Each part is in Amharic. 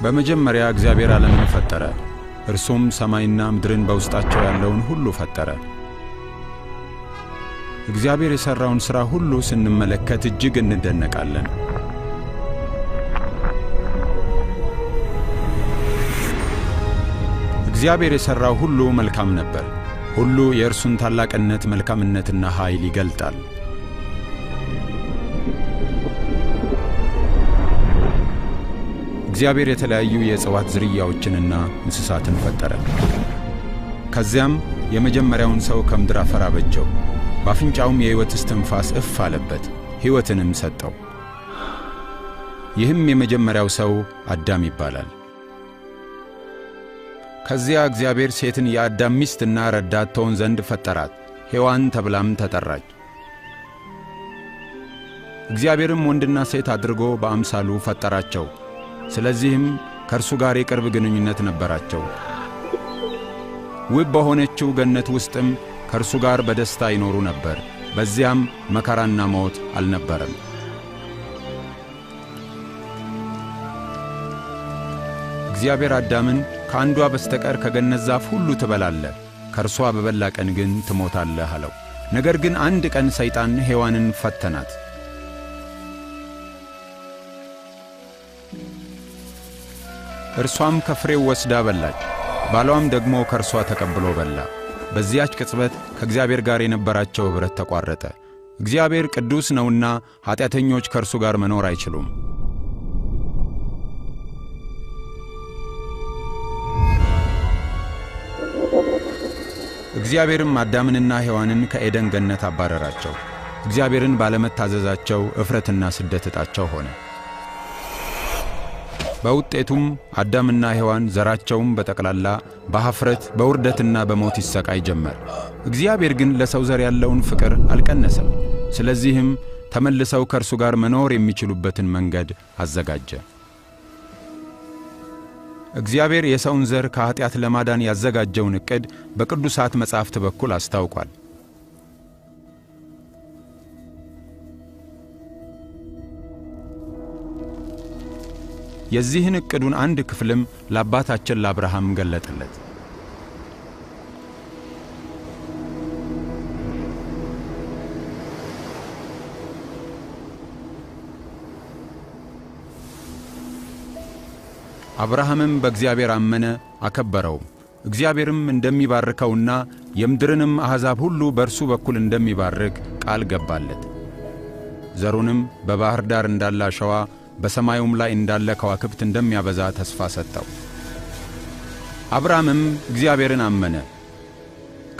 በመጀመሪያ እግዚአብሔር ዓለምን ፈጠረ። እርሱም ሰማይና ምድርን በውስጣቸው ያለውን ሁሉ ፈጠረ። እግዚአብሔር የሠራውን ሥራ ሁሉ ስንመለከት እጅግ እንደነቃለን። እግዚአብሔር የሠራው ሁሉ መልካም ነበር። ሁሉ የእርሱን ታላቅነት፣ መልካምነትና ኃይል ይገልጣል። እግዚአብሔር የተለያዩ የእጽዋት ዝርያዎችንና እንስሳትን ፈጠረ። ከዚያም የመጀመሪያውን ሰው ከምድር አፈር አበጀው። በአፍንጫውም የሕይወት እስትንፋስ እፍ አለበት፣ ሕይወትንም ሰጠው። ይህም የመጀመሪያው ሰው አዳም ይባላል። ከዚያ እግዚአብሔር ሴትን የአዳም ሚስትና ረዳት ትሆን ዘንድ ፈጠራት፣ ሔዋን ተብላም ተጠራች። እግዚአብሔርም ወንድና ሴት አድርጎ በአምሳሉ ፈጠራቸው። ስለዚህም ከእርሱ ጋር የቅርብ ግንኙነት ነበራቸው። ውብ በሆነችው ገነት ውስጥም ከእርሱ ጋር በደስታ ይኖሩ ነበር። በዚያም መከራና ሞት አልነበረም። እግዚአብሔር አዳምን ከአንዷ በስተቀር ከገነት ዛፍ ሁሉ ትበላለህ፣ ከእርሷ በበላ ቀን ግን ትሞታለህ አለው። ነገር ግን አንድ ቀን ሰይጣን ሔዋንን ፈተናት። እርሷም ከፍሬው ወስዳ በላች። ባሏም ደግሞ ከእርሷ ተቀብሎ በላ። በዚያች ቅጽበት ከእግዚአብሔር ጋር የነበራቸው ኅብረት ተቋረጠ። እግዚአብሔር ቅዱስ ነውና ኃጢአተኞች ከእርሱ ጋር መኖር አይችሉም። እግዚአብሔርም አዳምንና ሔዋንን ከኤደን ገነት አባረራቸው። እግዚአብሔርን ባለመታዘዛቸው እፍረትና ስደት ዕጣቸው ሆነ። በውጤቱም አዳምና ሔዋን ዘራቸውም በጠቅላላ በኀፍረት በውርደትና በሞት ይሰቃይ ጀመር። እግዚአብሔር ግን ለሰው ዘር ያለውን ፍቅር አልቀነሰም። ስለዚህም ተመልሰው ከእርሱ ጋር መኖር የሚችሉበትን መንገድ አዘጋጀ። እግዚአብሔር የሰውን ዘር ከኃጢአት ለማዳን ያዘጋጀውን ዕቅድ በቅዱሳት መጻሕፍት በኩል አስታውቋል። የዚህን ዕቅዱን አንድ ክፍልም ለአባታችን ለአብርሃም ገለጠለት። አብርሃምም በእግዚአብሔር አመነ፣ አከበረውም። እግዚአብሔርም እንደሚባርከውና የምድርንም አሕዛብ ሁሉ በእርሱ በኩል እንደሚባርክ ቃል ገባለት። ዘሩንም በባሕር ዳር እንዳለ አሸዋ በሰማዩም ላይ እንዳለ ከዋክብት እንደሚያበዛ ተስፋ ሰጠው። አብርሃምም እግዚአብሔርን አመነ።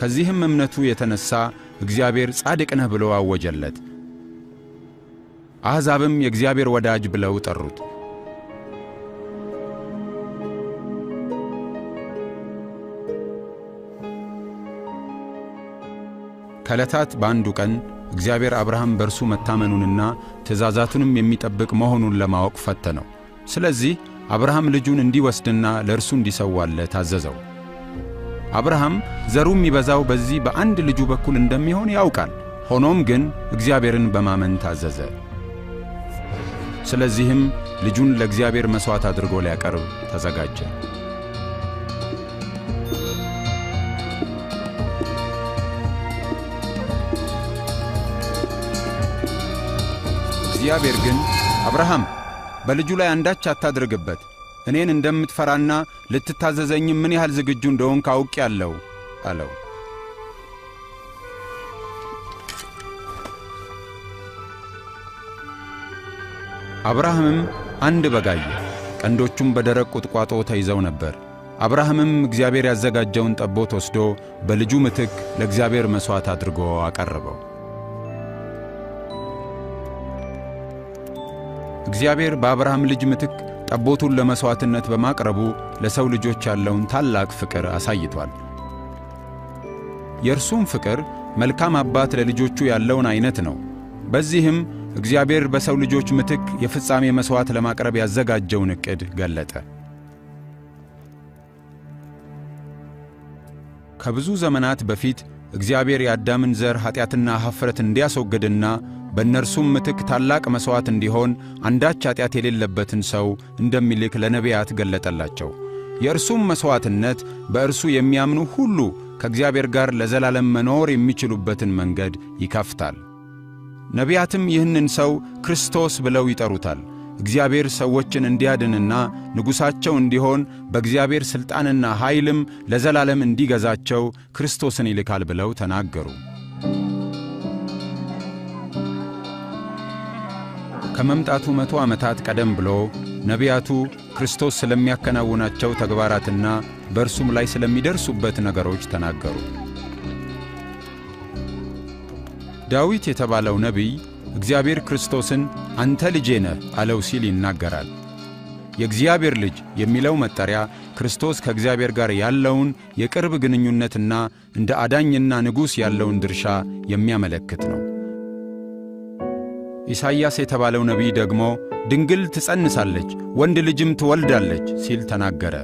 ከዚህም እምነቱ የተነሣ እግዚአብሔር ጻድቅ ነህ ብሎ አወጀለት። አሕዛብም የእግዚአብሔር ወዳጅ ብለው ጠሩት። ከዕለታት በአንዱ ቀን እግዚአብሔር አብርሃም በእርሱ መታመኑንና ትእዛዛቱንም የሚጠብቅ መሆኑን ለማወቅ ፈተነው። ስለዚህ አብርሃም ልጁን እንዲወስድና ለእርሱ እንዲሰዋለት አዘዘው። አብርሃም ዘሩ የሚበዛው በዚህ በአንድ ልጁ በኩል እንደሚሆን ያውቃል። ሆኖም ግን እግዚአብሔርን በማመን ታዘዘ። ስለዚህም ልጁን ለእግዚአብሔር መሥዋዕት አድርጎ ሊያቀርብ ተዘጋጀ። እግዚአብሔር ግን አብርሃም በልጁ ላይ አንዳች አታድርግበት፣ እኔን እንደምትፈራና ልትታዘዘኝም ምን ያህል ዝግጁ እንደሆንክ አውቄአለሁ አለው። አብርሃምም አንድ በግ አየ፣ ቀንዶቹም በደረቅ ቁጥቋጦ ተይዘው ነበር። አብርሃምም እግዚአብሔር ያዘጋጀውን ጠቦት ወስዶ በልጁ ምትክ ለእግዚአብሔር መሥዋዕት አድርጎ አቀረበው። እግዚአብሔር በአብርሃም ልጅ ምትክ ጠቦቱን ለመሥዋዕትነት በማቅረቡ ለሰው ልጆች ያለውን ታላቅ ፍቅር አሳይቷል። የእርሱም ፍቅር መልካም አባት ለልጆቹ ያለውን ዓይነት ነው። በዚህም እግዚአብሔር በሰው ልጆች ምትክ የፍጻሜ መሥዋዕት ለማቅረብ ያዘጋጀውን ዕቅድ ገለጠ። ከብዙ ዘመናት በፊት እግዚአብሔር የአዳምን ዘር ኃጢአትና ኀፍረት እንዲያስወግድና በእነርሱም ምትክ ታላቅ መሥዋዕት እንዲሆን አንዳች ኃጢአት የሌለበትን ሰው እንደሚልክ ለነቢያት ገለጠላቸው። የእርሱም መሥዋዕትነት በእርሱ የሚያምኑ ሁሉ ከእግዚአብሔር ጋር ለዘላለም መኖር የሚችሉበትን መንገድ ይከፍታል። ነቢያትም ይህንን ሰው ክርስቶስ ብለው ይጠሩታል። እግዚአብሔር ሰዎችን እንዲያድንና ንጉሣቸው እንዲሆን በእግዚአብሔር ሥልጣንና ኃይልም ለዘላለም እንዲገዛቸው ክርስቶስን ይልካል ብለው ተናገሩ። ከመምጣቱ 100 ዓመታት ቀደም ብሎ ነቢያቱ ክርስቶስ ስለሚያከናውናቸው ተግባራትና በእርሱም ላይ ስለሚደርሱበት ነገሮች ተናገሩ። ዳዊት የተባለው ነቢይ እግዚአብሔር ክርስቶስን አንተ ልጄ ነህ አለው ሲል ይናገራል። የእግዚአብሔር ልጅ የሚለው መጠሪያ ክርስቶስ ከእግዚአብሔር ጋር ያለውን የቅርብ ግንኙነትና እንደ አዳኝና ንጉሥ ያለውን ድርሻ የሚያመለክት ነው። ኢሳይያስ የተባለው ነቢይ ደግሞ ድንግል ትጸንሳለች፣ ወንድ ልጅም ትወልዳለች ሲል ተናገረ።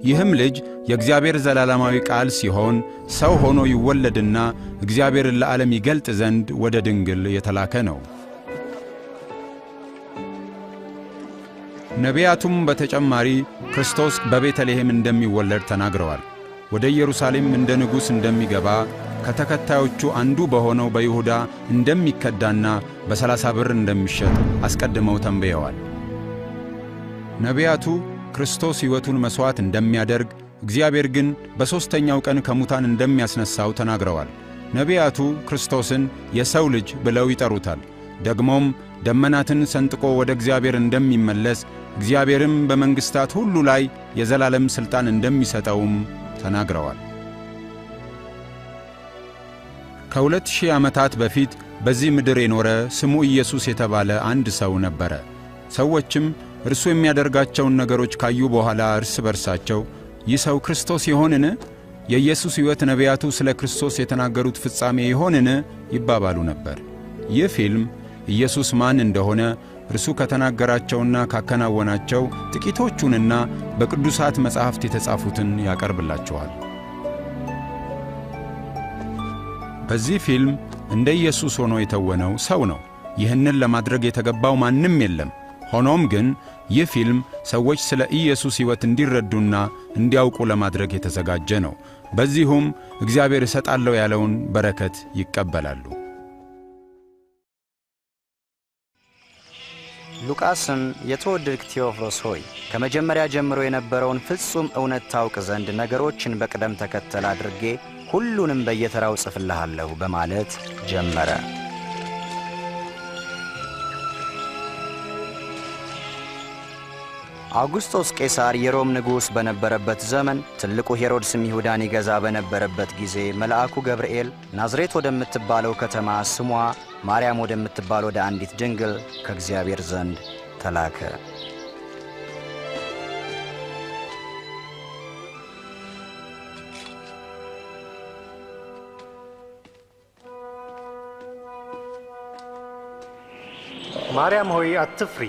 ይህም ልጅ የእግዚአብሔር ዘላለማዊ ቃል ሲሆን ሰው ሆኖ ይወለድና እግዚአብሔርን ለዓለም ይገልጥ ዘንድ ወደ ድንግል የተላከ ነው። ነቢያቱም በተጨማሪ ክርስቶስ በቤተልሔም እንደሚወለድ ተናግረዋል። ወደ ኢየሩሳሌም እንደ ንጉሥ እንደሚገባ ከተከታዮቹ አንዱ በሆነው በይሁዳ እንደሚከዳና በ30 ብር እንደሚሸጥ አስቀድመው ተንብየዋል። ነቢያቱ ክርስቶስ ሕይወቱን መሥዋዕት እንደሚያደርግ እግዚአብሔር ግን በሦስተኛው ቀን ከሙታን እንደሚያስነሣው ተናግረዋል። ነቢያቱ ክርስቶስን የሰው ልጅ ብለው ይጠሩታል። ደግሞም ደመናትን ሰንጥቆ ወደ እግዚአብሔር እንደሚመለስ እግዚአብሔርም በመንግሥታት ሁሉ ላይ የዘላለም ሥልጣን እንደሚሰጠውም ተናግረዋል። ከ2000 ዓመታት በፊት በዚህ ምድር የኖረ ስሙ ኢየሱስ የተባለ አንድ ሰው ነበረ። ሰዎችም እርሱ የሚያደርጋቸውን ነገሮች ካዩ በኋላ እርስ በርሳቸው ይህ ሰው ክርስቶስ ይሆንን? የኢየሱስ ሕይወት ነቢያቱ ስለ ክርስቶስ የተናገሩት ፍጻሜ ይሆንን? ይባባሉ ነበር። ይህ ፊልም ኢየሱስ ማን እንደሆነ እርሱ ከተናገራቸውና ካከናወናቸው ጥቂቶቹንና በቅዱሳት መጻሕፍት የተጻፉትን ያቀርብላችኋል። በዚህ ፊልም እንደ ኢየሱስ ሆኖ የተወነው ሰው ነው። ይህንን ለማድረግ የተገባው ማንም የለም። ሆኖም ግን ይህ ፊልም ሰዎች ስለ ኢየሱስ ሕይወት እንዲረዱና እንዲያውቁ ለማድረግ የተዘጋጀ ነው። በዚሁም እግዚአብሔር እሰጣለሁ ያለውን በረከት ይቀበላሉ። ሉቃስም የተወደድክ ቴዎፍሎስ ሆይ ከመጀመሪያ ጀምሮ የነበረውን ፍጹም እውነት ታውቅ ዘንድ ነገሮችን በቅደም ተከተል አድርጌ ሁሉንም በየተራው ጽፍልሃለሁ በማለት ጀመረ። አውግስጦስ ቄሳር የሮም ንጉሥ በነበረበት ዘመን ትልቁ ሄሮድስም ይሁዳን ይገዛ በነበረበት ጊዜ መልአኩ ገብርኤል ናዝሬት ወደምትባለው ከተማ ስሟ ማርያም ወደምትባል ወደ አንዲት ድንግል ከእግዚአብሔር ዘንድ ተላከ። ማርያም ሆይ አትፍሪ፣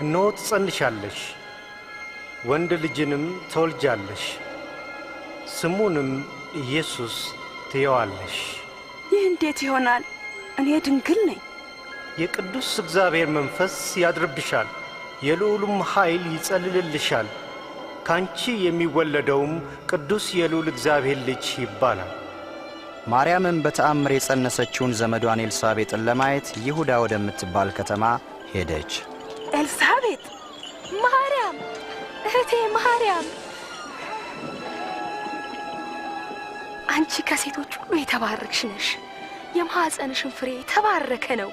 እነሆ ትጸንሻለሽ፣ ወንድ ልጅንም ትወልጃለሽ፣ ስሙንም ኢየሱስ ትይዋለሽ። ይህ እንዴት ይሆናል? እኔ ድንግል ነኝ። የቅዱስ እግዚአብሔር መንፈስ ያድርብሻል፣ የልዑልም ኃይል ይጸልልልሻል። ካንቺ የሚወለደውም ቅዱስ የልዑል እግዚአብሔር ልጅ ይባላል። ማርያምም በተአምር የጸነሰችውን ዘመዷን ኤልሳቤጥን ለማየት ይሁዳ ወደምትባል ከተማ ሄደች። ኤልሳቤጥ! ማርያም! እህቴ ማርያም! አንቺ ከሴቶች ሁሉ የተባረክሽ ነሽ፣ የማኅፀንሽን ፍሬ የተባረከ ነው።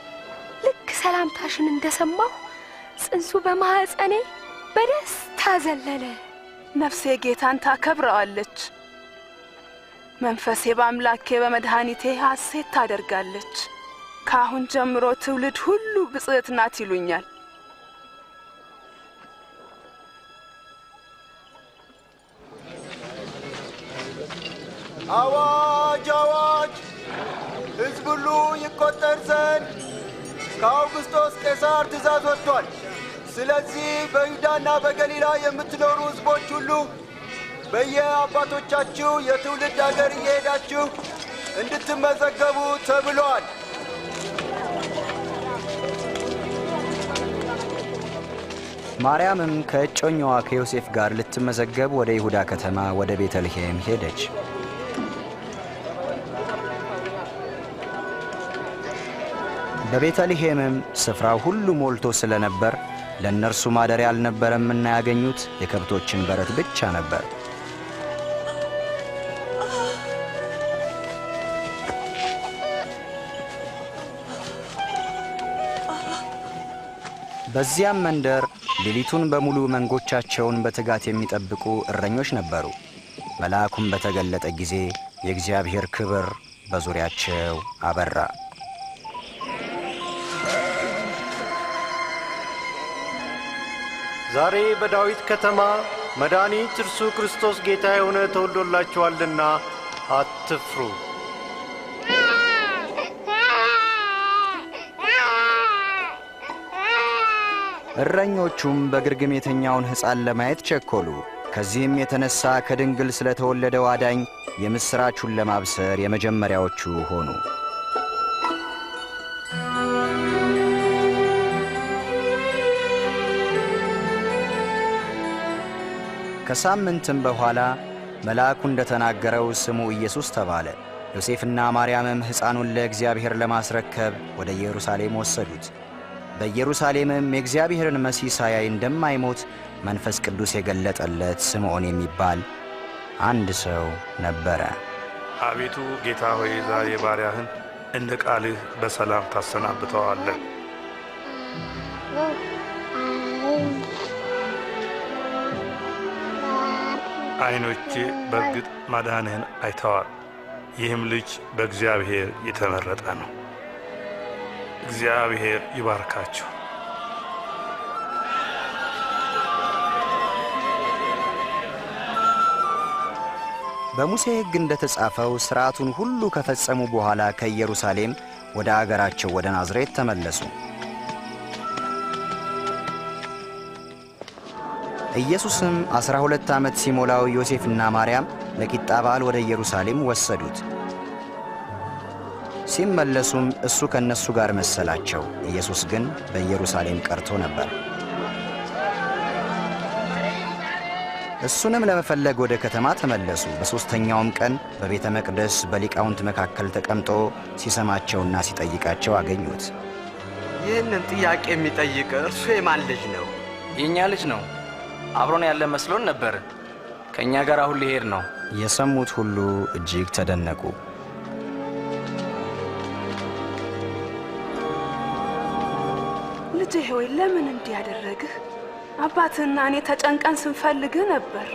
ልክ ሰላምታሽን እንደሰማሁ ጽንሱ በማኅፀኔ በደስታ ዘለለ። ነፍሴ ጌታን ታከብረዋለች፣ መንፈሴ በአምላኬ በመድኃኒቴ ሐሴት ታደርጋለች። ከአሁን ጀምሮ ትውልድ ሁሉ ብፅዕት ናት ይሉኛል። አዋጅ አዋጅ! ሕዝብ ሁሉ ይቆጠር ዘንድ ከአውግስጦስ ቄሳር ትእዛዝ ወጥቷል። ስለዚህ በይሁዳና በገሊላ የምትኖሩ ሕዝቦች ሁሉ በየአባቶቻችሁ የትውልድ አገር እየሄዳችሁ እንድትመዘገቡ ተብሏል። ማርያምም ከእጮኛዋ ከዮሴፍ ጋር ልትመዘገብ ወደ ይሁዳ ከተማ ወደ ቤተልሔም ሄደች። በቤተልሔምም ስፍራው ሁሉ ሞልቶ ስለነበር ለእነርሱ ማደሪያ አልነበረምና ያገኙት የከብቶችን በረት ብቻ ነበር። በዚያም መንደር ሌሊቱን በሙሉ መንጎቻቸውን በትጋት የሚጠብቁ እረኞች ነበሩ። መልአኩም በተገለጠ ጊዜ የእግዚአብሔር ክብር በዙሪያቸው አበራ። ዛሬ በዳዊት ከተማ መድኃኒት እርሱ ክርስቶስ ጌታ የሆነ ተወልዶላችኋልና አትፍሩ። እረኞቹም በግርግም የተኛውን ሕፃን ለማየት ቸኮሉ። ከዚህም የተነሣ ከድንግል ስለተወለደው አዳኝ የምሥራቹን ለማብሰር የመጀመሪያዎቹ ሆኑ። ከሳምንትም በኋላ መልአኩ እንደተናገረው ስሙ ኢየሱስ ተባለ። ዮሴፍና ማርያምም ሕፃኑን ለእግዚአብሔር ለማስረከብ ወደ ኢየሩሳሌም ወሰዱት። በኢየሩሳሌምም የእግዚአብሔርን መሲህ ሳያይ እንደማይሞት መንፈስ ቅዱስ የገለጠለት ስምዖን የሚባል አንድ ሰው ነበረ። አቤቱ ጌታ ሆይ ዛሬ ባሪያህን እንደ ቃልህ በሰላም ታሰናብተዋለህ። ዓይኖቼ በእርግጥ ማዳንህን አይተዋል። ይህም ልጅ በእግዚአብሔር የተመረጠ ነው። እግዚአብሔር ይባርካቸው። በሙሴ ሕግ እንደተጻፈው ሥርዓቱን ሁሉ ከፈጸሙ በኋላ ከኢየሩሳሌም ወደ አገራቸው ወደ ናዝሬት ተመለሱ። ኢየሱስም 12 ዓመት ሲሞላው ዮሴፍና ማርያም ለቂጣ በዓል ወደ ኢየሩሳሌም ወሰዱት። ሲመለሱም እሱ ከነሱ ጋር መሰላቸው። ኢየሱስ ግን በኢየሩሳሌም ቀርቶ ነበር። እሱንም ለመፈለግ ወደ ከተማ ተመለሱ። በሦስተኛውም ቀን በቤተ መቅደስ በሊቃውንት መካከል ተቀምጦ ሲሰማቸውና ሲጠይቃቸው አገኙት። ይህንን ጥያቄ የሚጠይቅ እርሱ የማን ልጅ ነው? የእኛ ልጅ ነው። አብሮን ያለ መስሎን ነበር። ከእኛ ጋር አሁን ሊሄድ ነው። የሰሙት ሁሉ እጅግ ተደነቁ። ልጄ ሆይ ለምን እንዲህ ያደረግህ? አባትህና እኔ ተጨንቀን ስንፈልግህ ነበር።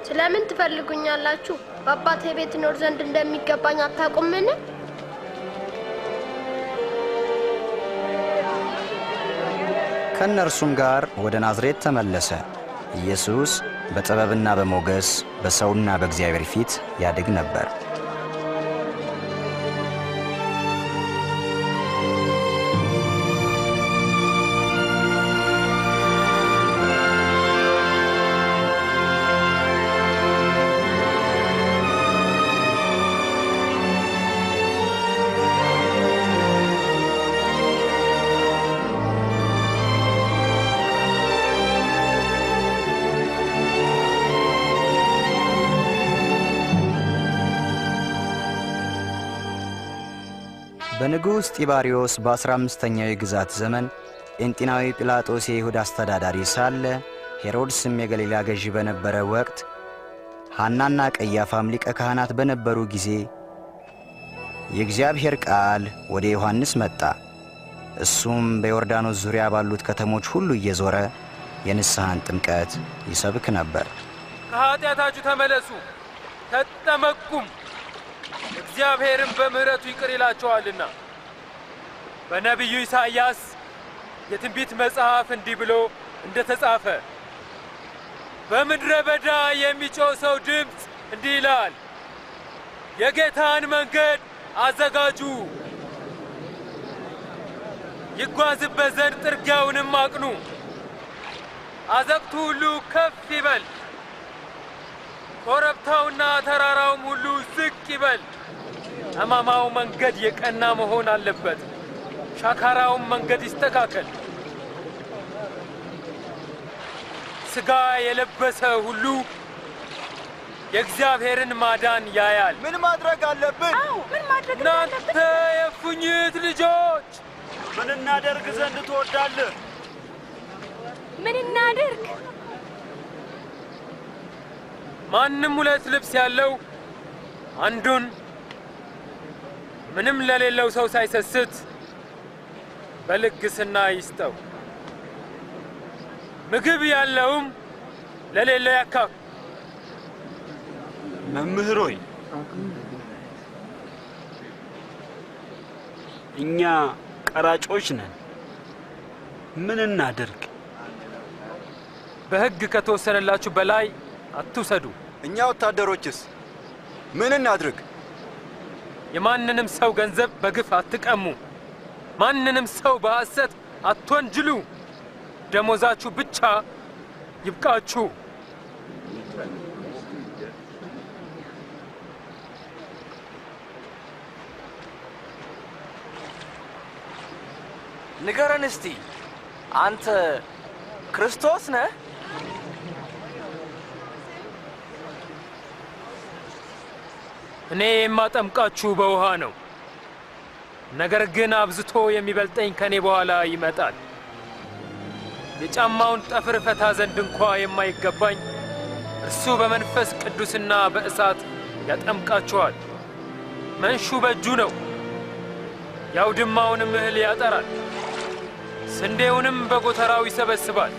ስለምን ትፈልጉኛላችሁ? በአባቴ ቤት ኖር ዘንድ እንደሚገባኝ አታውቁምን? ከእነርሱም ጋር ወደ ናዝሬት ተመለሰ። ኢየሱስ በጥበብና በሞገስ በሰውና በእግዚአብሔር ፊት ያድግ ነበር። በንጉሥ ጢባሪዮስ በ15ኛው የግዛት ዘመን ጴንጤናዊ ጲላጦስ የይሁዳ አስተዳዳሪ ሳለ ሄሮድስም የገሊላ ገዢ በነበረ ወቅት ሐናና ቀያፋም ሊቀ ካህናት በነበሩ ጊዜ የእግዚአብሔር ቃል ወደ ዮሐንስ መጣ። እሱም በዮርዳኖስ ዙሪያ ባሉት ከተሞች ሁሉ እየዞረ የንስሐን ጥምቀት ይሰብክ ነበር። ከኃጢአታችሁ ተመለሱ ተጠመቁም፣ እግዚአብሔርም በምሕረቱ ይቅር ይላችኋልና። በነቢዩ ኢሳይያስ የትንቢት መጽሐፍ እንዲህ ብሎ እንደተጻፈ በምድረ በዳ የሚጮህ ሰው ድምፅ እንዲህ ይላል፣ የጌታን መንገድ አዘጋጁ፣ ይጓዝበት ዘንድ ጥርጊያውንም አቅኑ፣ አዘቅቱ ሁሉ ከፍ ይበል፣ ኮረብታውና ተራራውም ሁሉ ዝቅ ይበል። ጠማማው መንገድ የቀና መሆን አለበት፣ ሻካራውም መንገድ ይስተካከል። ሥጋ የለበሰ ሁሉ የእግዚአብሔርን ማዳን ያያል። ምን ማድረግ አለብን? እናንተ የእፉኝት ልጆች ምን እናደርግ ዘንድ ትወዳለህ? ምን እናድርግ? ማንም 2 ልብስ ያለው አንዱን ምንም ለሌለው ሰው ሳይሰስት በልግስና ይስጠው። ምግብ ያለውም ለሌለው ያካፍል። መምህር ሆይ እኛ ቀራጮች ነን፣ ምን እናድርግ? በሕግ ከተወሰነላችሁ በላይ አትውሰዱ። እኛ ወታደሮችስ ምን እናድርግ? የማንንም ሰው ገንዘብ በግፍ አትቀሙ። ማንንም ሰው በሐሰት አትወንጅሉ። ደሞዛችሁ ብቻ ይብቃችሁ። ንገረን እስቲ፣ አንተ ክርስቶስ ነህ? እኔ የማጠምቃችሁ በውሃ ነው። ነገር ግን አብዝቶ የሚበልጠኝ ከኔ በኋላ ይመጣል። የጫማውን ጠፍር ፈታ ዘንድ እንኳ የማይገባኝ እርሱ በመንፈስ ቅዱስና በእሳት ያጠምቃችኋል። መንሹ በእጁ ነው፣ የአውድማውንም እህል ያጠራል፣ ስንዴውንም በጎተራው ይሰበስባል።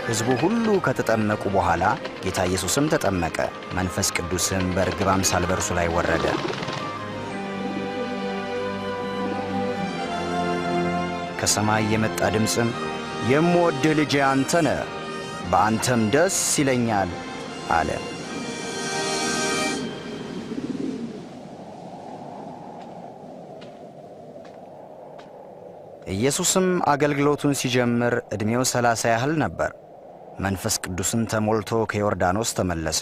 ሕዝቡ ሁሉ ከተጠመቁ በኋላ ጌታ ኢየሱስም ተጠመቀ። መንፈስ ቅዱስም በርግብ አምሳል በእርሱ ላይ ወረደ። ከሰማይ የመጣ ድምፅም የምወድህ ልጄ አንተ ነህ፣ በአንተም ደስ ይለኛል አለ። ኢየሱስም አገልግሎቱን ሲጀምር ዕድሜው 30 ያህል ነበር። መንፈስ ቅዱስን ተሞልቶ ከዮርዳኖስ ተመለሰ።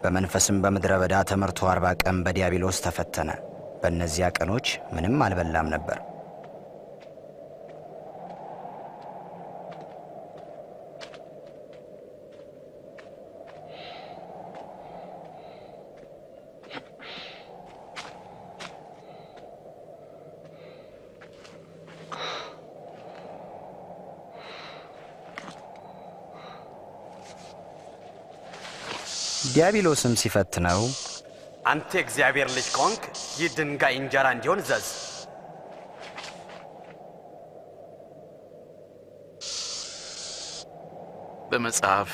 በመንፈስም በምድረ በዳ ተመርቶ 40 ቀን በዲያብሎስ ተፈተነ። በእነዚያ ቀኖች ምንም አልበላም ነበር። ዲያብሎስም ሲፈትነው አንተ እግዚአብሔር ልጅ ከሆንክ ይህ ድንጋይ እንጀራ እንዲሆን ዘዝ። በመጽሐፍ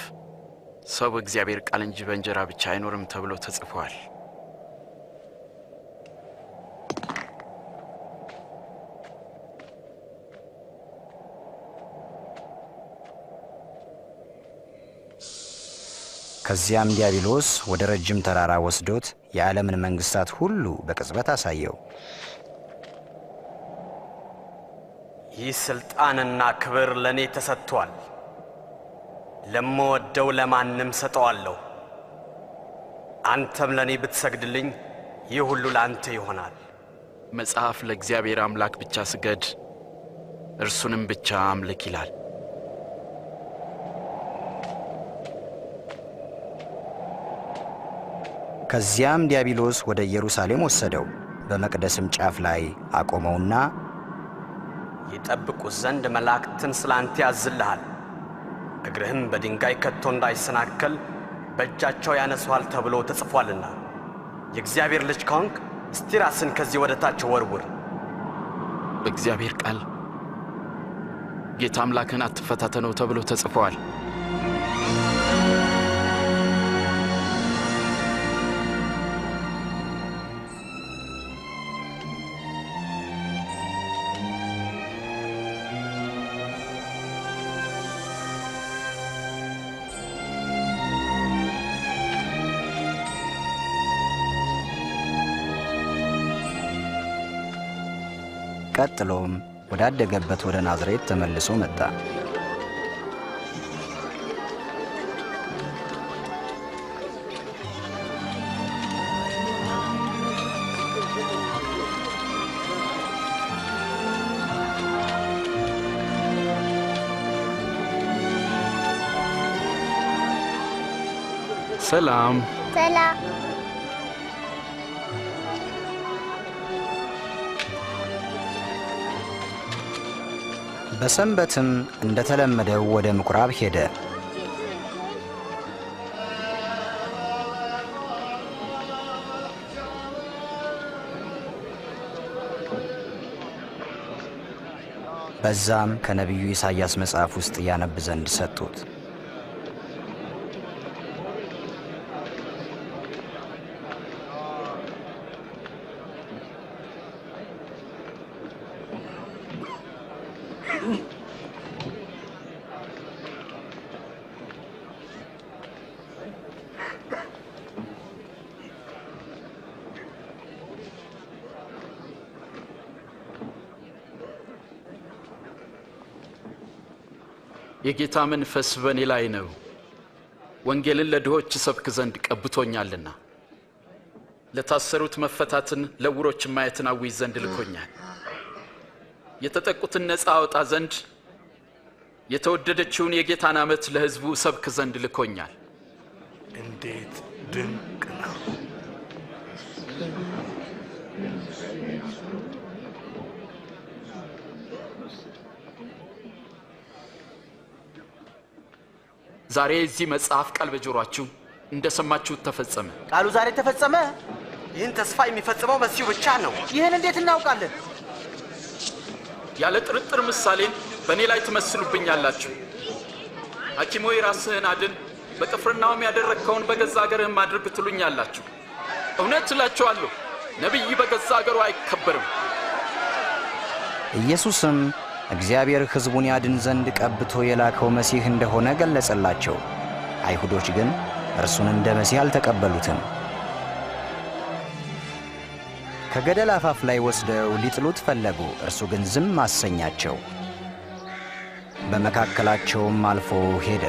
ሰው በእግዚአብሔር ቃል እንጂ በእንጀራ ብቻ አይኖርም ተብሎ ተጽፏል። ከዚያም ዲያብሎስ ወደ ረጅም ተራራ ወስዶት የዓለምን መንግሥታት ሁሉ በቅጽበት አሳየው። ይህ ሥልጣንና ክብር ለእኔ ተሰጥቷል፣ ለምወደው ለማንም ሰጠዋለሁ። አንተም ለእኔ ብትሰግድልኝ ይህ ሁሉ ለአንተ ይሆናል። መጽሐፍ ለእግዚአብሔር አምላክ ብቻ ስገድ፣ እርሱንም ብቻ አምልክ ይላል። ከዚያም ዲያብሎስ ወደ ኢየሩሳሌም ወሰደው። በመቅደስም ጫፍ ላይ አቆመውና ይጠብቁ ዘንድ መላእክትን ስላንተ ያዝልሃል፣ እግርህም በድንጋይ ከቶ እንዳይሰናከል በእጃቸው ያነሱሃል ተብሎ ተጽፏልና። የእግዚአብሔር ልጅ ከሆንክ እስቲ ራስን ከዚህ ወደ ታች ወርውር። በእግዚአብሔር ቃል ጌታ አምላክን አትፈታተነው ተብሎ ተጽፏል። ቀጥሎም ወዳደገበት ወደ ናዝሬት ተመልሶ መጣ። ሰላም ሰላም። በሰንበትም እንደተለመደው ወደ ምኩራብ ሄደ። በዛም ከነቢዩ ኢሳይያስ መጽሐፍ ውስጥ ያነብ ዘንድ ሰጡት። የጌታ መንፈስ በእኔ ላይ ነው፣ ወንጌልን ለድሆች ሰብክ ዘንድ ቀብቶኛልና፣ ለታሰሩት መፈታትን፣ ለዕውሮች ማየትን አውጅ ዘንድ ልኮኛል፣ የተጠቁትን ነፃ አወጣ ዘንድ፣ የተወደደችውን የጌታን ዓመት ለሕዝቡ ሰብክ ዘንድ ልኮኛል። እንዴት ድንቅ ነው! ዛሬ እዚህ መጽሐፍ ቃል በጆሮአችሁ እንደሰማችሁት ተፈጸመ። ቃሉ ዛሬ ተፈጸመ። ይህን ተስፋ የሚፈጽመው መሲሁ ብቻ ነው። ይህን እንዴት እናውቃለን? ያለ ጥርጥር ምሳሌን በእኔ ላይ ትመስሉብኛላችሁ። ሐኪም ሆይ ራስህን አድን፣ በቅፍርናሆም ያደረግከውን በገዛ አገርህም አድርግ ትሉኛላችሁ። እውነት እላችኋለሁ ነቢይ በገዛ አገሩ አይከበርም። ኢየሱስም እግዚአብሔር ሕዝቡን ያድን ዘንድ ቀብቶ የላከው መሲህ እንደሆነ ገለጸላቸው። አይሁዶች ግን እርሱን እንደ መሲህ አልተቀበሉትም። ከገደል አፋፍ ላይ ወስደው ሊጥሉት ፈለጉ። እርሱ ግን ዝም አሰኛቸው። በመካከላቸውም አልፎ ሄደ።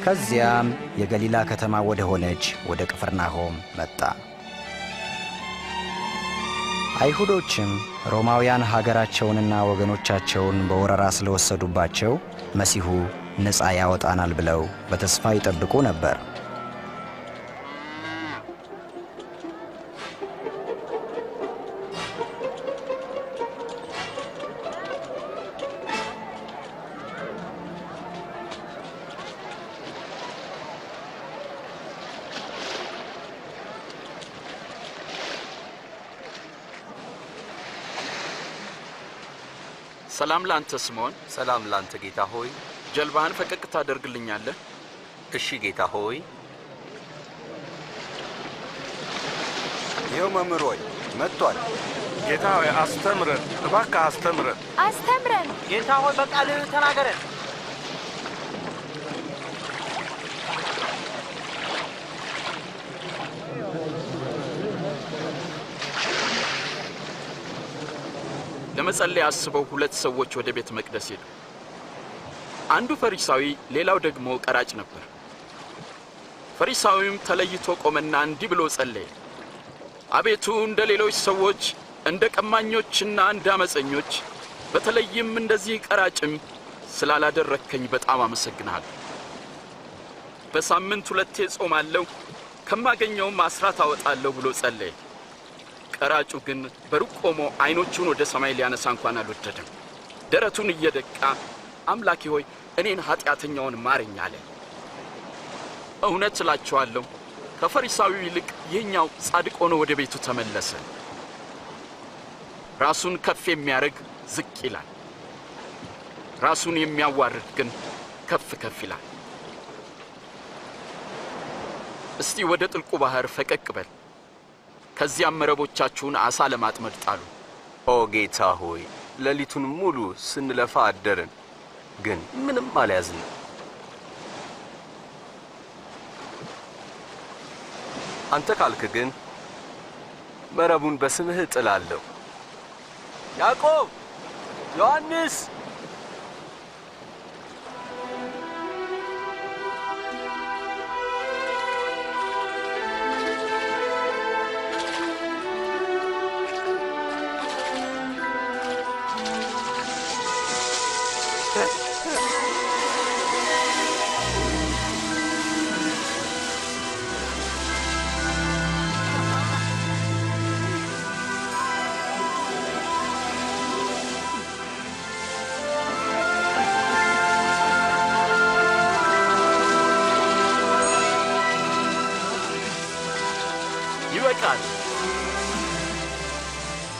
ከዚያም የገሊላ ከተማ ወደ ሆነች ወደ ቅፍርናሆም መጣ። አይሁዶችም ሮማውያን ሀገራቸውንና ወገኖቻቸውን በወረራ ስለወሰዱባቸው መሲሁ ነፃ ያወጣናል ብለው በተስፋ ይጠብቁ ነበር። ሰላም ላንተ ስምዖን። ሰላም ላንተ ጌታ ሆይ። ጀልባህን ፈቀቅ ታደርግልኛለህ? እሺ ጌታ ሆይ። ይኸው መምህር ሆይ መጥቷል። ጌታ ሆይ አስተምረን፣ እባክህ አስተምረን። አስተምረን ጌታ ሆይ በቃልህ ተናገረን። ለመጸለይ አስበው ሁለት ሰዎች ወደ ቤተ መቅደስ ሄዱ። አንዱ ፈሪሳዊ፣ ሌላው ደግሞ ቀራጭ ነበር። ፈሪሳዊውም ተለይቶ ቆመና እንዲህ ብሎ ጸለየ። አቤቱ እንደ ሌሎች ሰዎች እንደ ቀማኞችና እንደ አመፀኞች በተለይም እንደዚህ ቀራጭም ስላላደረከኝ በጣም አመሰግናለሁ። በሳምንት 2 ጾማለሁ፣ ከማገኘውም አስራት አወጣለሁ ብሎ ጸለየ። ቀራጩ ግን በሩቅ ቆሞ አይኖቹን ወደ ሰማይ ሊያነሳ እንኳን አልወደደም። ደረቱን እየደቃ አምላኬ ሆይ እኔን ኃጢአተኛውን ማረኝ አለ። እውነት እላችኋለሁ ከፈሪሳዊው ይልቅ ይህኛው ጻድቅ ሆኖ ወደ ቤቱ ተመለሰ። ራሱን ከፍ የሚያደርግ ዝቅ ይላል፣ ራሱን የሚያዋርድ ግን ከፍ ከፍ ይላል። እስቲ ወደ ጥልቁ ባህር ፈቀቅ በል፣ ከዚያም መረቦቻችሁን አሳ ለማጥመድ ጣሉ። ኦ ጌታ ሆይ ሌሊቱን ሙሉ ስንለፋ አደርን፣ ግን ምንም አልያዝንም። አንተ ካልክ ግን መረቡን በስምህ እጥላለሁ። ያዕቆብ፣ ዮሐንስ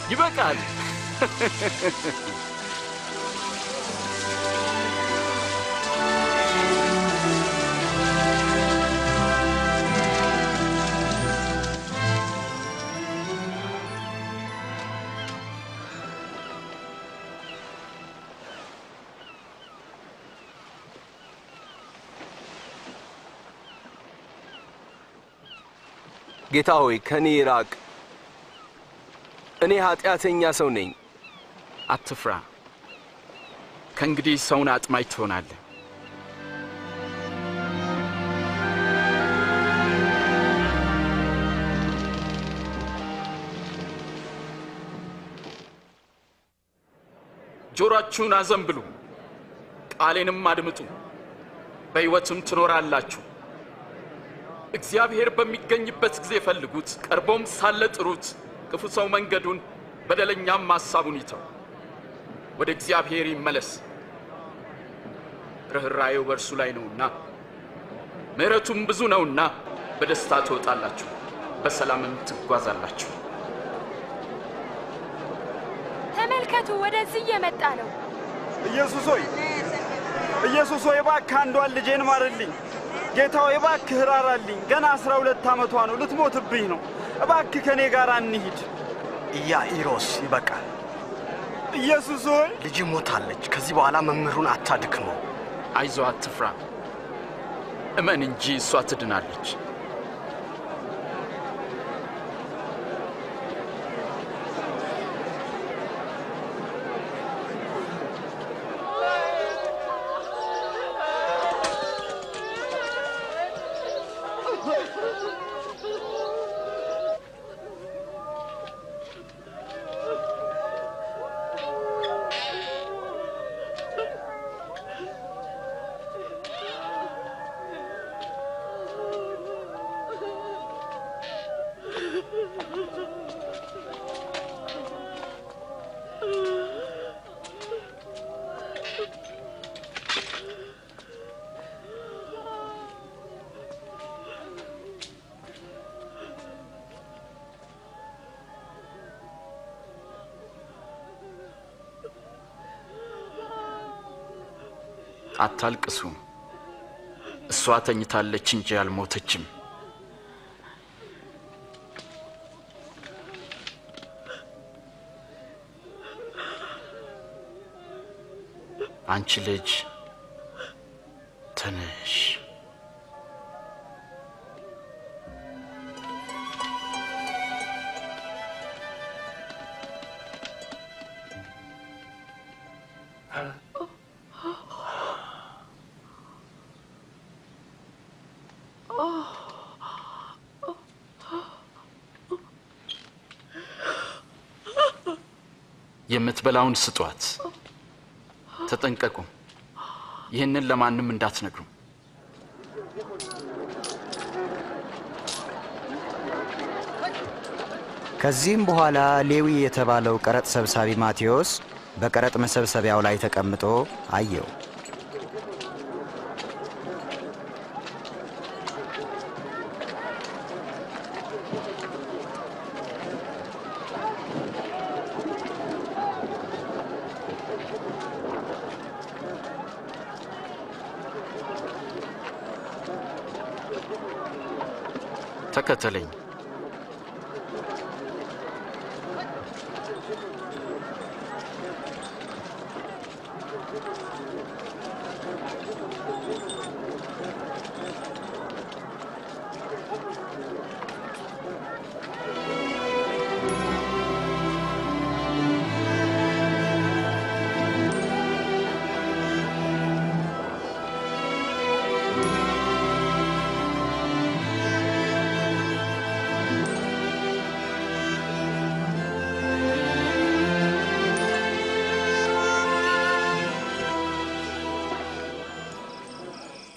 ይበቃል። ጌታ ሆይ ከኔ ይራቅ፣ እኔ ኃጢአተኛ ሰው ነኝ። አትፍራ፣ ከእንግዲህ ሰውን አጥማጅ ትሆናለህ። ጆሮአችሁን አዘንብሉ፣ ቃሌንም አድምጡ፣ በሕይወትም ትኖራላችሁ። እግዚአብሔር በሚገኝበት ጊዜ ፈልጉት፣ ቀርቦም ሳለ ጥሩት። ክፉ ሰው መንገዱን በደለኛም ሐሳቡን ይተው፣ ወደ እግዚአብሔር ይመለስ። ርኅራኄው በእርሱ ላይ ነውና ምሕረቱም ብዙ ነውና በደስታ ትወጣላችሁ፣ በሰላምም ትጓዛላችሁ። ተመልከቱ፣ ወደዚህ እየመጣ ነው። ኢየሱስ ሆይ እባክህ አንዷን ልጄን ማርልኝ። ጌታ ሆይ እባክህ ራራልኝ። ገና 12 ዓመቷ ነው፣ ልትሞትብኝ ነው። እባክህ ከኔ ጋር እንሂድ። ኢያኢሮስ ይበቃል። ኢየሱስ ሆይ ልጅ ሞታለች። ከዚህ በኋላ መምህሩን አታድክመው። አይዞህ፣ አትፍራ፣ እመን እንጂ እሷ ትድናለች። አታልቅሱ፣ እሷ ተኝታለች እንጂ አልሞተችም። አንቺ ልጅ ተነሽ። የምትበላውን ስጧት፣ ተጠንቀቁ። ይህንን ለማንም እንዳትነግሩ። ከዚህም በኋላ ሌዊ የተባለው ቀረጥ ሰብሳቢ ማቴዎስ በቀረጥ መሰብሰቢያው ላይ ተቀምጦ አየው። ተከተለኝ።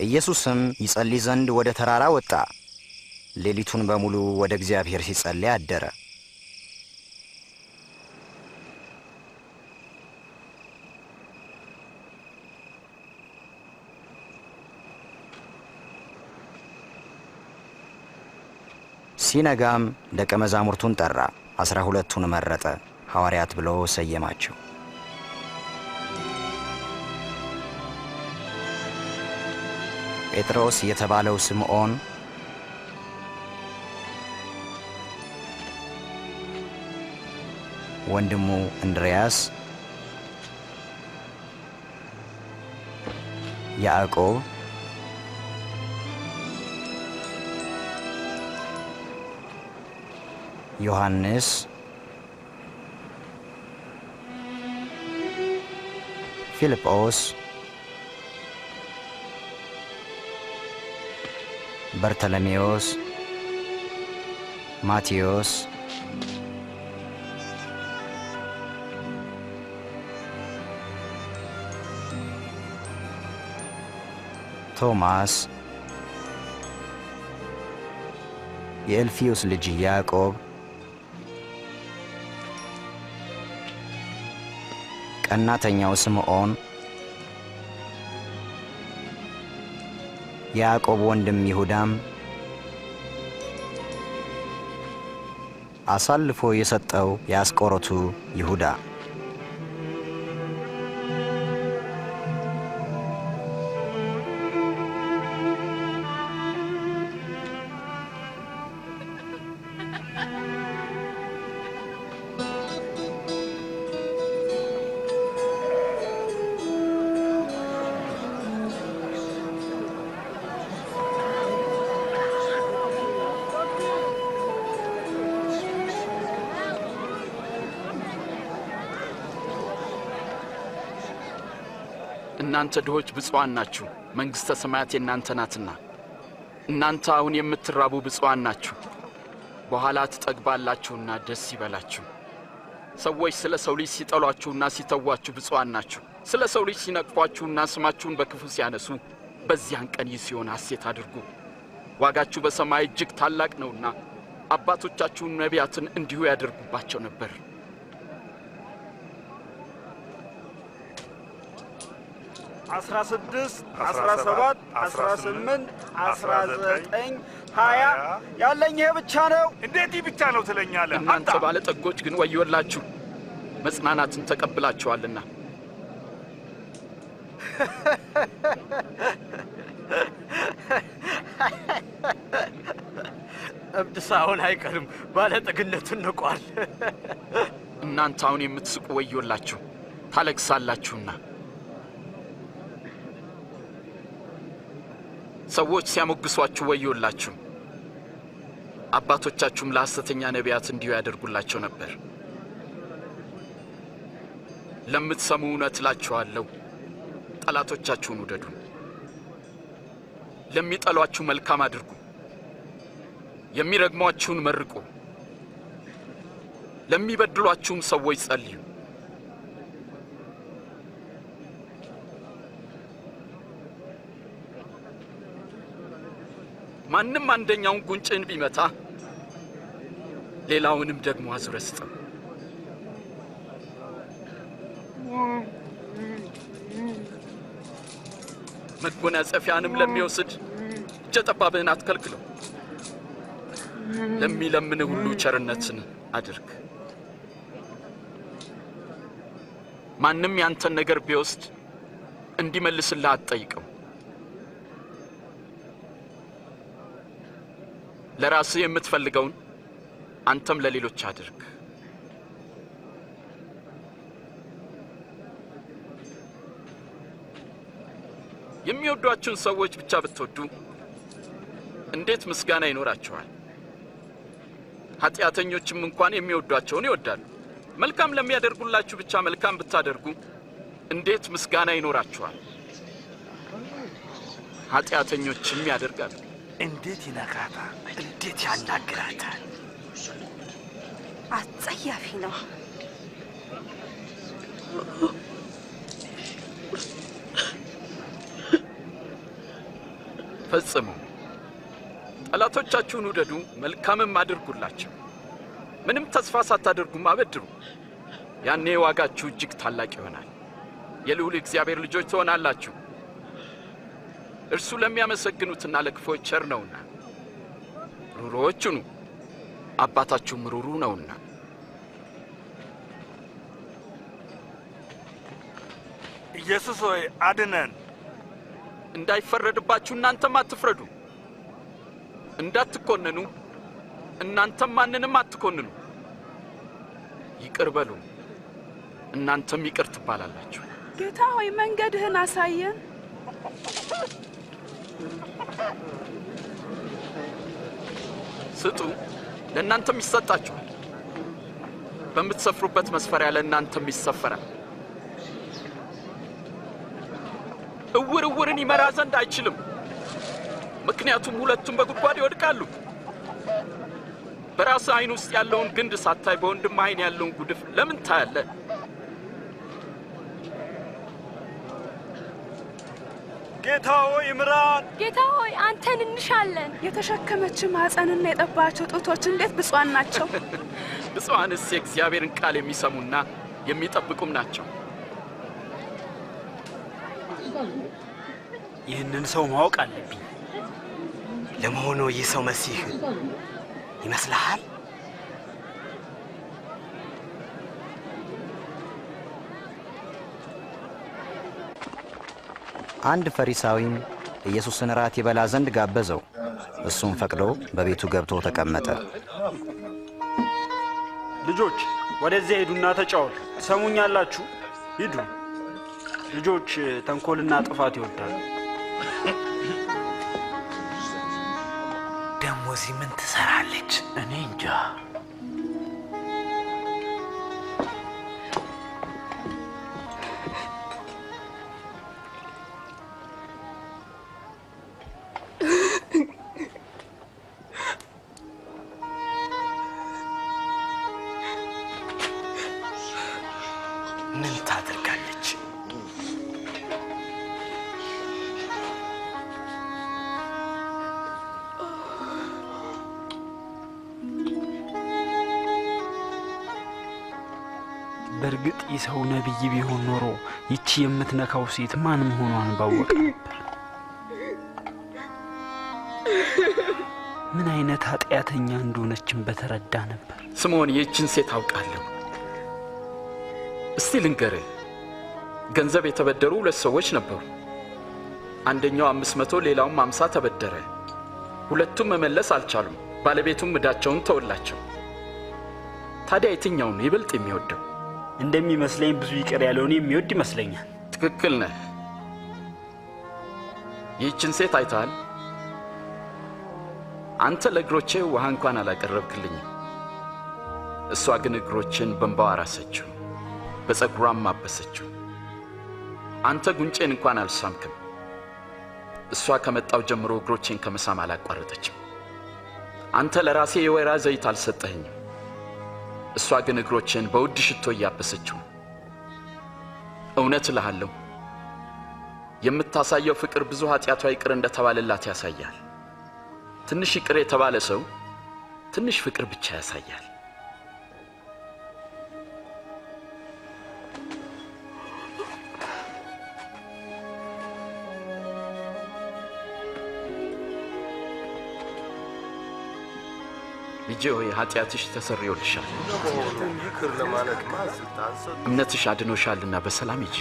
ኢየሱስም ይጸልይ ዘንድ ወደ ተራራ ወጣ። ሌሊቱን በሙሉ ወደ እግዚአብሔር ሲጸልይ አደረ። ሲነጋም ደቀ መዛሙርቱን ጠራ፣ 12ቱን መረጠ፣ ሐዋርያት ብሎ ሰየማቸው። ጴጥሮስ የተባለው ስምዖን፣ ወንድሙ እንድርያስ፣ ያዕቆብ፣ ዮሐንስ፣ ፊልጶስ፣ በርተሎሜዎስ፣ ማቴዎስ፣ ቶማስ፣ የእልፍዮስ ልጅ ያዕቆብ፣ ቀናተኛው ስምዖን፣ ያዕቆብ ወንድም ይሁዳም፣ አሳልፎ የሰጠው የአስቆሮቱ ይሁዳ። እናንተ ድሆች ብፁዓን ናችሁ፣ መንግሥተ ሰማያት የእናንተ ናትና። እናንተ አሁን የምትራቡ ብፁዓን ናችሁ፣ በኋላ ትጠግባላችሁና ደስ ይበላችሁ። ሰዎች ስለ ሰው ልጅ ሲጠሏችሁና ሲተዋችሁ ብፁዓን ናችሁ። ስለ ሰው ልጅ ሲነቅፏችሁና ስማችሁን በክፉ ሲያነሱ በዚያን ቀን ይህ ሲሆን ሐሴት አድርጉ፣ ዋጋችሁ በሰማይ እጅግ ታላቅ ነውና። አባቶቻችሁን ነቢያትን እንዲሁ ያደርጉባቸው ነበር። 16 17 18 19 20 ያለኝ ይሄ ብቻ ነው። እንዴት ይህ ብቻ ነው ትለኛለህ? እናንተ ባለጠጎች ግን ወዮላችሁ፣ መጽናናትን ተቀብላችኋልና። እብድ ሳይሆን አይቀርም፣ ባለጠግነቱን ንቋል። እናንተ አሁን የምትስቁ ወዮላችሁ፣ ታለቅሳላችሁና። ሰዎች ሲያሞግሷችሁ ወዮላችሁ፣ አባቶቻችሁም ለሐሰተኛ ነቢያት እንዲሁ ያደርጉላቸው ነበር። ለምትሰሙ እውነት እላችኋለሁ፣ ጠላቶቻችሁን ውደዱ፣ ለሚጠሏችሁ መልካም አድርጉ፣ የሚረግሟችሁን መርቁ፣ ለሚበድሏችሁም ሰዎች ጸልዩ። ማንም አንደኛውን ጉንጭን ቢመታ ሌላውንም ደግሞ አዙረህ ስጠው። መጎናጸፊያንም ለሚወስድ እጀ ጠባብህን አትከልክለው። ለሚለምንህ ሁሉ ቸርነትን አድርግ። ማንም ያንተን ነገር ቢወስድ እንዲመልስልህ አትጠይቀው። ለራስህ የምትፈልገውን አንተም ለሌሎች አድርግ። የሚወዷችሁን ሰዎች ብቻ ብትወዱ እንዴት ምስጋና ይኖራችኋል? ኃጢአተኞችም እንኳን የሚወዷቸውን ይወዳሉ። መልካም ለሚያደርጉላችሁ ብቻ መልካም ብታደርጉ እንዴት ምስጋና ይኖራችኋል? ኃጢአተኞችም ያደርጋሉ። እንዴት ይነካታል! እንዴት ያናግራታል! አጸያፊ ነው። ፈጽሙ። ጠላቶቻችሁን ውደዱ፣ መልካምም አድርጉላቸው። ምንም ተስፋ ሳታደርጉም አበድሩ። ያኔ ዋጋችሁ እጅግ ታላቅ ይሆናል። የልዑል እግዚአብሔር ልጆች ትሆናላችሁ። እርሱ ለሚያመሰግኑትና ለክፎች ቸር ነውና። ሩሩዎች ሁኑ፣ አባታችሁም ሩሩ ነውና። ኢየሱስ ሆይ አድነን። እንዳይፈረድባችሁ እናንተም አትፍረዱ። እንዳትኮነኑ እናንተም ማንንም አትኮንኑ። ይቅር በሉ፣ እናንተም ይቅር ትባላላችሁ። ጌታ ሆይ መንገድህን አሳየን። ስጡ፣ ለእናንተም ይሰጣችኋል። በምትሰፍሩበት መስፈሪያ ለእናንተም ይሰፈራል። እውር እውርን ይመራ ዘንድ አይችልም፣ ምክንያቱም ሁለቱም በጉድጓድ ይወድቃሉ። በራስህ ዓይን ውስጥ ያለውን ግንድ ሳታይ በወንድም ዓይን ያለውን ጉድፍ ለምን ታያለህ? ጌታ ሆይ ምራን። ጌታ ሆይ አንተን እንሻለን። የተሸከመች ማኅፀንና የጠባቸው ጡቶች እንዴት ብፁዓን ናቸው! ብፁዓንስ የእግዚአብሔርን ቃል የሚሰሙና የሚጠብቁም ናቸው። ይህንን ሰው ማወቅ አለብኝ። ለመሆኑ ይህ ሰው መሲህ ይመስልሃል? አንድ ፈሪሳዊም ኢየሱስን ራት ይበላ ዘንድ ጋበዘው። እሱም ፈቅዶ በቤቱ ገብቶ ተቀመጠ። ልጆች ወደዚያ ሄዱና ተጫወቱ። ትሰሙኛላችሁ? ሂዱ። ልጆች ተንኮልና ጥፋት ይወዳሉ። ደሞ እዚህ ምን ትሰራለች? እኔ እንጃ። ምን ታደርጋለች? በእርግጥ ይህ ሰው ነቢይ ቢሆን ኖሮ ይቺ የምትነካው ሴት ማን መሆኗን ባወቀ ነበር። ምን አይነት ኃጢአተኛ እንደሆነችን በተረዳ ነበር። ስምዖን፣ ይህችን ሴት አውቃለሁ። እስቲ ልንገርህ፣ ገንዘብ የተበደሩ ሁለት ሰዎች ነበሩ። አንደኛው 500 ሌላውም 50 ተበደረ። ሁለቱም መመለስ አልቻሉም። ባለቤቱም ዕዳቸውን ተወላቸው። ታዲያ የትኛው ነው ይበልጥ የሚወደው? እንደሚመስለኝ ብዙ ይቅር ያለውን የሚወድ ይመስለኛል። ትክክል ነህ። ይህችን ሴት አይተሃል? አንተ ለእግሮቼ ውሃ እንኳን አላቀረብክልኝም። እሷ ግን እግሮችን በእንባዋ አራሰችው፣ በፀጉሯም አበሰችው። አንተ ጉንጬን እንኳን አልሳምክም። እሷ ከመጣው ጀምሮ እግሮቼን ከመሳም አላቋረጠችም። አንተ ለራሴ የወይራ ዘይት አልሰጠኸኝም። እሷ ግን እግሮቼን በውድ ሽቶ እያበሰችው። እውነት እልሃለሁ፣ የምታሳየው ፍቅር ብዙ ኃጢአቷ ይቅር እንደተባለላት ያሳያል። ትንሽ ይቅር የተባለ ሰው ትንሽ ፍቅር ብቻ ያሳያል። ልጄ ሆይ ኃጢአትሽ ተሰርዮልሻል፣ እምነትሽ አድኖሻልና በሰላም ሂጂ።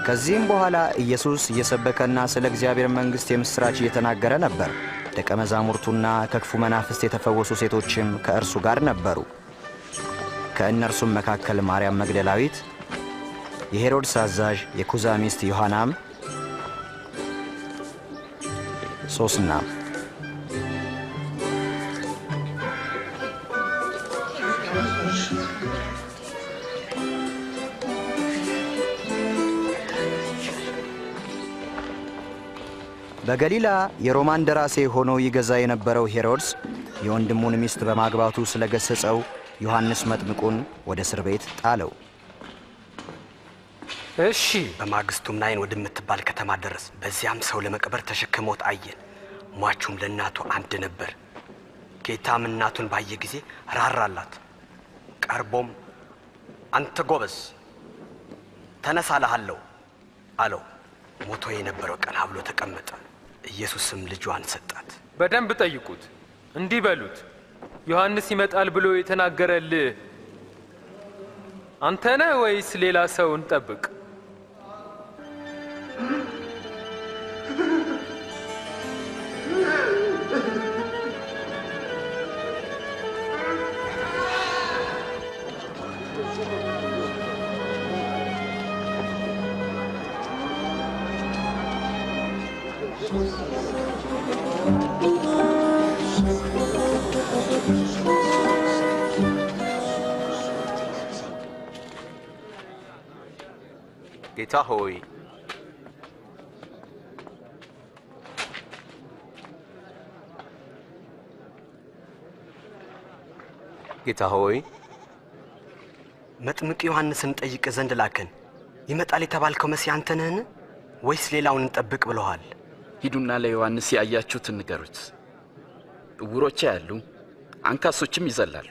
ከዚህም በኋላ ኢየሱስ እየሰበከና ስለ እግዚአብሔር መንግሥት የምሥራች እየተናገረ ነበር። ደቀ መዛሙርቱና ከክፉ መናፍስት የተፈወሱ ሴቶችም ከእርሱ ጋር ነበሩ። ከእነርሱም መካከል ማርያም መግደላዊት፣ የሄሮድስ አዛዥ የኩዛ ሚስት ዮሐናም፣ ሶስና በገሊላ የሮማን ደራሴ ሆኖ ይገዛ የነበረው ሄሮድስ የወንድሙን ሚስት በማግባቱ ስለገሰጸው ዮሐንስ መጥምቁን ወደ እስር ቤት ጣለው። እሺ። በማግስቱም ናይን ወደምትባል ከተማ ደረስ። በዚያም ሰው ለመቅበር ተሸክሞት አየን። ሟቹም ለእናቱ አንድ ነበር። ጌታም እናቱን ባየ ጊዜ ራራላት። ቀርቦም አንተ ጎበዝ ተነሳ እልሃለሁ አለው። ሞቶ የነበረው ቀና ብሎ ተቀመጠ። ኢየሱስም ልጇን ሰጣት። በደንብ ጠይቁት፣ እንዲህ በሉት፣ ዮሐንስ ይመጣል ብሎ የተናገረልህ አንተ ነህ ወይስ ሌላ ሰው እንጠብቅ? ጌታ ሆይ ጌታ ሆይ መጥምቅ ዮሐንስን ጠይቅ ዘንድ ላከን። ይመጣል የተባልከው መሲህ አንተ ነህን ወይስ ሌላውን እንጠብቅ ብለዋል? ሂዱና ለዮሐንስ ያያችሁትን ንገሩት። ዕውሮች ያያሉ፣ አንካሶችም ይዘላሉ።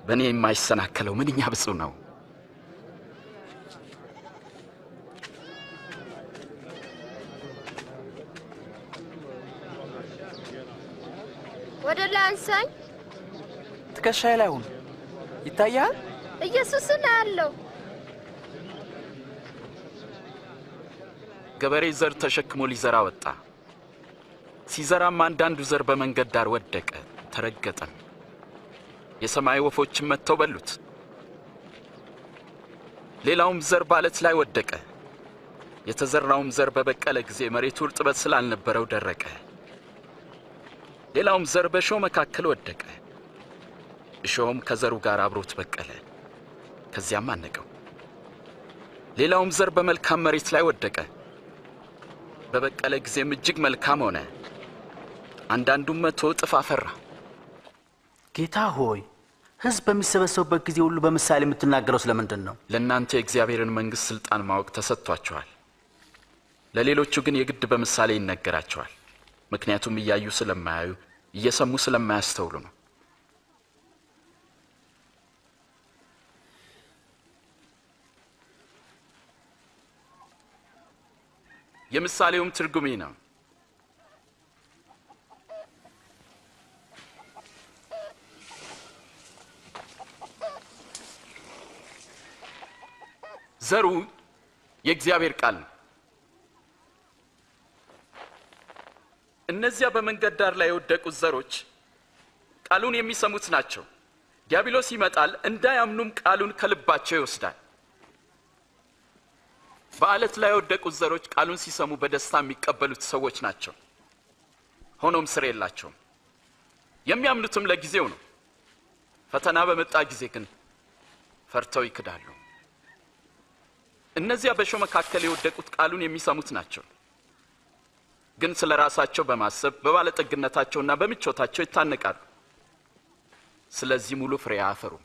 በእኔ የማይሰናከለው ምንኛ ብፁዕ ነው። ወደ ላይ አንሳኝ። ትከሻዬ ላይ ሁን። ይታያል? ኢየሱስን አያለው። ገበሬ ዘር ተሸክሞ ሊዘራ ወጣ። ሲዘራም አንዳንዱ ዘር በመንገድ ዳር ወደቀ፣ ተረገጠም። የሰማይ ወፎችም መጥተው በሉት። ሌላውም ዘር በዓለት ላይ ወደቀ። የተዘራውም ዘር በበቀለ ጊዜ መሬቱ እርጥበት ስላልነበረው ደረቀ። ሌላውም ዘር በእሾህ መካከል ወደቀ። እሾህም ከዘሩ ጋር አብሮት በቀለ፣ ከዚያም አነቀው። ሌላውም ዘር በመልካም መሬት ላይ ወደቀ። በበቀለ ጊዜም እጅግ መልካም ሆነ። አንዳንዱም 100 እጥፍ አፈራ። ጌታ ሆይ፣ ሕዝብ በሚሰበሰቡበት ጊዜ ሁሉ በምሳሌ የምትናገረው ስለምንድን ነው? ለእናንተ የእግዚአብሔርን መንግሥት ሥልጣን ማወቅ ተሰጥቷቸዋል። ለሌሎቹ ግን የግድ በምሳሌ ይነገራቸዋል። ምክንያቱም እያዩ ስለማያዩ እየሰሙ ስለማያስተውሉ ነው። የምሳሌውም ትርጉም ነው። ዘሩ የእግዚአብሔር ቃል ነው። እነዚያ በመንገድ ዳር ላይ የወደቁት ዘሮች ቃሉን የሚሰሙት ናቸው። ዲያብሎስ ይመጣል፣ እንዳያምኑም ቃሉን ከልባቸው ይወስዳል። በዓለት ላይ የወደቁት ዘሮች ቃሉን ሲሰሙ በደስታ የሚቀበሉት ሰዎች ናቸው። ሆኖም ስር የላቸውም። የሚያምኑትም ለጊዜው ነው። ፈተና በመጣ ጊዜ ግን ፈርተው ይክዳሉ። እነዚያ በእሾህ መካከል የወደቁት ቃሉን የሚሰሙት ናቸው። ግን ስለ ራሳቸው በማሰብ በባለጠግነታቸውና በምቾታቸው ይታነቃሉ። ስለዚህ ሙሉ ፍሬ አያፈሩም።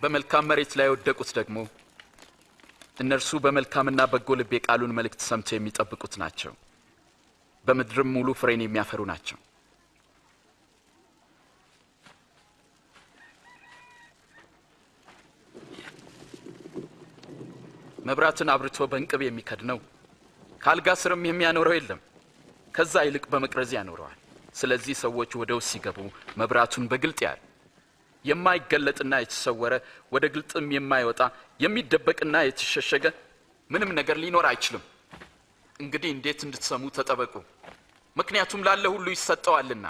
በመልካም መሬት ላይ የወደቁት ደግሞ እነርሱ በመልካምና በጎ ልብ የቃሉን መልእክት ሰምተው የሚጠብቁት ናቸው። በምድርም ሙሉ ፍሬን የሚያፈሩ ናቸው። መብራትን አብርቶ በእንቅብ የሚከድነው ካልጋ ስርም የሚያኖረው የለም፣ ከዛ ይልቅ በመቅረዝ ያኖረዋል። ስለዚህ ሰዎች ወደ ውስጥ ሲገቡ መብራቱን በግልጥ ያያሉ። የማይገለጥና የተሰወረ ወደ ግልጥም የማይወጣ የሚደበቅና የተሸሸገ ምንም ነገር ሊኖር አይችልም። እንግዲህ እንዴት እንድትሰሙ ተጠበቁ፣ ምክንያቱም ላለ ሁሉ ይሰጠዋልና፣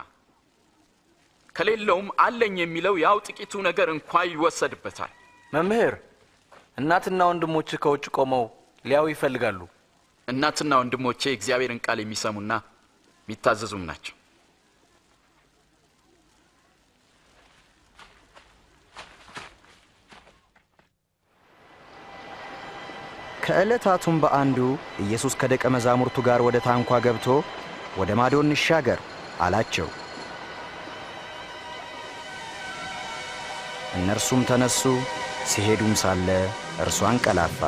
ከሌለውም አለኝ የሚለው ያው ጥቂቱ ነገር እንኳን ይወሰድበታል። መምህር፣ እናትና ወንድሞች ከውጭ ቆመው ሊያዩ ይፈልጋሉ። እናትና ወንድሞቼ እግዚአብሔርን ቃል የሚሰሙና የሚታዘዙም ናቸው። ከዕለታቱም በአንዱ ኢየሱስ ከደቀ መዛሙርቱ ጋር ወደ ታንኳ ገብቶ ወደ ማዶ እንሻገር አላቸው። እነርሱም ተነሱ፣ ሲሄዱም ሳለ እርሱ አንቀላፋ።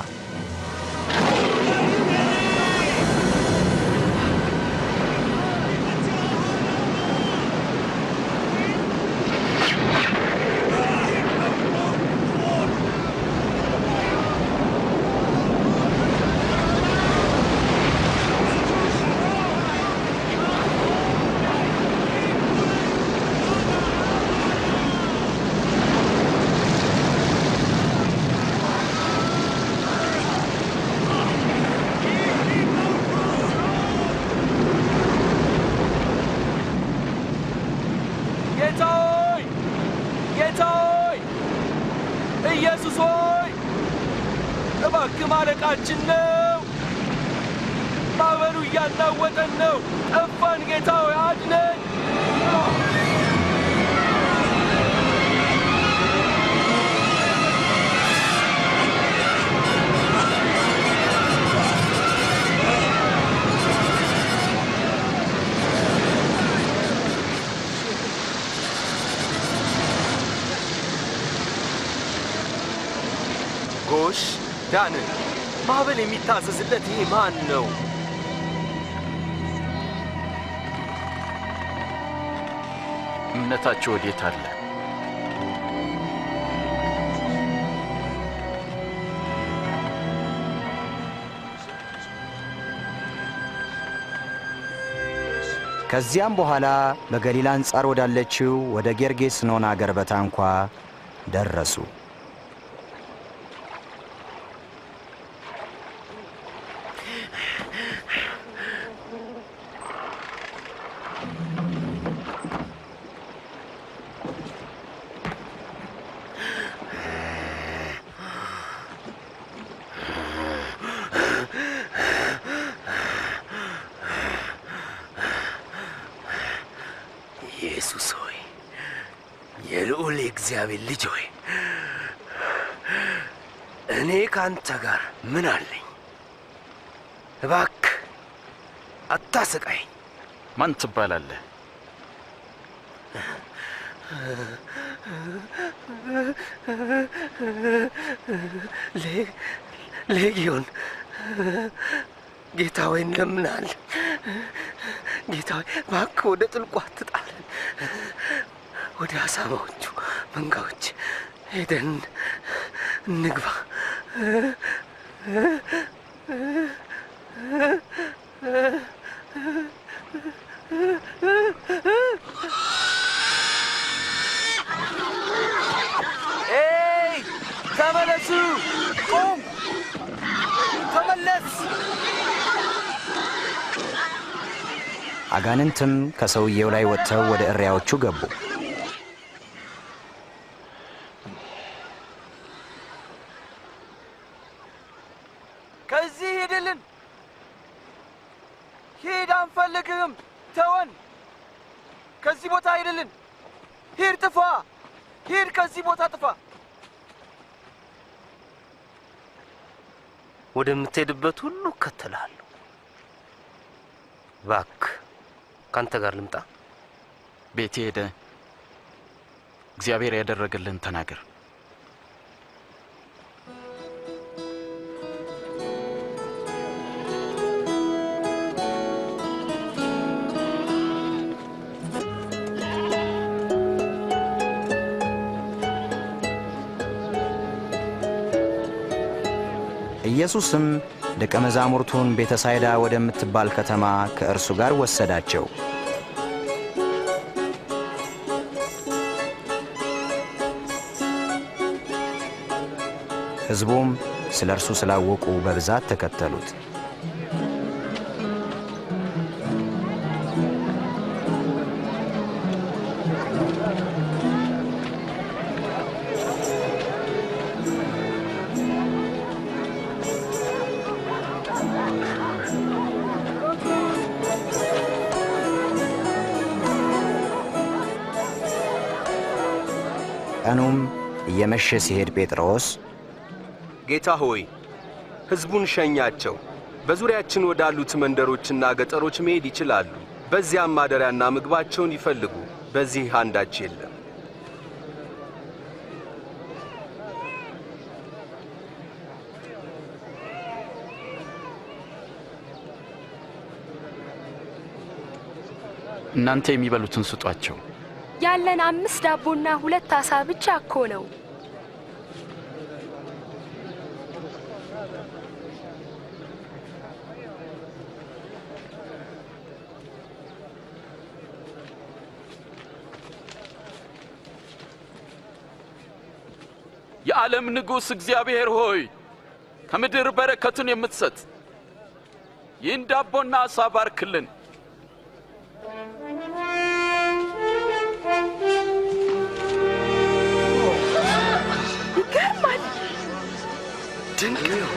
ኢየሱስ ሆይ እባክህ ማለቃችን ነው። ማዕበሉ እያናወጠን ነው። ጠፋን። ጌታ ሆይ አድነን። ጎሽ ዳን፣ ማዕበል የሚታዘዝለት ይህ ማን ነው? እምነታችሁ ወዴት አለ? ከዚያም በኋላ በገሊላ አንጻር ወዳለችው ወደ ጌርጌስኖን አገር በታንኳ ደረሱ። ኢየሱስ ሆይ የልዑል የእግዚአብሔር ልጅ ሆይ እኔ ካንተ ጋር ምን አለኝ? እባክህ አታሰቃየኝ። ማን ትባላለህ? ሌጊዮን። ጌታ ሆይ እንለምናል። ጌታ ሆይ እባክህ ወደ ጥልቁ አትጣለን። ወደ አሳማዎቹ መንጋዎች ሄደን እንግባ። ኤይ ተመለሱ! ቁም! ተመለስ! አጋንንትም ከሰውየው ላይ ወጥተው ወደ እሪያዎቹ ገቡ። ከዚህ ሂድልን! ሂድ፣ አንፈልግህም! ተወን! ከዚህ ቦታ ሂድልን! ሂድ፣ ጥፋ! ሂድ፣ ከዚህ ቦታ ጥፋ! ወደምትሄድበት ሁሉ እከተልሃለሁ። እባክህ ካንተ ጋር ልምጣ። ቤቴ ሄደ እግዚአብሔር ያደረገልህን ተናገር። ኢየሱስም ደቀ መዛሙርቱን ቤተሳይዳ ወደምትባል ከተማ ከእርሱ ጋር ወሰዳቸው። ሕዝቡም ስለ እርሱ ስላወቁ በብዛት ተከተሉት። ቀኑም እየመሸ ሲሄድ ጴጥሮስ ጌታ ሆይ ሕዝቡን ሸኛቸው። በዙሪያችን ወዳሉት መንደሮችና ገጠሮች መሄድ ይችላሉ። በዚያም ማደሪያና ምግባቸውን ይፈልጉ። በዚህ አንዳች የለም። እናንተ የሚበሉትን ስጧቸው። ያለን 5 ዳቦና 2 ዓሣ ብቻ እኮ ነው። የዓለም ንጉሥ እግዚአብሔር ሆይ ከምድር በረከቱን የምትሰጥ ይህን ዳቦና ዓሣ ባርክልን። ይገርማል። ድንቅ ነው።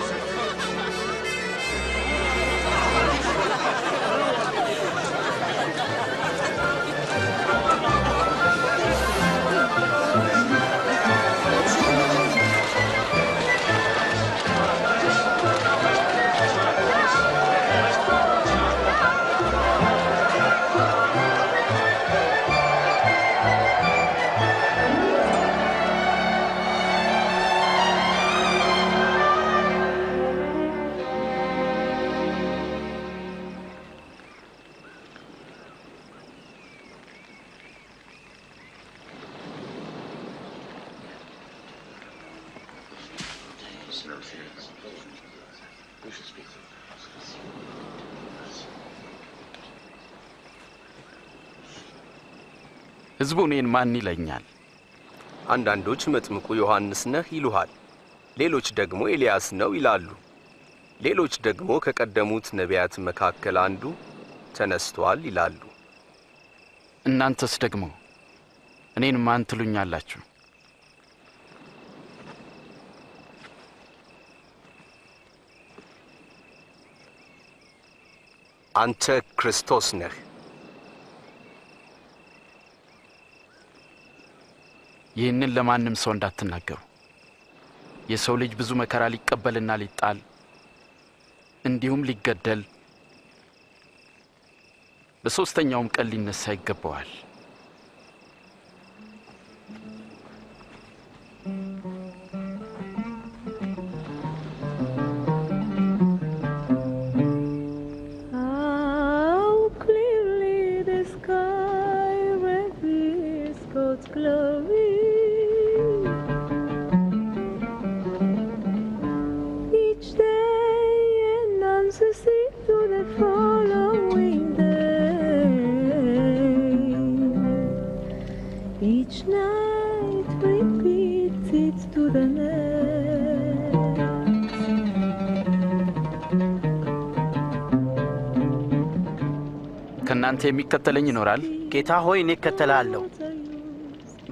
ሕዝቡ እኔን ማን ይለኛል? አንዳንዶች መጥምቁ ዮሐንስ ነህ ይሉሃል፣ ሌሎች ደግሞ ኤልያስ ነው ይላሉ፣ ሌሎች ደግሞ ከቀደሙት ነቢያት መካከል አንዱ ተነስቷል ይላሉ። እናንተስ ደግሞ እኔን ማን ትሉኛላችሁ? አንተ ክርስቶስ ነህ። ይህንን ለማንም ሰው እንዳትናገሩ። የሰው ልጅ ብዙ መከራ ሊቀበልና ሊጣል እንዲሁም ሊገደል በሶስተኛውም ቀን ሊነሳ ይገባዋል። ከናንተ የሚከተለኝ ይኖራል? ጌታ ሆይ እኔ እከተልሃለሁ፣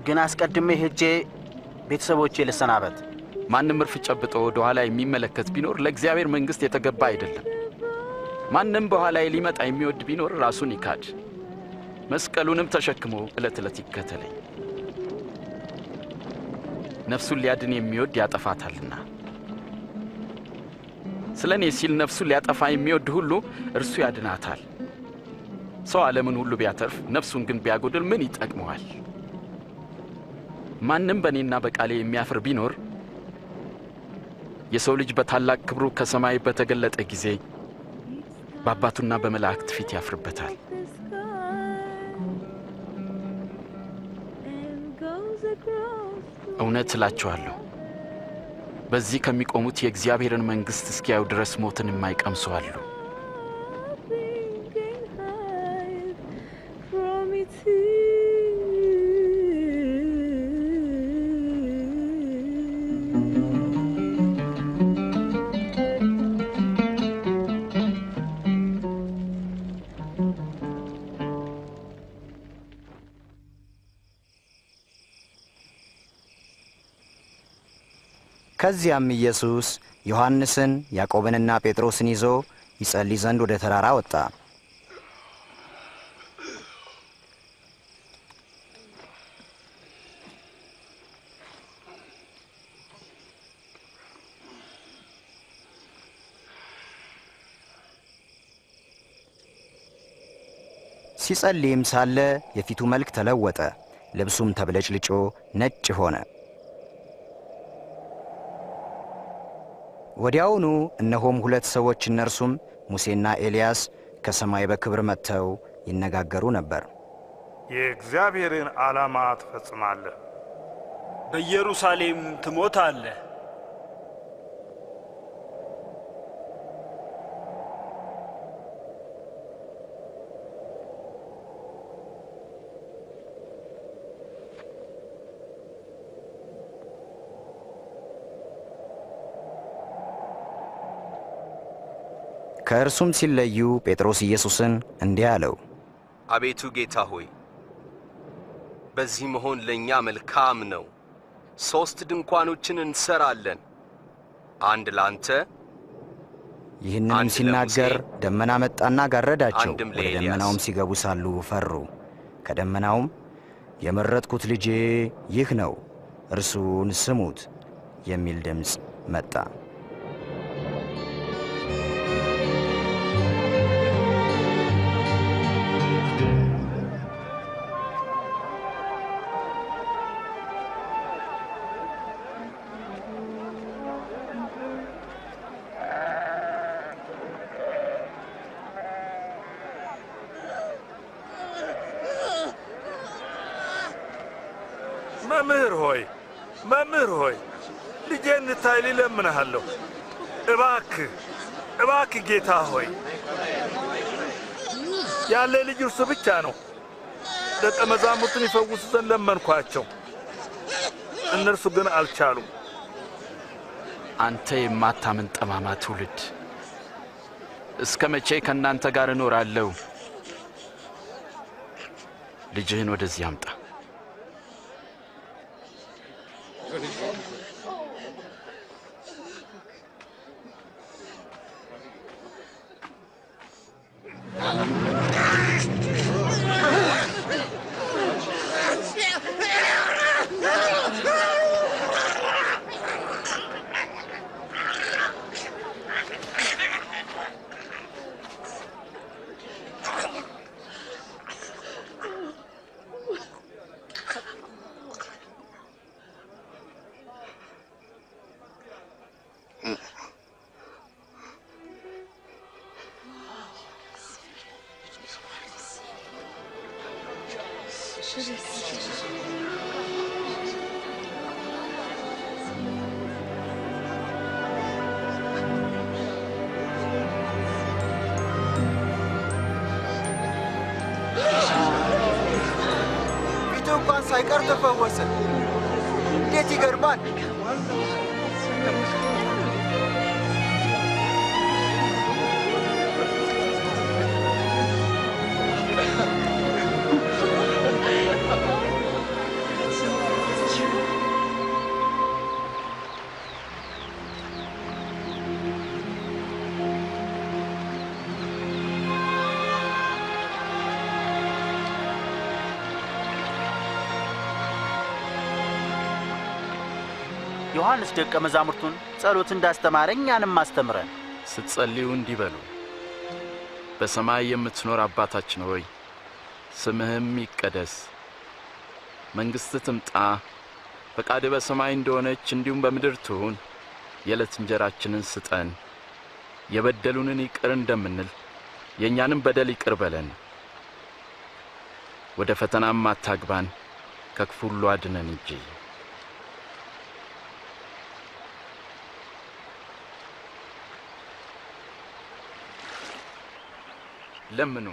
ግን አስቀድሜ ሄጄ ቤተሰቦቼ ልሰናበት። ማንም እርፍ ጨብጦ ወደ ኋላ የሚመለከት ቢኖር ለእግዚአብሔር መንግሥት የተገባ አይደለም። ማንም በኋላ ሊመጣ የሚወድ ቢኖር ራሱን ይካድ፣ መስቀሉንም ተሸክሞ ዕለት ዕለት ይከተለኝ። ነፍሱን ሊያድን የሚወድ ያጠፋታልና፣ ስለ እኔ ሲል ነፍሱን ሊያጠፋ የሚወድ ሁሉ እርሱ ያድናታል። ሰው ዓለምን ሁሉ ቢያተርፍ ነፍሱን ግን ቢያጎድል ምን ይጠቅመዋል? ማንም በእኔና በቃሌ የሚያፍር ቢኖር የሰው ልጅ በታላቅ ክብሩ ከሰማይ በተገለጠ ጊዜ በአባቱና በመላእክት ፊት ያፍርበታል። እውነት እላችኋለሁ፣ በዚህ ከሚቆሙት የእግዚአብሔርን መንግሥት እስኪያዩ ድረስ ሞትን የማይቀምሱ አሉ። ከዚያም ኢየሱስ ዮሐንስን ያዕቆብንና ጴጥሮስን ይዞ ይጸልይ ዘንድ ወደ ተራራ ወጣ። ሲጸልይም ሳለ የፊቱ መልክ ተለወጠ፣ ልብሱም ተብለጭልጮ ነጭ ሆነ። ወዲያውኑ እነሆም ሁለት ሰዎች እነርሱም ሙሴና ኤልያስ ከሰማይ በክብር መጥተው ይነጋገሩ ነበር። የእግዚአብሔርን ዓላማ ትፈጽማለህ፣ በኢየሩሳሌም ትሞታለህ። ከእርሱም ሲለዩ ጴጥሮስ ኢየሱስን እንዲህ አለው፣ አቤቱ ጌታ ሆይ በዚህ መሆን ለእኛ መልካም ነው። 3 ድንኳኖችን እንሰራለን፣ አንድ ላንተ። ይህንንም ሲናገር ደመና መጣና ጋረዳቸው። ወደ ደመናውም ሲገቡ ሳሉ ፈሩ። ከደመናውም የመረጥኩት ልጄ ይህ ነው፣ እርሱን ስሙት የሚል ድምፅ መጣ። መምህር ሆይ ልጄን እንታይ ልለምንሃለሁ። እባክህ ጌታ ሆይ፣ ያለ ልጅ እርሱ ብቻ ነው። ደቀ መዛሙርቱን ይፈውሱ ዘንድ ለመንኳቸው፣ እነርሱ ግን አልቻሉም። አንተ የማታምን ጠማማ ትውልድ፣ እስከ መቼ ከእናንተ ጋር እኖራለሁ? ልጅህን ወደዚህ አምጣ። ፊቱ እንኳን ሳይቀር ተፈወሰ። እንዴት ይገርማል! ዮሐንስ ደቀ መዛሙርቱን ጸሎት እንዳስተማረ እኛንም አስተምረን። ስትጸልዩ እንዲህ በሉ፣ በሰማይ የምትኖር አባታችን ሆይ ስምህም ይቀደስ፣ መንግሥትህ ትምጣ፣ ፈቃድህ በሰማይ እንደሆነች እንዲሁም በምድር ትሁን። የዕለት እንጀራችንን ስጠን፣ የበደሉንን ይቅር እንደምንል የእኛንም በደል ይቅር በለን፣ ወደ ፈተናም አታግባን፣ ከክፉ ሁሉ አድነን እንጂ። ለምኑ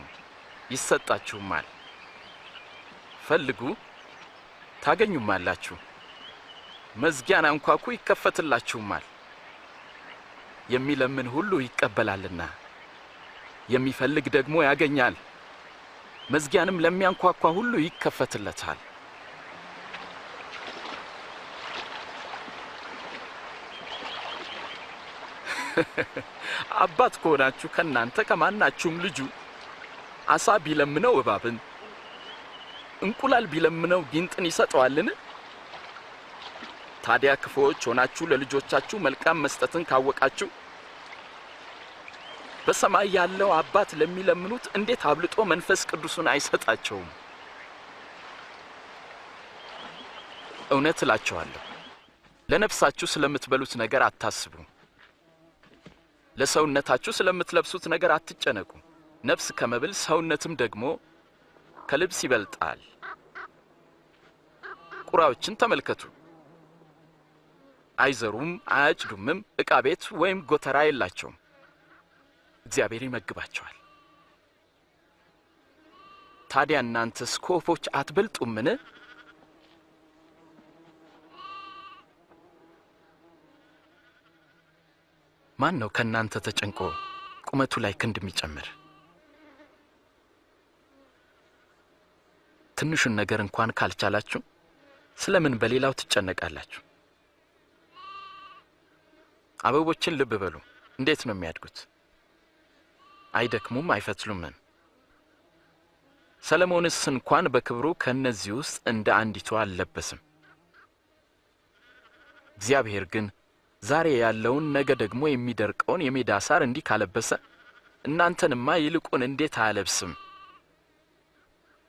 ይሰጣችሁማል፣ ፈልጉ ታገኙማላችሁ፣ መዝጊያን አንኳኩ ይከፈትላችሁማል። የሚለምን ሁሉ ይቀበላልና የሚፈልግ ደግሞ ያገኛል፣ መዝጊያንም ለሚያንኳኳ ሁሉ ይከፈትለታል። አባት ከሆናችሁ ከናንተ ከማናችሁም ልጁ አሳ ቢለምነው እባብን፣ እንቁላል ቢለምነው ጊንጥን ይሰጠዋልን? ታዲያ ክፉዎች ሆናችሁ ለልጆቻችሁ መልካም መስጠትን ካወቃችሁ በሰማይ ያለው አባት ለሚለምኑት እንዴት አብልጦ መንፈስ ቅዱስን አይሰጣቸውም? እውነት እላችኋለሁ ለነፍሳችሁ ስለምትበሉት ነገር አታስቡ፣ ለሰውነታችሁ ስለምትለብሱት ነገር አትጨነቁ። ነፍስ ከመብል ሰውነትም ደግሞ ከልብስ ይበልጣል። ቁራዎችን ተመልከቱ፣ አይዘሩም አያጭዱምም፣ ዕቃ ቤት ወይም ጎተራ የላቸውም፣ እግዚአብሔር ይመግባቸዋል። ታዲያ እናንተስ ከወፎች አትበልጡምን? ማን ነው ከእናንተ ተጨንቆ ቁመቱ ላይ ክንድ የሚጨምር? ትንሹን ነገር እንኳን ካልቻላችሁ ስለምን በሌላው ትጨነቃላችሁ? አበቦችን ልብ በሉ፣ እንዴት ነው የሚያድጉት? አይደክሙም አይፈትሉም። ሰለሞንስ እንኳን በክብሩ ከነዚህ ውስጥ እንደ አንዲቱ አልለበሰም። እግዚአብሔር ግን ዛሬ ያለውን ነገ ደግሞ የሚደርቀውን የሜዳ ሳር እንዲህ ካለበሰ እናንተንማ ይልቁን እንዴት አያለብስም?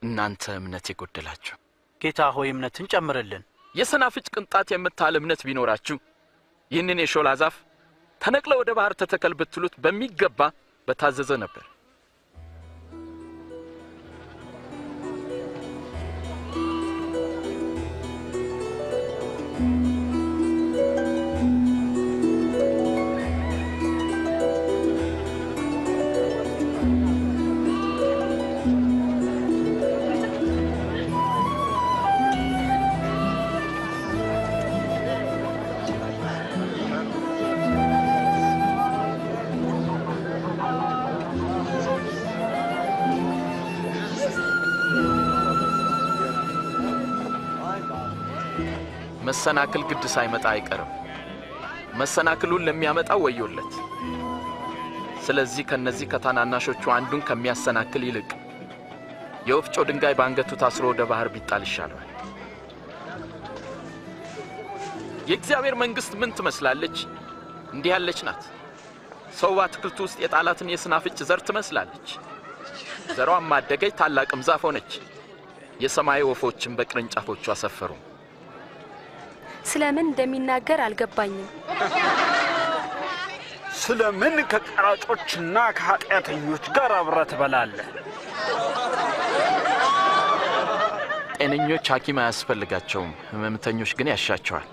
እናንተ እምነት የጎደላችሁ። ጌታ ሆይ እምነትን ጨምርልን። የሰናፍጭ ቅንጣት የምታህል እምነት ቢኖራችሁ ይህንን የሾላ ዛፍ ተነቅለ ወደ ባህር ተተከል ብትሉት በሚገባ በታዘዘ ነበር። መሰናክል ግድ ሳይመጣ አይቀርም። መሰናክሉን ለሚያመጣው ወዮለት። ስለዚህ ከነዚህ ከታናናሾቹ አንዱን ከሚያሰናክል ይልቅ የወፍጮ ድንጋይ ባንገቱ ታስሮ ወደ ባህር ቢጣል ይሻላል። የእግዚአብሔር መንግስት ምን ትመስላለች? እንዲህ ያለች ናት። ሰው በአትክልቱ ውስጥ የጣላትን የስናፍጭ ዘር ትመስላለች። ዘሯም ማደገች፣ ታላቅም ዛፍ ሆነች። የሰማይ ወፎችን በቅርንጫፎቿ ሰፈሩ። ስለምን እንደሚናገር አልገባኝም። ስለምን ከቀራጮችና ከኃጢአተኞች ጋር አብረህ ትበላለህ? ጤነኞች ሐኪም አያስፈልጋቸውም፣ ህመምተኞች ግን ያሻቸዋል።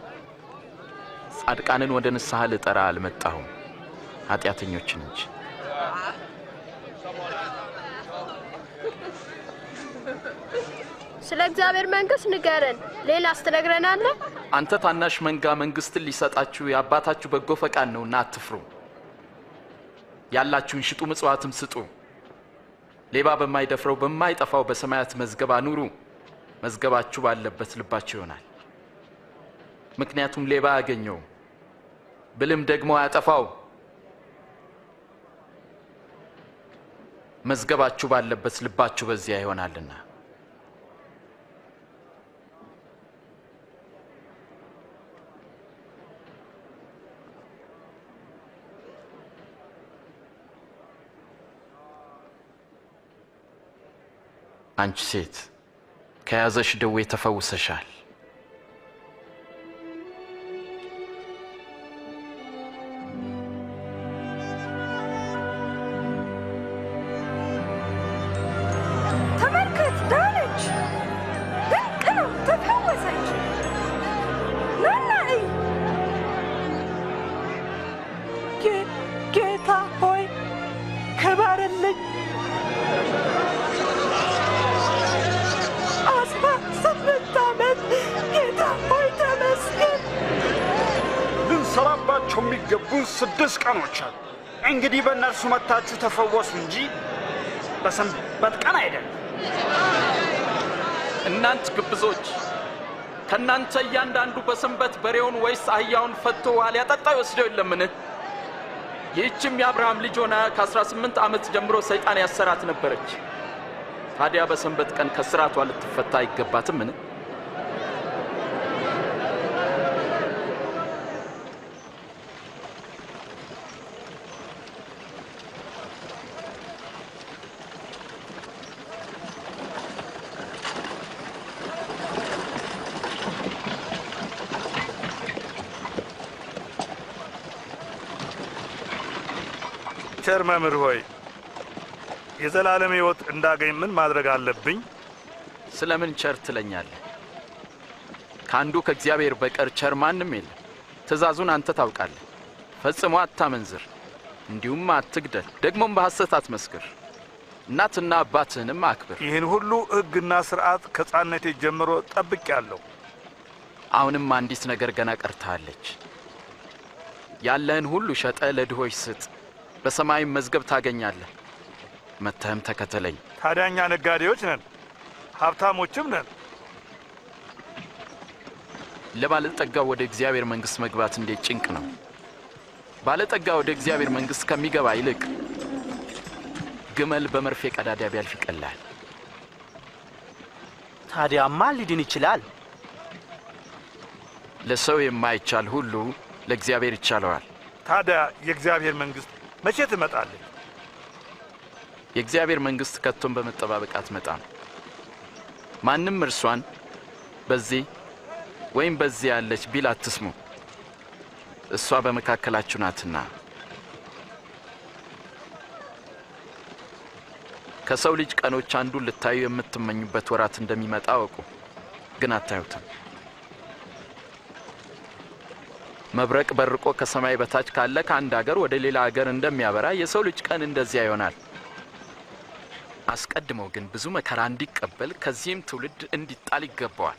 ጻድቃንን ወደ ንስሐ ልጠራ አልመጣሁም፣ ኃጢአተኞችን እንጂ። ስለ እግዚአብሔር መንግስት ንገረን፣ ሌላስ ትነግረናለህ? አንተ ታናሽ መንጋ መንግስትን ሊሰጣችሁ የአባታችሁ በጎ ፈቃድ ነውና አትፍሩ። ያላችሁን ሽጡ፣ ምጽዋትም ስጡ። ሌባ በማይደፍረው በማይጠፋው በሰማያት መዝገብ አኑሩ። መዝገባችሁ ባለበት ልባችሁ ይሆናል። ምክንያቱም ሌባ ያገኘው ብልም ደግሞ አያጠፋው። መዝገባችሁ ባለበት ልባችሁ በዚያ ይሆናልና። አንቺ ሴት ከያዘሽ ደዌ ተፈውሰሻል። ተመልከት፣ ዳነች። ድንቅ ነው፣ ተፈወሰች። ናና እይ። ጌታ ሆይ ክበርልኝ። 18 ዓመት ጌታ ሆይ ተመስገን። ልንሰራባቸው የሚገቡን 6 ቀኖች አሉ። እንግዲህ በእነርሱ መታችሁ ተፈወሱ እንጂ በሰንበት ቀን አይደለም። እናንተ ግብዞች፣ ከናንተ እያንዳንዱ በሰንበት በሬውን ወይስ አህያውን ፈቶ ውሃ ሊያጠጣ ይወስደው የለምን? ይህችም የአብርሃም ልጅ ሆና ከ18 ዓመት ጀምሮ ሰይጣን ያሰራት ነበረች። ታዲያ በሰንበት ቀን ከስራቷ ልትፈታ አይገባትምን? ቸር መምህር ሆይ የዘላለም ሕይወት እንዳገኝ ምን ማድረግ አለብኝ? ስለምን ቸር ትለኛለህ? ከአንዱ ከእግዚአብሔር በቀር ቸር ማንም የለም። ትእዛዙን አንተ ታውቃለህ። ፈጽሞ አታመንዝር፣ እንዲሁም አትግደል፣ ደግሞም በሐሰት አትመስክር፣ እናትና አባትህንም አክብር። ይህን ሁሉ ሕግና ሥርዓት ከሕፃንነቴ ጀምሮ ጠብቄአለሁ። አሁንም አንዲት ነገር ገና ቀርታለች። ያለህን ሁሉ ሸጠህ ለድሆች ስጥ፣ በሰማይም መዝገብ ታገኛለህ። መጥተህም ተከተለኝ። ታዲያ እኛ ነጋዴዎች ነን፣ ሀብታሞችም ነን። ለባለጠጋው ወደ እግዚአብሔር መንግሥት መግባት እንዴት ጭንቅ ነው! ባለጠጋ ወደ እግዚአብሔር መንግሥት ከሚገባ ይልቅ ግመል በመርፌ ቀዳዳ ቢያልፍ ይቀላል። ታዲያ ማን ሊድን ይችላል? ለሰው የማይቻል ሁሉ ለእግዚአብሔር ይቻለዋል። ታዲያ የእግዚአብሔር መንግሥት መቼ ትመጣለች? የእግዚአብሔር መንግሥት ከቶም በመጠባበቅ አትመጣም። ማንም እርሷን በዚህ ወይም በዚህ ያለች ቢል አትስሙ፣ እሷ በመካከላችሁ ናትና። ከሰው ልጅ ቀኖች አንዱን ልታዩ የምትመኙበት ወራት እንደሚመጣ አወቁ፣ ግን አታዩትም። መብረቅ በርቆ ከሰማይ በታች ካለ ከአንድ አገር ወደ ሌላ አገር እንደሚያበራ የሰው ልጅ ቀን እንደዚያ ይሆናል። አስቀድሞ ግን ብዙ መከራ እንዲቀበል ከዚህም ትውልድ እንዲጣል ይገባዋል።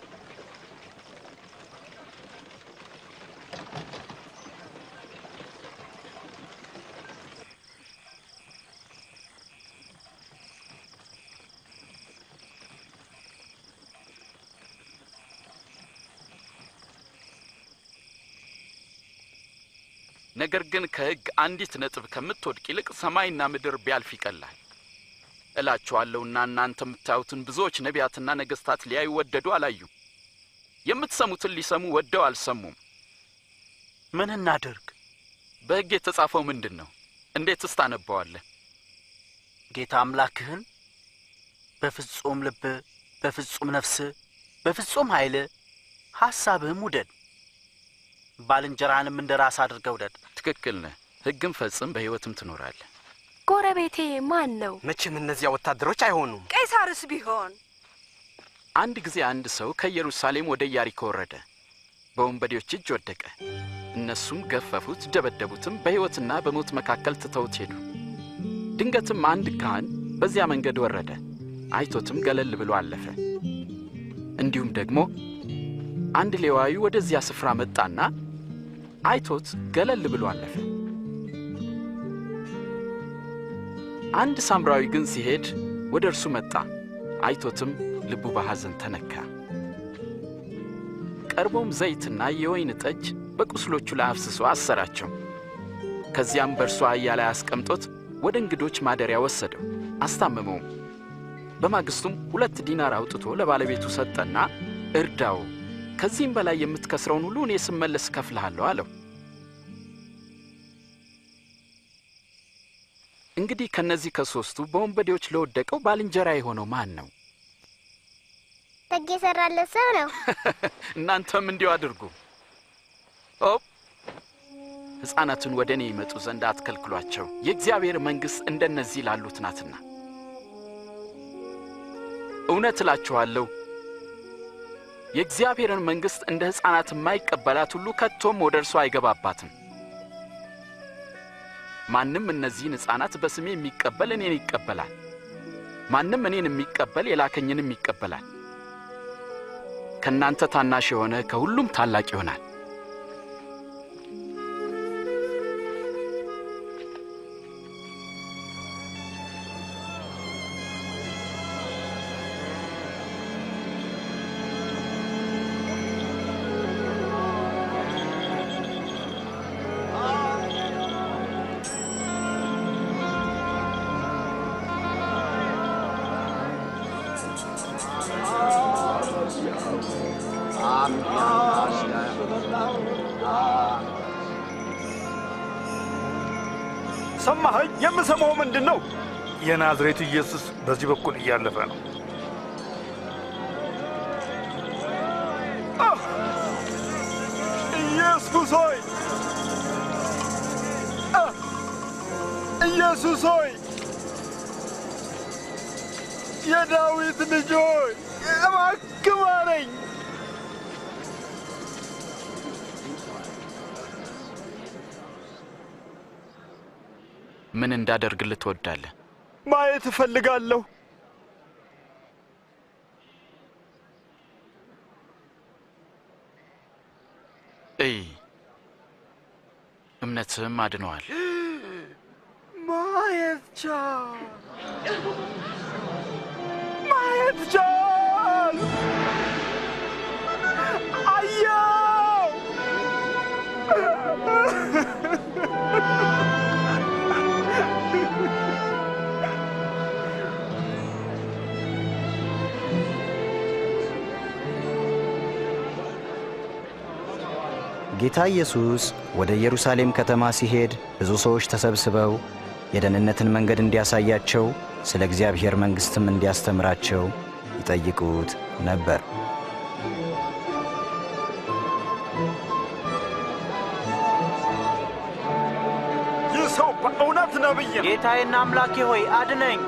ነገር ግን ከሕግ አንዲት ነጥብ ከምትወድቅ ይልቅ ሰማይና ምድር ቢያልፍ ይቀላል እላችኋለሁና እናንተ የምታዩትን ብዙዎች ነቢያትና ነገሥታት ሊያዩ ወደዱ፣ አላዩም። የምትሰሙትን ሊሰሙ ወደው አልሰሙም። ምን እናድርግ? በሕግ የተጻፈው ምንድን ነው? እንዴትስ ታነበዋለህ? ጌታ አምላክህን በፍጹም ልብ፣ በፍጹም ነፍስ፣ በፍጹም ኃይል ሐሳብህም ውደድ፣ ባልንጀራህንም እንደ ራስ አድርገህ ውደድ። ትክክል ነህ። ሕግም ፈጽም፣ በሕይወትም ትኖራለህ። ጎረቤቴ ማን ነው? መቼም እነዚያ ወታደሮች አይሆኑም። ቄሳርስ ቢሆን? አንድ ጊዜ አንድ ሰው ከኢየሩሳሌም ወደ ኢያሪኮ ወረደ፣ በወንበዴዎች እጅ ወደቀ። እነሱም ገፈፉት፣ ደበደቡትም፣ በሕይወትና በሞት መካከል ትተውት ሄዱ። ድንገትም አንድ ካህን በዚያ መንገድ ወረደ፣ አይቶትም ገለል ብሎ አለፈ። እንዲሁም ደግሞ አንድ ሌዋዊ ወደዚያ ስፍራ መጣና አይቶት ገለል ብሎ አለፈ። አንድ ሳምራዊ ግን ሲሄድ ወደ እርሱ መጣ፣ አይቶትም ልቡ በሐዘን ተነካ። ቀርቦም ዘይትና የወይን ጠጅ በቁስሎቹ ላይ አፍስሶ አሰራቸው። ከዚያም በእርሱ አህያ ላይ አስቀምጦት ወደ እንግዶች ማደሪያ ወሰደው፣ አስታመመውም። በማግስቱም 2 ዲናር አውጥቶ ለባለቤቱ ሰጠና እርዳው፣ ከዚህም በላይ የምትከስረውን ሁሉ እኔ ስመለስ እከፍልሃለሁ አለው። እንግዲህ ከነዚህ ከሶስቱ በወንበዴዎች ለወደቀው ባልንጀራ የሆነው ማን ነው? ሕግ የሰራለት ሰው ነው። እናንተም እንዲሁ አድርጉ። ሕፃናትን ወደ እኔ ይመጡ ዘንድ አትከልክሏቸው፣ የእግዚአብሔር መንግሥት እንደነዚህ ላሉት ናትና። እውነት እላችኋለሁ የእግዚአብሔርን መንግሥት እንደ ሕፃናት የማይቀበላት ሁሉ ከቶም ወደ እርሱ አይገባባትም። ማንም እነዚህን ሕፃናት በስሜ የሚቀበል እኔን ይቀበላል፣ ማንም እኔን የሚቀበል የላከኝንም ይቀበላል። ከእናንተ ታናሽ የሆነ ከሁሉም ታላቅ ይሆናል። ሰማኸኝ? የምሰማው ምንድን ነው? የናዝሬቱ ኢየሱስ በዚህ በኩል እያለፈ ነው። ኢየሱስ ሆይ! ኢየሱስ ሆይ የዳዊት ልጅ ሆይ እባክህ ማረኝ። ምን እንዳደርግልህ ትወዳለህ? ማየት እፈልጋለሁ። እምነትህም አድነዋል። ማየት ቻል። አየው። ጌታ ኢየሱስ ወደ ኢየሩሳሌም ከተማ ሲሄድ ብዙ ሰዎች ተሰብስበው የደህንነትን መንገድ እንዲያሳያቸው ስለ እግዚአብሔር መንግሥትም እንዲያስተምራቸው ይጠይቁት ነበር። ይህ ሰው በእውነት ነቢይ ነው። ጌታዬና አምላኬ ሆይ አድነኝ።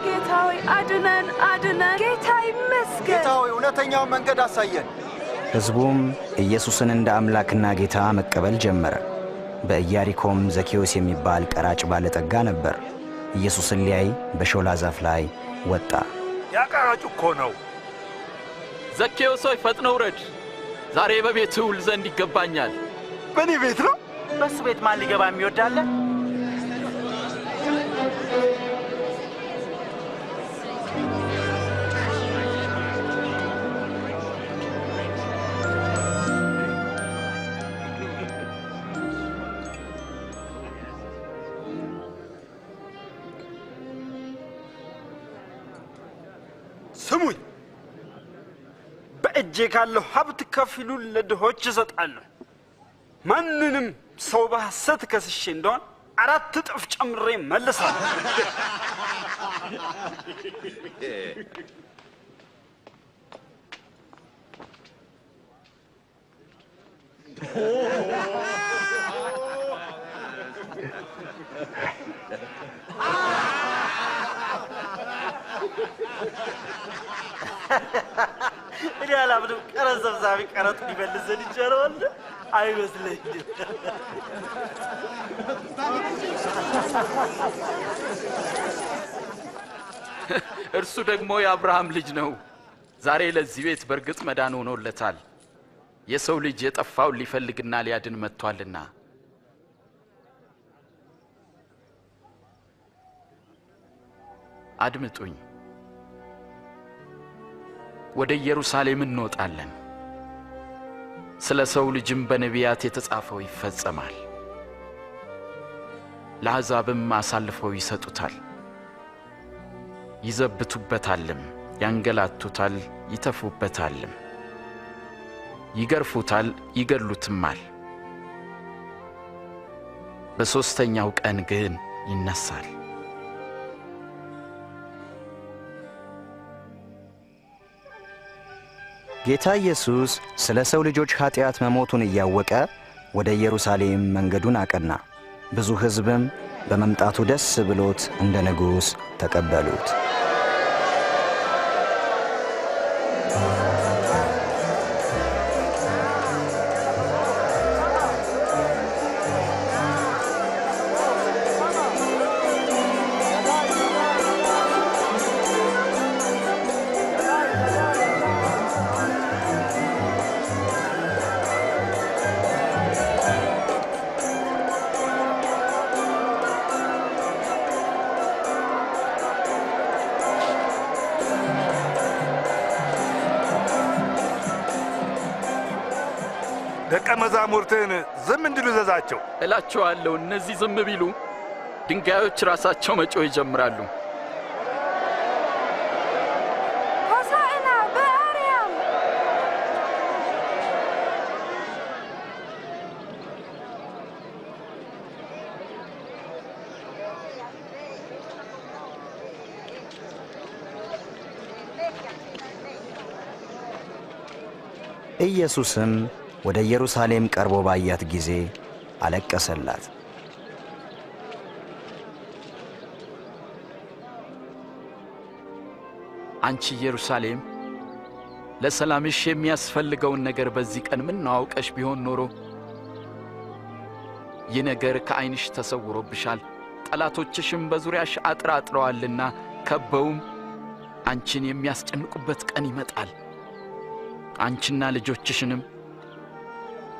ጌታ ሆይ አድነን፣ አድነን። ጌታ ይመስገን። ጌታ ሆይ እውነተኛውን መንገድ አሳየን። ሕዝቡም ኢየሱስን እንደ አምላክና ጌታ መቀበል ጀመረ። በኢያሪኮም ዘኬዎስ የሚባል ቀራጭ ባለጠጋ ነበር። ኢየሱስን ሊያይ በሾላ ዛፍ ላይ ወጣ። ያ ቀራጭ እኮ ነው። ዘኬዎስ ሆይ ፈጥነህ ውረድ፣ ዛሬ በቤትህ ውል ዘንድ ይገባኛል። በእኔ ቤት ነው? በሱ ቤት ማን ሊገባ የሚወዳለ? ስሙኝ፣ በእጄ ካለው ሀብት ከፊሉን ለድሆች እሰጣለሁ። ማንንም ሰው በሐሰት ከስሼ እንደሆን 4 እጥፍ ጨምሬ መልሳለሁ። እኔ አላምንም። ቀረጥ ሰብሳቢ ቀረጥ ሊመልስ ዘንድ ይቻለዋል? አይመስለኝም። እርሱ ደግሞ የአብርሃም ልጅ ነው። ዛሬ ለዚህ ቤት በርግጥ መዳን ሆኖለታል። የሰው ልጅ የጠፋውን ሊፈልግና ሊያድን መጥቷልና። አድምጡኝ። ወደ ኢየሩሳሌም እንወጣለን። ስለ ሰው ልጅም በነቢያት የተጻፈው ይፈጸማል። ለአሕዛብም አሳልፈው ይሰጡታል፣ ይዘብቱበታልም፣ ያንገላቱታል፣ ይተፉበታልም፣ ይገርፉታል፣ ይገድሉትማል። በሦስተኛው ቀን ግን ይነሳል። ጌታ ኢየሱስ ስለ ሰው ልጆች ኃጢአት መሞቱን እያወቀ ወደ ኢየሩሳሌም መንገዱን አቀና። ብዙ ሕዝብም በመምጣቱ ደስ ብሎት እንደ ንጉሥ ተቀበሉት። ደቀ መዛሙርትህን ዝም እንዲሉ እዘዛቸው እላቸዋለሁ። እነዚህ ዝም ቢሉ ድንጋዮች ራሳቸው መጮህ ይጀምራሉ። ሆሳዕና በአርያም! ኢየሱስም ወደ ኢየሩሳሌም ቀርቦ ባያት ጊዜ አለቀሰላት። አንቺ ኢየሩሳሌም ለሰላምሽ የሚያስፈልገውን ነገር በዚህ ቀን ምን አውቀሽ ቢሆን ኖሮ ይህ ነገር ከዓይንሽ ተሰውሮብሻል። ጠላቶችሽም በዙሪያሽ አጥራጥረዋልና ከበውም አንቺን የሚያስጨንቁበት ቀን ይመጣል። አንቺና ልጆችሽንም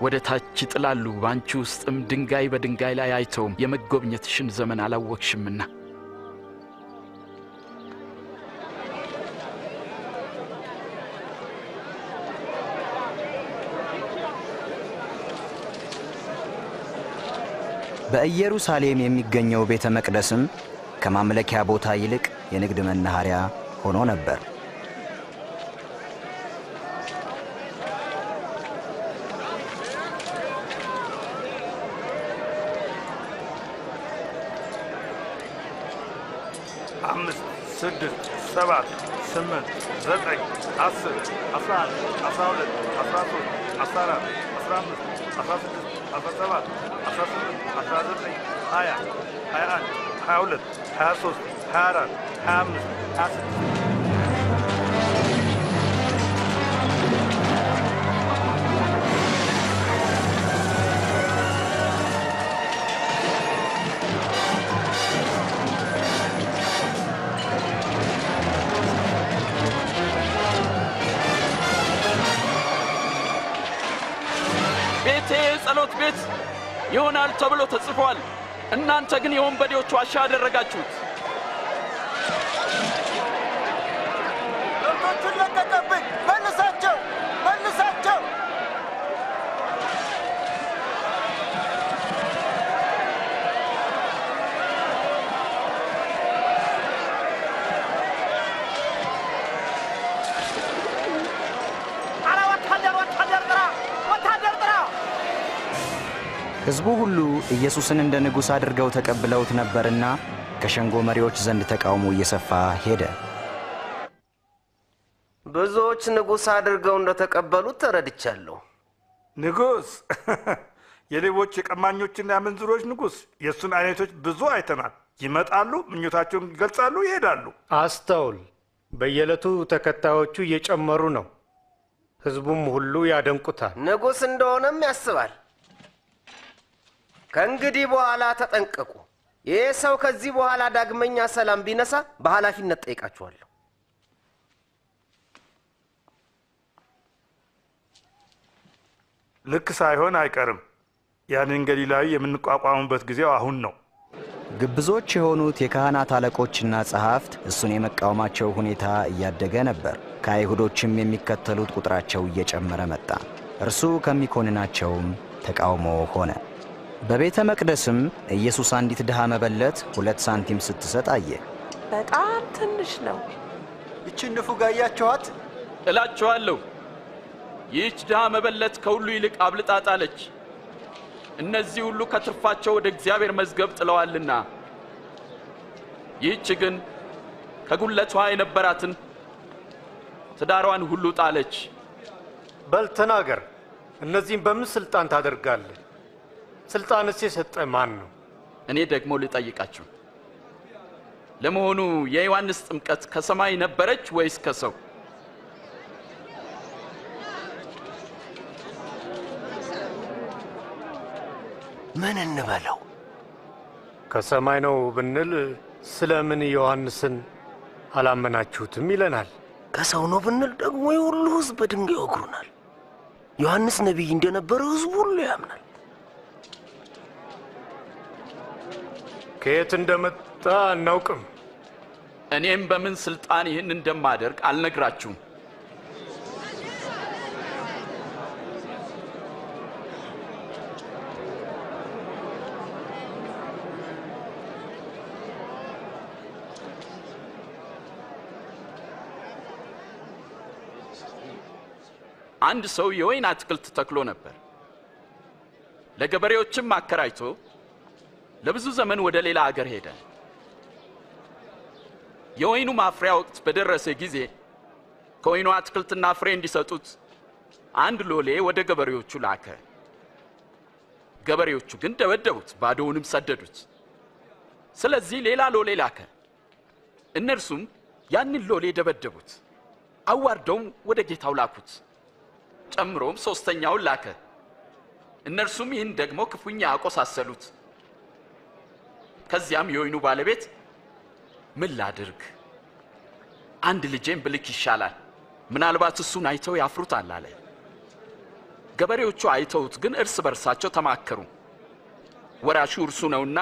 ወደ ታች ይጥላሉ። በአንቺ ውስጥም ድንጋይ በድንጋይ ላይ አይተውም። የመጎብኘትሽን ዘመን አላወቅሽምና። በኢየሩሳሌም የሚገኘው ቤተ መቅደስም ከማምለኪያ ቦታ ይልቅ የንግድ መናኸሪያ ሆኖ ነበር። አምስት፣ ስድስት፣ ሰባት፣ ስምንት፣ ዘጠኝ፣ 10፣ 11፣ 12፣ 13፣ 14፣ 15፣ 16፣ 17፣ 18፣ 19፣ 20፣ 21፣ 22፣ 23፣ 24፣ 25፣ 26 ጸሎት ቤት ይሆናል ተብሎ ተጽፏል። እናንተ ግን የወንበዴዎች ዋሻ አደረጋችሁት። ከብቶቹን ለቀቀብኝ! መልሳቸው! መልሳቸው! ሕዝቡ ሁሉ ኢየሱስን እንደ ንጉሥ አድርገው ተቀብለውት ነበርና ከሸንጎ መሪዎች ዘንድ ተቃውሞ እየሰፋ ሄደ። ብዙዎች ንጉሥ አድርገው እንደተቀበሉት ተረድቻለሁ። ንጉሥ የሌቦች የቀማኞችና የአመንዝሮች ንጉሥ። የእሱን አይነቶች ብዙ አይተናል። ይመጣሉ፣ ምኞታቸውን ይገልጻሉ፣ ይሄዳሉ። አስተውል። በየዕለቱ ተከታዮቹ እየጨመሩ ነው። ሕዝቡም ሁሉ ያደንቁታል። ንጉሥ እንደሆነም ያስባል። ከእንግዲህ በኋላ ተጠንቀቁ። ይህ ሰው ከዚህ በኋላ ዳግመኛ ሰላም ቢነሳ በኃላፊነት ጠይቃችኋለሁ። ልክ ሳይሆን አይቀርም። ያንን ገሊላዊ የምንቋቋሙበት ጊዜው አሁን ነው። ግብዞች የሆኑት የካህናት አለቆችና ጸሐፍት እሱን የመቃወማቸው ሁኔታ እያደገ ነበር። ከአይሁዶችም የሚከተሉት ቁጥራቸው እየጨመረ መጣ። እርሱ ከሚኮንናቸውም ተቃውሞ ሆነ። በቤተ መቅደስም ኢየሱስ አንዲት ድሃ መበለት 2 ሳንቲም ስትሰጥ አየ። በጣም ትንሽ ነው። ይህችን ንፉግ አያችኋት? እላችኋለሁ ይህች ድሃ መበለት ከሁሉ ይልቅ አብልጣ ጣለች። እነዚህ ሁሉ ከትርፋቸው ወደ እግዚአብሔር መዝገብ ጥለዋልና፣ ይህች ግን ከጉለቷ የነበራትን ትዳሯን ሁሉ ጣለች። በል ተናገር። እነዚህም በምን ስልጣን ታደርጋለህ? ስልጣንስ የሰጠ ማን ነው? እኔ ደግሞ ልጠይቃችሁ፣ ለመሆኑ የዮሐንስ ጥምቀት ከሰማይ ነበረች ወይስ ከሰው? ምን እንበለው? ከሰማይ ነው ብንል ስለምን ዮሐንስን አላመናችሁትም ይለናል። ከሰው ነው ብንል ደግሞ የሁሉ ሕዝብ በድንጋይ ይወግሩናል። ዮሐንስ ነቢይ እንደነበረ ሕዝቡ ሁሉ ያምናል። ከየት እንደመጣ አናውቅም። እኔም በምን ስልጣን ይህን እንደማደርግ አልነግራችሁም። አንድ ሰው የወይን አትክልት ተክሎ ነበር። ለገበሬዎችም አከራይቶ ለብዙ ዘመን ወደ ሌላ አገር ሄደ። የወይኑ ማፍሪያ ወቅት በደረሰ ጊዜ ከወይኑ አትክልትና ፍሬ እንዲሰጡት አንድ ሎሌ ወደ ገበሬዎቹ ላከ። ገበሬዎቹ ግን ደበደቡት፣ ባዶውንም ሰደዱት። ስለዚህ ሌላ ሎሌ ላከ። እነርሱም ያንን ሎሌ ደበደቡት፣ አዋርደውም ወደ ጌታው ላኩት። ጨምሮም ሶስተኛውን ላከ። እነርሱም ይህን ደግሞ ክፉኛ አቆሳሰሉት። ከዚያም የወይኑ ባለቤት ምን ላድርግ? አንድ ልጄን ብልክ ይሻላል፣ ምናልባት እሱን አይተው ያፍሩታል አለ። ገበሬዎቹ አይተውት ግን እርስ በርሳቸው ተማከሩ። ወራሹ እርሱ ነውና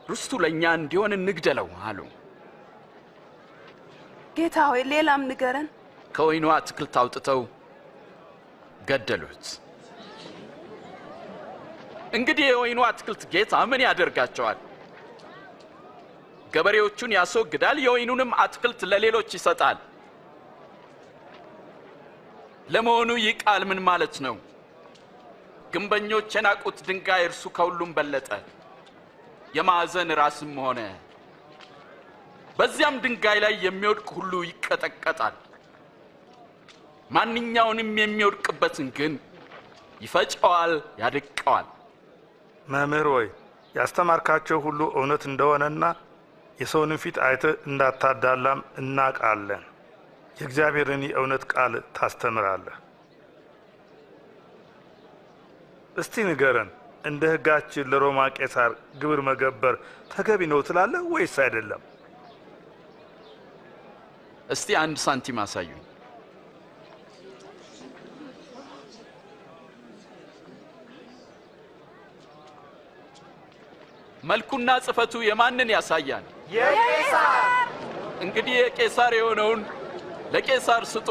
ርስቱ ለኛ እንዲሆን እንግደለው አሉ። ጌታ ሆይ ሌላም ንገረን። ከወይኑ አትክልት አውጥተው ገደሉት። እንግዲህ የወይኑ አትክልት ጌታ ምን ያደርጋቸዋል? ገበሬዎቹን ያስወግዳል፣ የወይኑንም አትክልት ለሌሎች ይሰጣል። ለመሆኑ ይህ ቃል ምን ማለት ነው? ግንበኞች የናቁት ድንጋይ እርሱ ከሁሉም በለጠ፣ የማዕዘን ራስም ሆነ። በዚያም ድንጋይ ላይ የሚወድቅ ሁሉ ይቀጠቀጣል። ማንኛውንም የሚወድቅበትን ግን ይፈጨዋል፣ ያደቀዋል። መምህር ሆይ ያስተማርካቸው ሁሉ እውነት እንደሆነና የሰውንም ፊት አይተህ እንዳታዳላም እናውቃለን። የእግዚአብሔርን የእውነት ቃል ታስተምራለህ። እስቲ ንገረን፣ እንደ ሕጋችን ለሮማ ቄሳር ግብር መገበር ተገቢ ነው ትላለህ ወይስ አይደለም? እስቲ አንድ ሳንቲም አሳዩኝ። መልኩና ጽፈቱ የማንን ያሳያል? የቄሳር። እንግዲህ የቄሳር የሆነውን ለቄሳር ስጡ፣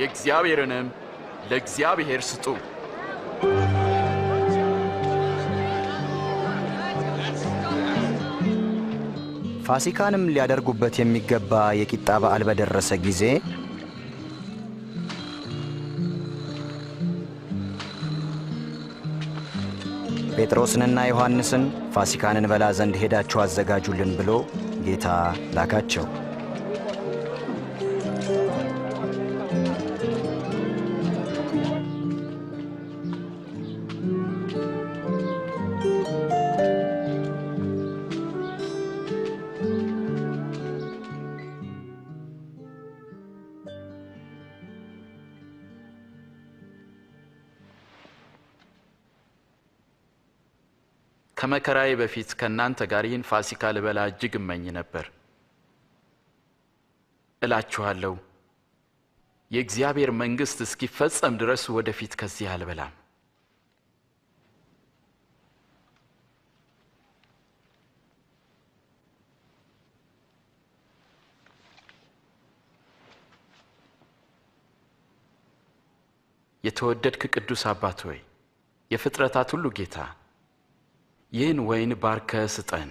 የእግዚአብሔርንም ለእግዚአብሔር ስጡ። ፋሲካንም ሊያደርጉበት የሚገባ የቂጣ በዓል በደረሰ ጊዜ ጴጥሮስንና ዮሐንስን ፋሲካን እንበላ ዘንድ ሄዳችሁ አዘጋጁልን ብሎ ጌታ ላካቸው። ከመከራዬ በፊት ከእናንተ ጋር ይህን ፋሲካ ልበላ እጅግ እመኝ ነበር። እላችኋለሁ የእግዚአብሔር መንግሥት እስኪፈጸም ድረስ ወደፊት ከዚህ አልበላም። የተወደድክ ቅዱስ አባት ሆይ፣ የፍጥረታት ሁሉ ጌታ ይህን ወይን ባርከ ስጠን።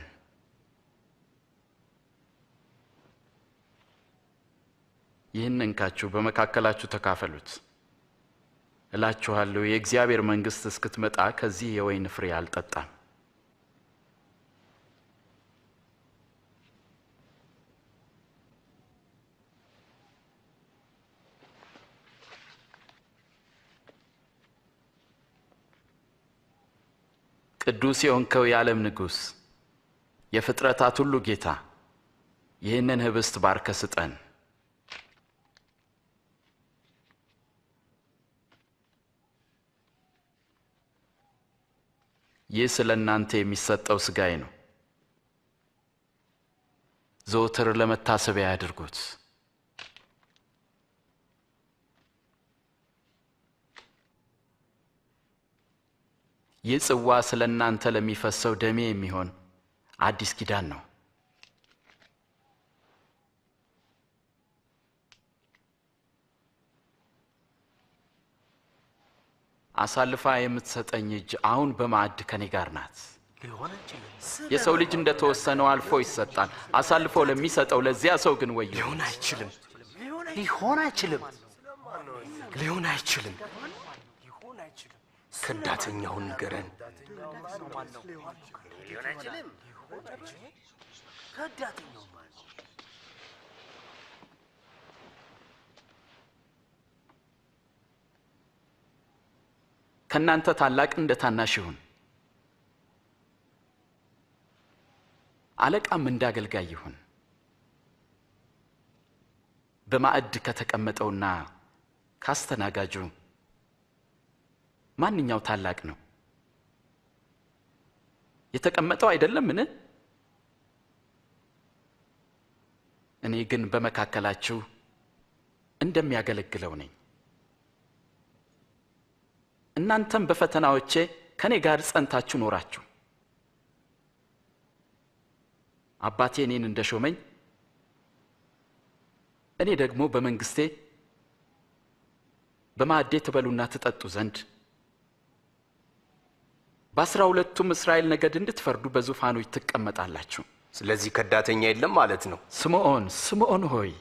ይህን እንካችሁ በመካከላችሁ ተካፈሉት። እላችኋለሁ የእግዚአብሔር መንግሥት እስክትመጣ ከዚህ የወይን ፍሬ አልጠጣም። ቅዱስ የሆንከው የዓለም ንጉሥ፣ የፍጥረታት ሁሉ ጌታ ይህንን ህብስት ባርከ ስጠን። ይህ ስለ እናንተ የሚሰጠው ሥጋዬ ነው። ዘወትር ለመታሰቢያ ያድርጉት። ይህ ጽዋ ስለ እናንተ ለሚፈሰው ደሜ የሚሆን አዲስ ኪዳን ነው። አሳልፋ የምትሰጠኝ እጅ አሁን በማዕድ ከኔ ጋር ናት። የሰው ልጅ እንደተወሰነው አልፎ ይሰጣል። አሳልፎ ለሚሰጠው ለዚያ ሰው ግን ወዮ። ሊሆን አይችልም። ሊሆን አይችልም። ሊሆን አይችልም። ከዳተኛውን ንገረን። ሊሆን አይችልም። ከዳተኛው ከናንተ ታላቅ እንደ ታናሽ ይሁን፣ አለቃም እንደ አገልጋይ ይሁን። በማዕድ ከተቀመጠውና ካስተናጋጁ ማንኛው ታላቅ ነው? የተቀመጠው አይደለምን? እኔ ግን በመካከላችሁ እንደሚያገለግለው ነኝ። እናንተም በፈተናዎቼ ከኔ ጋር ጸንታችሁ ኖራችሁ አባቴ እኔን እንደሾመኝ እኔ ደግሞ በመንግስቴ በማዕዴ ትበሉና ትጠጡ ዘንድ በ12ቱም እስራኤል ነገድ እንድትፈርዱ በዙፋኖች ትቀመጣላችሁ። ስለዚህ ከዳተኛ የለም ማለት ነው። ስምዖን ሆይ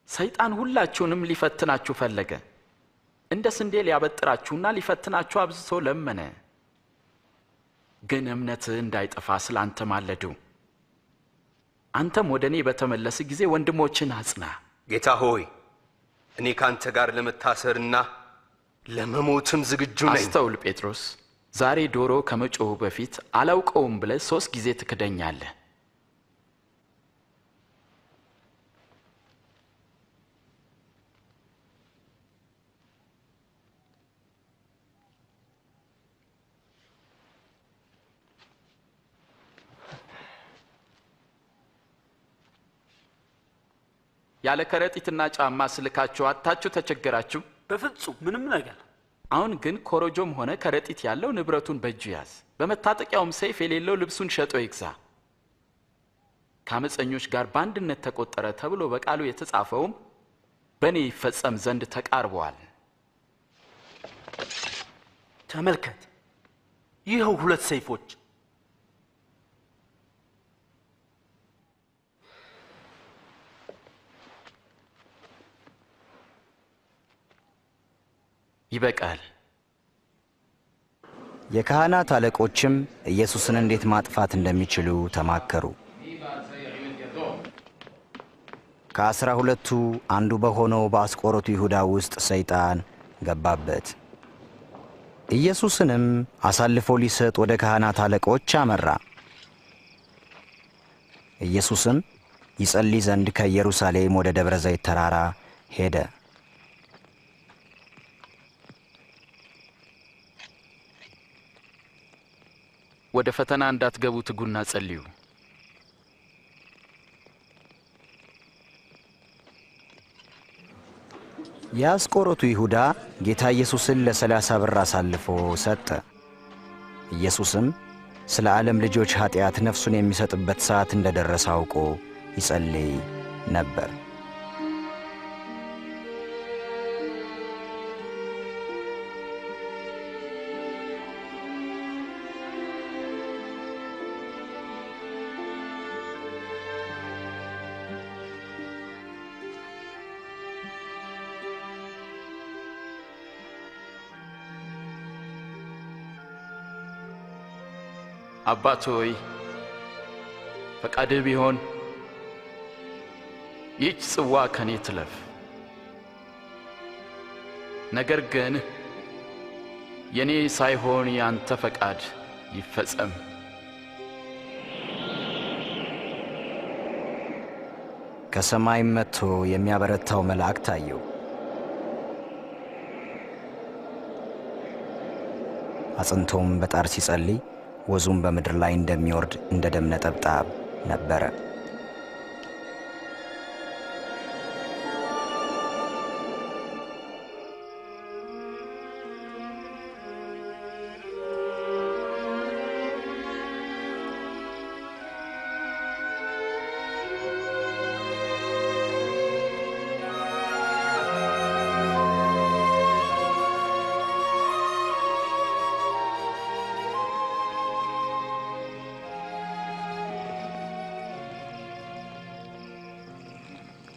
ሰይጣን ሁላችሁንም ሊፈትናችሁ ፈለገ፣ እንደ ስንዴ ሊያበጥራችሁና ሊፈትናችሁ አብዝቶ ለመነ። ግን እምነትህ እንዳይጠፋ ስላንተ ማለዱ። አንተም ወደ እኔ በተመለስ ጊዜ ወንድሞችን አጽና። ጌታ ሆይ እኔ ካንተ ጋር ለመታሰርና ለመሞትም ዝግጁ ነኝ። አስተውል ጴጥሮስ፣ ዛሬ ዶሮ ከመጮሁ በፊት አላውቀውም ብለህ 3 ጊዜ ትክደኛለህ። ያለ ከረጢትና ጫማ ስልካችሁ አታችሁ ተቸገራችሁ? በፍጹም ምንም ነገር። አሁን ግን ኮረጆም ሆነ ከረጢት ያለው ንብረቱን በእጁ ያዝ፣ በመታጠቂያውም ሰይፍ የሌለው ልብሱን ሸጦ ይግዛ። ከአመፀኞች ጋር በአንድነት ተቆጠረ ተብሎ በቃሉ የተጻፈውም በእኔ ይፈጸም ዘንድ ተቃርበዋል። ተመልከት፣ ይኸው 2 ሰይፎች። ይበቃል። የካህናት አለቆችም ኢየሱስን እንዴት ማጥፋት እንደሚችሉ ተማከሩ። ከ12ቱ አንዱ በሆነው በአስቆሮቱ ይሁዳ ውስጥ ሰይጣን ገባበት። ኢየሱስንም አሳልፎ ሊሰጥ ወደ ካህናት አለቆች አመራ። ኢየሱስም ይጸልይ ዘንድ ከኢየሩሳሌም ወደ ደብረ ዘይት ተራራ ሄደ። ወደ ፈተና እንዳትገቡ ትጉና ጸልዩ። የአስቆሮቱ ይሁዳ ጌታ ኢየሱስን ለ30 ብር አሳልፎ ሰጠ። ኢየሱስም ስለ ዓለም ልጆች ኃጢአት ነፍሱን የሚሰጥበት ሰዓት እንደደረሰ አውቆ ይጸልይ ነበር። አባት ሆይ ፈቃድህ ቢሆን ይህች ጽዋ ከኔ ትለፍ፣ ነገር ግን የኔ ሳይሆን ያንተ ፈቃድ ይፈጸም። ከሰማይ መጥቶ የሚያበረታው መልአክ ታየው። አጽንቶም በጣር ሲጸልይ ወዙም በምድር ላይ እንደሚወርድ እንደ ደም ነጠብጣብ ነበረ።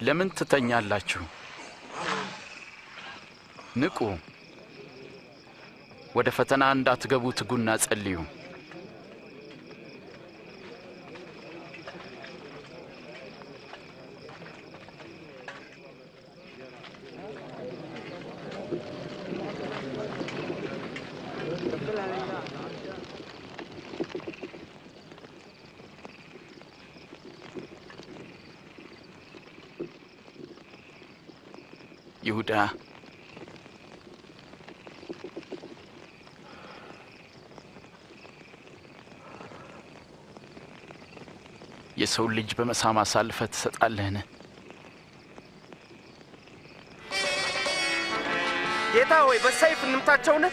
ለምን ትተኛላችሁ? ንቁ፣ ወደ ፈተና እንዳትገቡ ትጉና ጸልዩ። ይሁዳ የሰው ልጅ በመሳም አሳልፈህ ትሰጣለህን? ጌታ ሆይ በሰይፍ እንምታቸውን?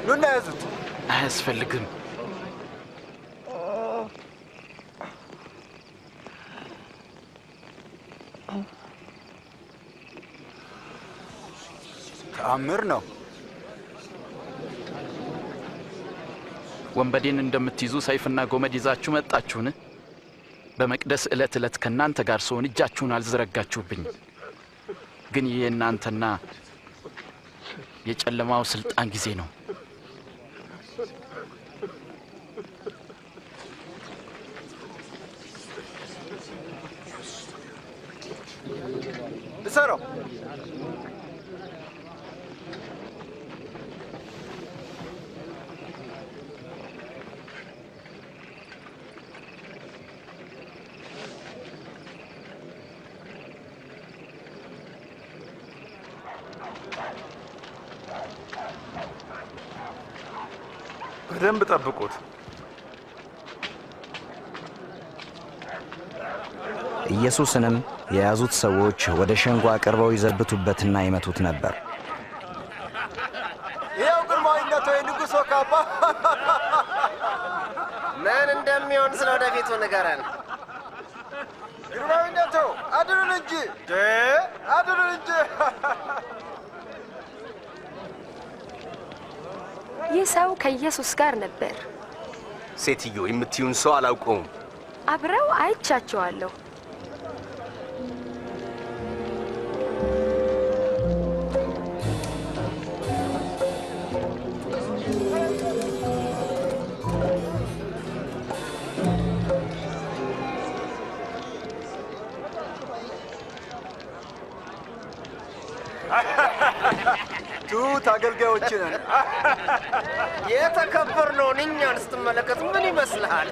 ኑና ያዙት። አያስፈልግም። ተአምር ነው። ወንበዴን እንደምትይዙ ሰይፍና ጎመድ ይዛችሁ መጣችሁን? በመቅደስ ዕለት ዕለት ከእናንተ ጋር ስሆን እጃችሁን አልዘረጋችሁብኝ። ግን ይህ የእናንተና የጨለማው ስልጣን ጊዜ ነው። እሰረው። በደንብ ጠብቁት። ኢየሱስንም የያዙት ሰዎች ወደ ሸንጎ አቅርበው ይዘብቱበትና ይመቱት ነበር። ይኸው ግርማዊነቱ የንጉሥ ካባ። ምን እንደሚሆን ስለ ወደፊቱ ንገረን። ግርማዊነቱ አድኑን እንጂ አድኑን እንጂ። ይህ ሰው ከኢየሱስ ጋር ነበር። ሴትዮ የምትዩን ሰው አላውቀውም። አብረው አይቻቸዋለሁ። ትሁት አገልጋዮች ነን። የተከበርነውን እኛን ስትመለከት ምን ይመስልሃል?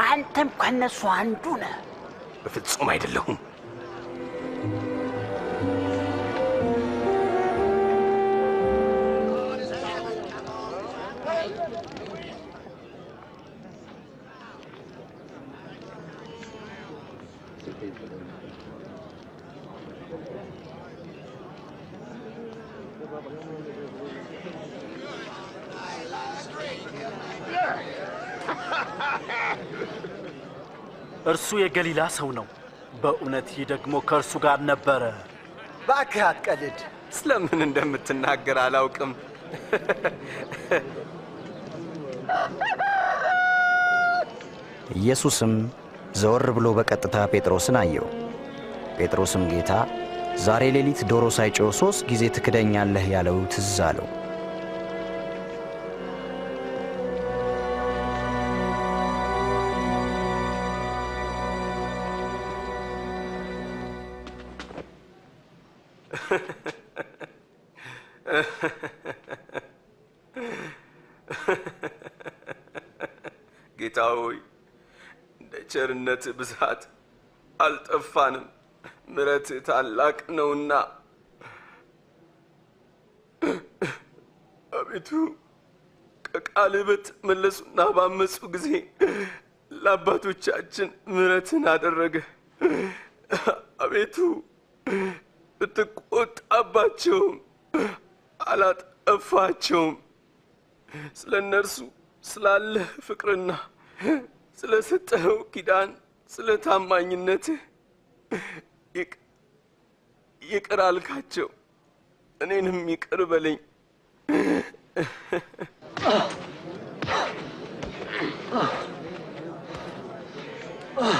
አንተም ከነሱ አንዱ ነህ። በፍጹም አይደለሁም። እርሱ የገሊላ ሰው ነው። በእውነት ይህ ደግሞ ከእርሱ ጋር ነበረ። እባክህ አትቀልድ። ስለምን እንደምትናገር አላውቅም። ኢየሱስም ዘወር ብሎ በቀጥታ ጴጥሮስን አየው። ጴጥሮስም ጌታ ዛሬ ሌሊት ዶሮ ሳይጮህ 3 ጊዜ ትክደኛለህ ያለው ትዝ አለው። ጌታ ሆይ እንደ ቸርነት ብዛት አልጠፋንም፣ ምሕረት ታላቅ ነውና። አቤቱ ከቃልህ በተመለሱና ባመፁ ጊዜ ለአባቶቻችን ምሕረትን አደረገ። አቤቱ ብትቆጣባቸውም አላጠፋቸውም። ስለ እነርሱ ስላለህ ፍቅርና ስለ ሰጠኸው ኪዳን ስለ ታማኝነትህ ይቅር አልካቸው። እኔንም ይቅር በለኝ።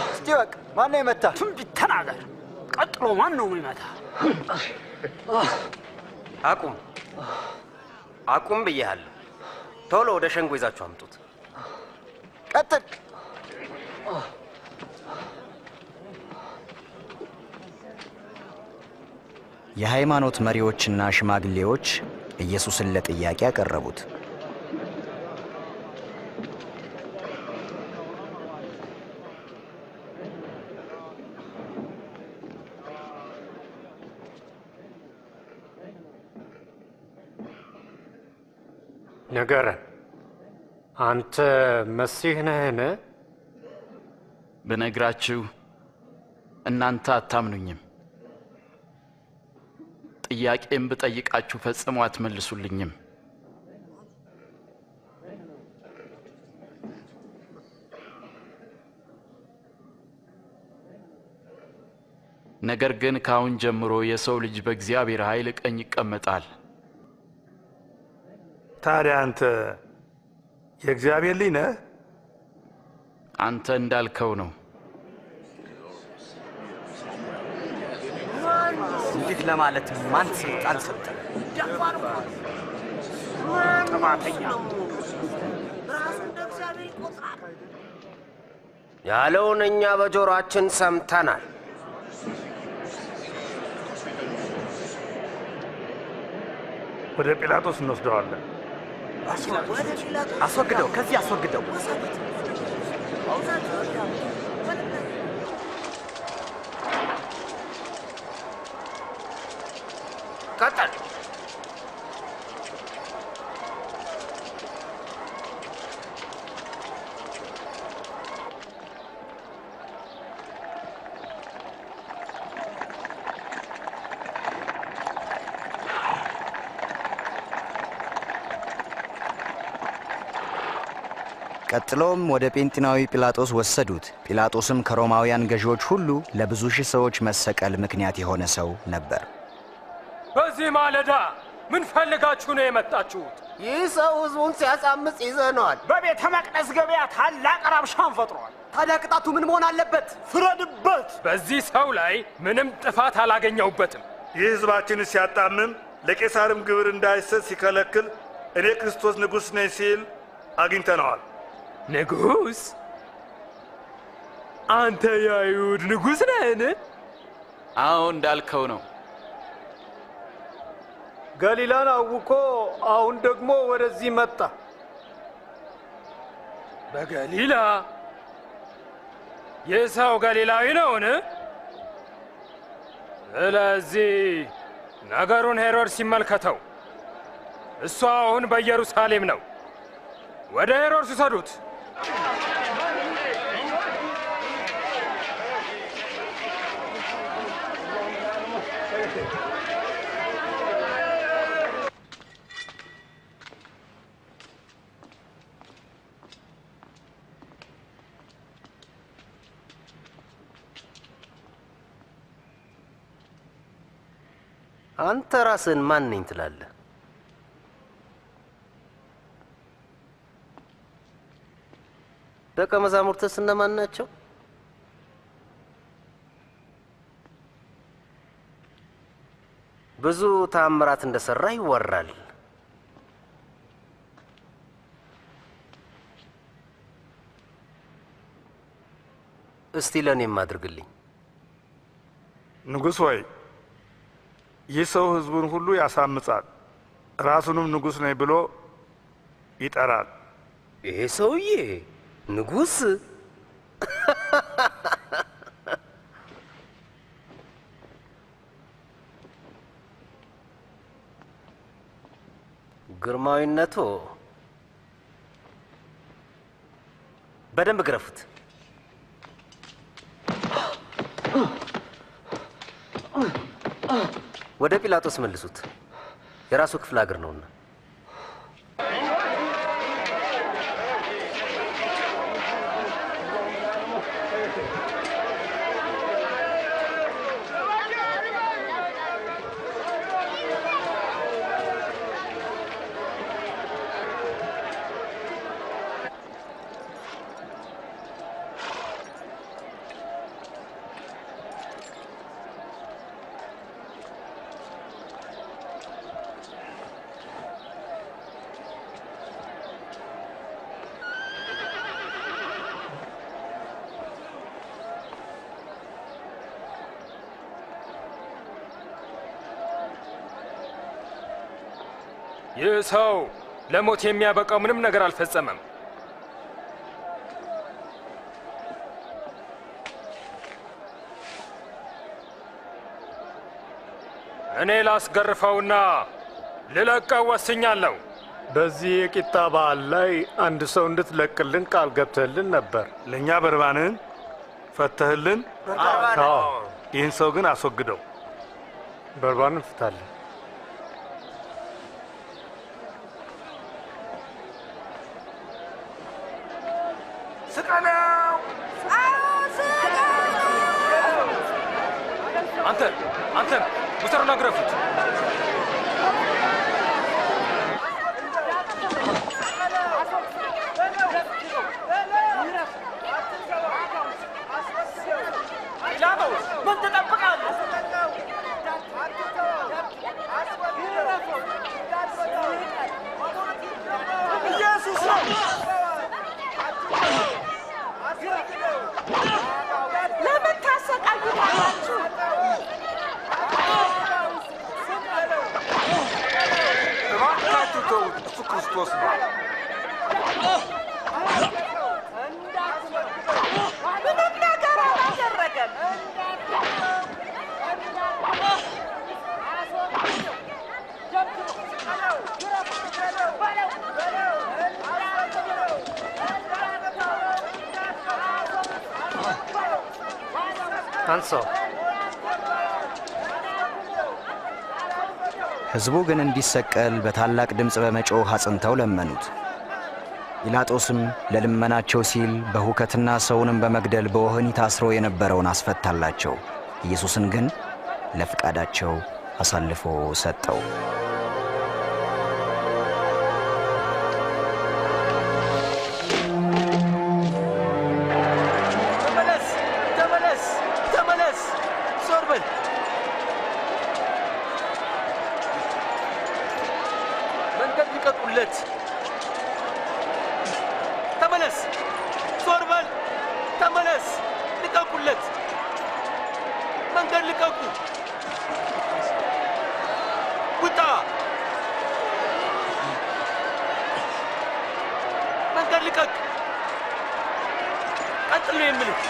እስቲ በቃ ማነው የመታ? ትንቢት ተናገር። ቀጥሎ ማን ነው የሚመታ? አቁም አቁም ብያለሁ። ቶሎ ወደ ሸንጎ ይዛችሁ አምጡት። ቀጥል። የሃይማኖት መሪዎችና ሽማግሌዎች ኢየሱስን ለጥያቄ አቀረቡት። ንገረን፣ አንተ መሲህ ነህን? ብነግራችሁ እናንተ አታምኑኝም። ጥያቄም ብጠይቃችሁ ፈጽሞ አትመልሱልኝም። ነገር ግን ካሁን ጀምሮ የሰው ልጅ በእግዚአብሔር ኃይል ቀኝ ይቀመጣል። ታዲያ አንተ የእግዚአብሔር ልጅ ነህ? አንተ እንዳልከው ነው። እንዲህ ለማለት ማን ስልጣን ሰጠ? ጥፋተኛ ያለውን እኛ በጆሮአችን ሰምተናል። ወደ ጲላጦስ እንወስደዋለን። አስወግደው፣ ከዚህ አስወግደው። ቀጥል። ቀጥሎም ወደ ጴንጤናዊ ጲላጦስ ወሰዱት። ጲላጦስም ከሮማውያን ገዢዎች ሁሉ ለብዙ ሺህ ሰዎች መሰቀል ምክንያት የሆነ ሰው ነበር። በዚህ ማለዳ ምን ፈልጋችሁ ነው የመጣችሁት? ይህ ሰው ሕዝቡን ሲያሳምጽ ይዘነዋል። በቤተ መቅደስ ገበያ ታላቅ ረብሻን ፈጥሯል። ታዲያ ቅጣቱ ምን መሆን አለበት? ፍረድበት። በዚህ ሰው ላይ ምንም ጥፋት አላገኘሁበትም። ይህ ሕዝባችንን ሲያጣምም ለቄሳርም ግብር እንዳይሰጥ ሲከለክል እኔ ክርስቶስ ንጉሥ ነኝ ሲል አግኝተነዋል። ንጉሥ? አንተ የአይሁድ ንጉሥ ነህን? አዎ እንዳልከው ነው። ገሊላን አውኮ አሁን ደግሞ ወደዚህ መጣ። በገሊላ? ይህ ሰው ገሊላዊ ነውን? ስለዚህ ነገሩን ሄሮድስ ይመልከተው። እሱ አሁን በኢየሩሳሌም ነው። ወደ ሄሮድስ ውሰዱት። አንተ ራስህን ማን ነኝ ትላለህ? ደቀ መዛሙርትስ እነማን ናቸው? ብዙ ተአምራት እንደሰራ ይወራል። እስቲ ለእኔም አድርግልኝ። ንጉሥ ሆይ ይህ ሰው ሕዝቡን ሁሉ ያሳምጻል፣ ራሱንም ንጉሥ ነኝ ብሎ ይጠራል። ይሄ ሰውዬ ንጉሥ? ግርማዊነቶ በደንብ ግረፉት። ወደ ጲላጦስ መልሱት። የራሱ ክፍለ ሀገር ነውና። ይህ ሰው ለሞት የሚያበቃው ምንም ነገር አልፈጸመም። እኔ ላስገርፈውና ልለቀው ወስኛለሁ። በዚህ የቂጣ በዓል ላይ አንድ ሰው እንድትለቅልን ቃል ገብተህልን ነበር። ለእኛ በርባንን ፈተህልን? አዎ። ይህን ሰው ግን አስወግደው። በርባንን ፍታለን። ስቀለው! አንተን ሙተርና ግረፉት። ምን ትጠብቃለህ? ኢየሱስ ነው! ለምን ታሰቃዩታላችሁ? እባካችሁ ተውት፣ እሱ ክርስቶስ ነው። ምንም ነገር አላደረገም። አንሳው። ሕዝቡ ግን እንዲሰቀል በታላቅ ድምፅ በመጮህ አጽንተው ለመኑት። ጲላጦስም ለልመናቸው ሲል በሁከትና ሰውንም በመግደል በወህኒ ታስሮ የነበረውን አስፈታላቸው። ኢየሱስን ግን ለፍቃዳቸው አሳልፎ ሰጠው። ተመለስ! ዞር በል! መንገድ ልቀቁለት! ተመለስ! ዞር በል! ተመለስ! ልቀቁለት! መንገድ ልቀቁ! ውጣ! መንገድ ልቀቅ! ቀጥል ነው የምልህ!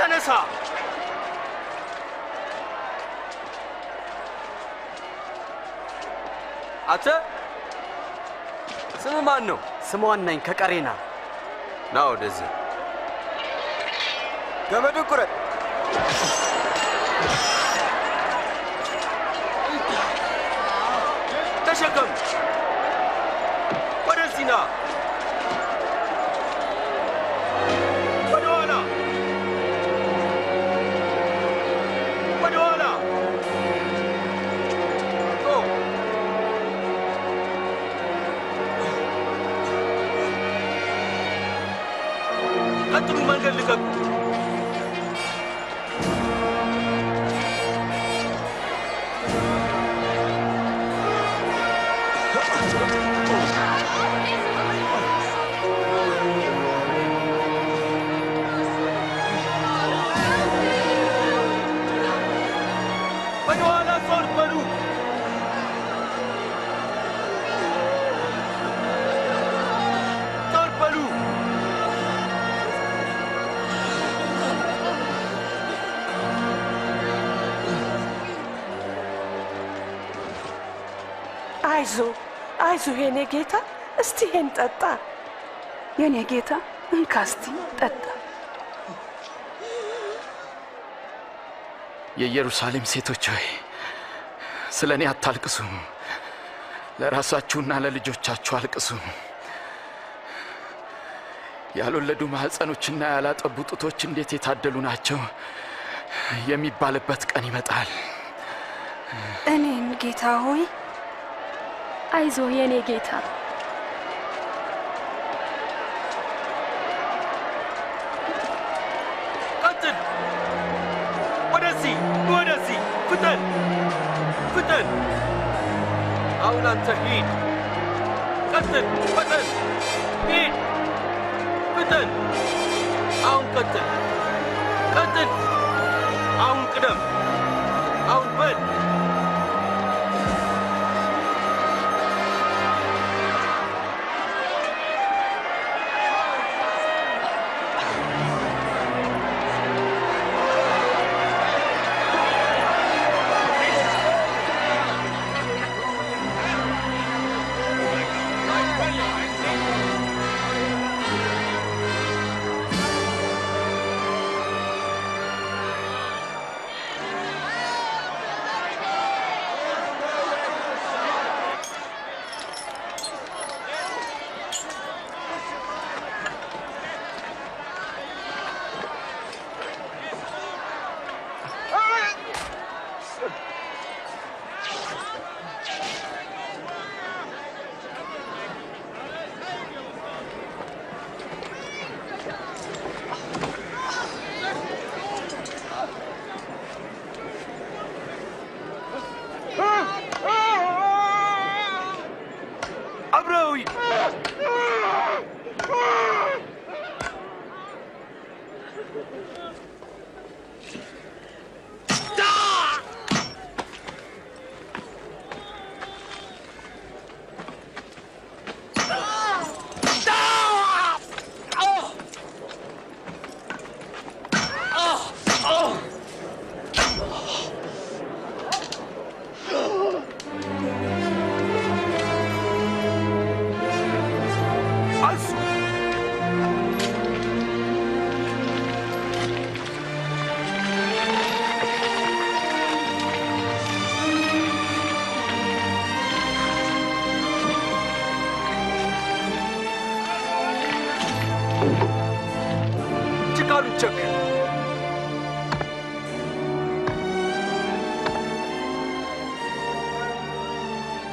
ተነሳ! አንተ ስም ማን ነው? ስምዖን ነኝ ከቀሬና። ና ወደዚህ። ገመዱን ቁረጥ። ተሸከም። ወደዚህ ና። ቀጥሉ፣ መንገድ ልቀቁ። ወደ ኋላ ዞር በሉ። ዞር በሉ። አይዞ የኔ ጌታ፣ እስቲ ይሄን ጠጣ። የኔ ጌታ እንካ እስቲ ጠጣ። የኢየሩሳሌም ሴቶች ሆይ ስለ እኔ አታልቅሱ፣ ለራሳችሁና ለልጆቻችሁ አልቅሱ። ያልወለዱ ማህፀኖችና ያላጠቡ ጡቶች እንዴት የታደሉ ናቸው የሚባልበት ቀን ይመጣል። እኔን ጌታ ሆይ አይዞ የኔ ጌታ። ቀጥል። ወደዚህ ፍጠን። አሁን አንተ ሂድ። ቀጥል፣ ፍጠን፣ ሂድ፣ ፍጠን። አሁን ቀጥል። አሁን ቅደም። አሁን በል። ሆይ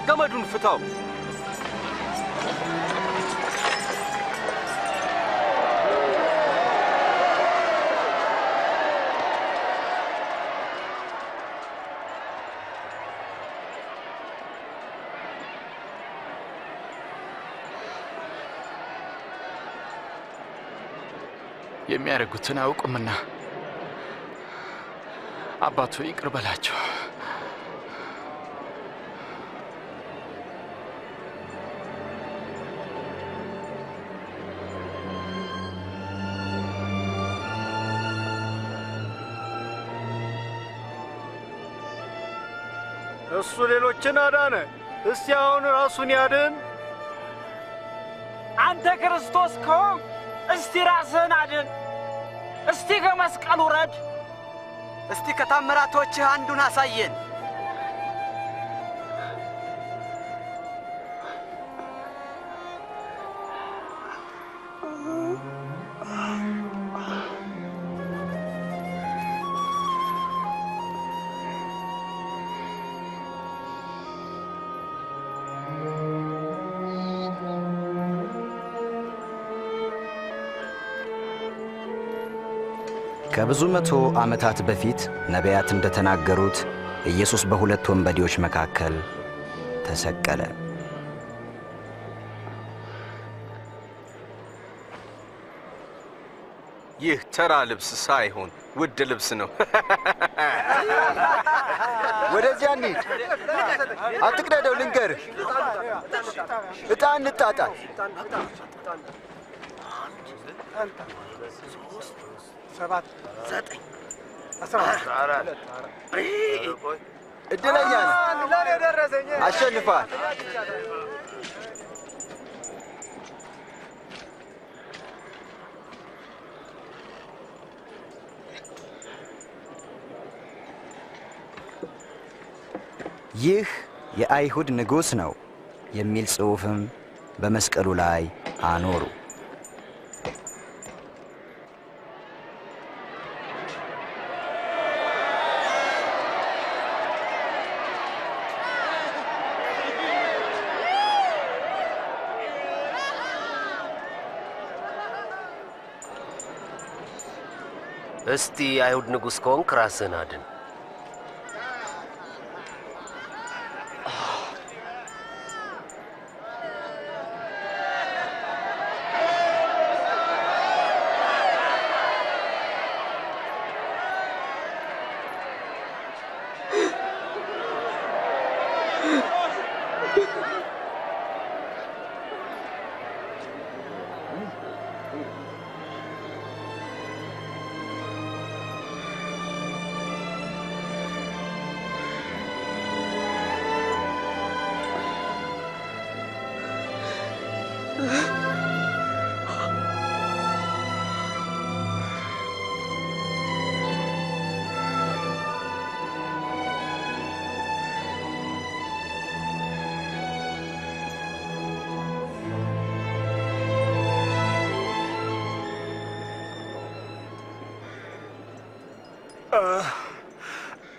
ገመዱን ፍታው። የሚያደርጉትን አያውቁምና አባቱ ይቅር በላቸው። እሱ ሌሎችን አዳነ። እስቲ አሁን ራሱን ያድን። አንተ ክርስቶስ ከሆንክ እስቲ ራስህን አድን። እስቲ ከመስቀል ውረድ። እስቲ ከታምራቶችህ አንዱን አሳየን። ከብዙ መቶ ዓመታት በፊት ነቢያት እንደተናገሩት ኢየሱስ በሁለት ወንበዴዎች መካከል ተሰቀለ። ይህ ተራ ልብስ ሳይሆን ውድ ልብስ ነው። ወደዚያ እንሂድ። አትቅደደው፣ ልንገርህ። ዕጣን እንጣጣል። እድለኛ ነህ፣ አሸንፈሃል። ይህ የአይሁድ ንጉሥ ነው የሚል ጽሑፍም በመስቀሉ ላይ አኖሩ። እስቲ የአይሁድ ንጉሥ ከሆንክ ራስህን አድን።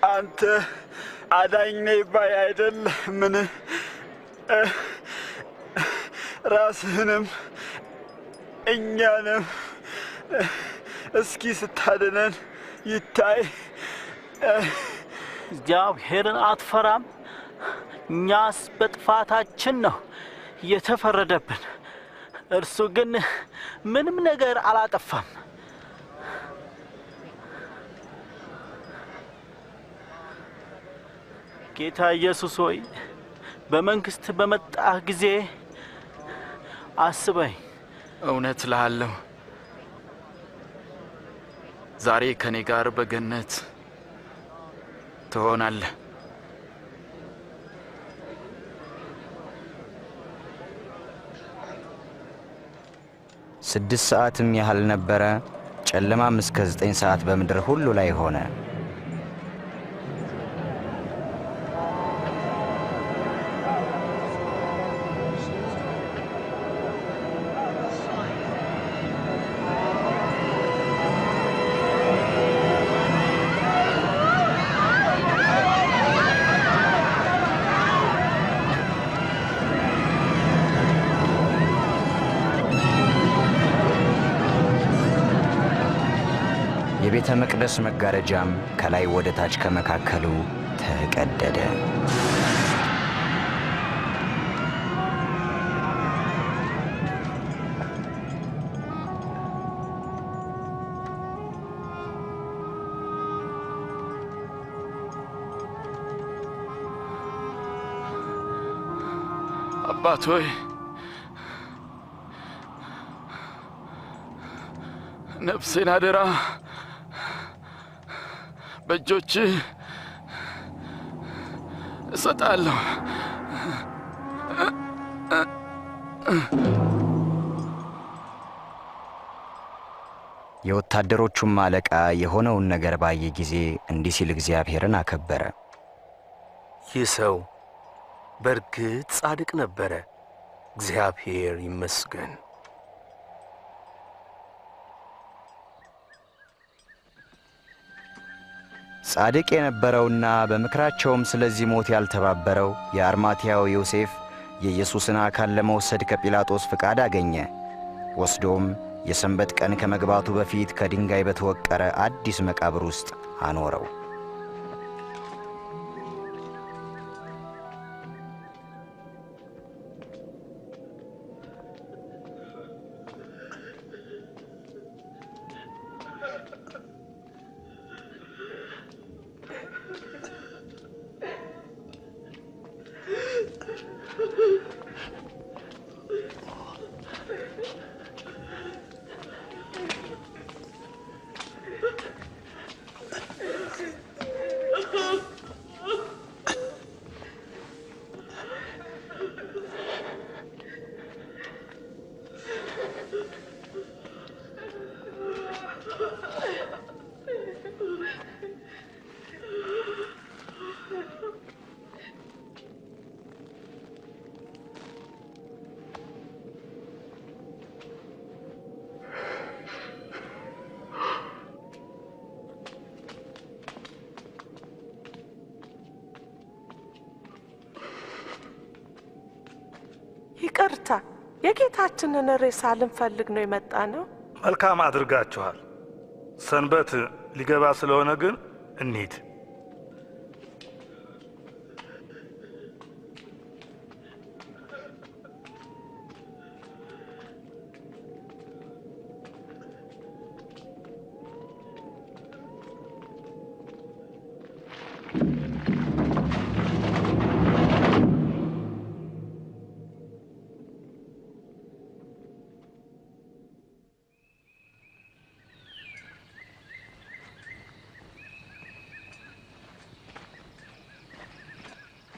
አንተ አዳኝ ነህ ባይ አይደል? ምን ራስህንም እኛንም እስኪ ስታድነን ይታይ። እግዚአብሔርን አትፈራም? እኛስ በጥፋታችን ነው የተፈረደብን። እርሱ ግን ምንም ነገር አላጠፋም። ጌታ ኢየሱስ ሆይ በመንግስት በመጣህ ጊዜ አስበኝ። እውነት እልሃለሁ ዛሬ ከኔ ጋር በገነት ትሆናለህ። ስድስት ሰዓትም ያህል ነበረ። ጨለማም እስከ 9 ሰዓት በምድር ሁሉ ላይ ሆነ። የቤተ መቅደስ መጋረጃም ከላይ ወደ ታች ከመካከሉ ተቀደደ። አባት ሆይ ነፍሴን አደራ በእጆች እሰጣለሁ። የወታደሮቹም አለቃ የሆነውን ነገር ባየ ጊዜ እንዲህ ሲል እግዚአብሔርን አከበረ። ይህ ሰው በእርግጥ ጻድቅ ነበረ። እግዚአብሔር ይመስገን። ጻድቅ የነበረውና በምክራቸውም ስለዚህ ሞት ያልተባበረው የአርማትያው ዮሴፍ የኢየሱስን አካል ለመውሰድ ከጲላጦስ ፍቃድ አገኘ። ወስዶም የሰንበት ቀን ከመግባቱ በፊት ከድንጋይ በተወቀረ አዲስ መቃብር ውስጥ አኖረው። ይቅርታ፣ የጌታችንን ሬሳ ልንፈልግ ነው የመጣ ነው። መልካም አድርጋችኋል። ሰንበት ሊገባ ስለሆነ ግን እንሂድ።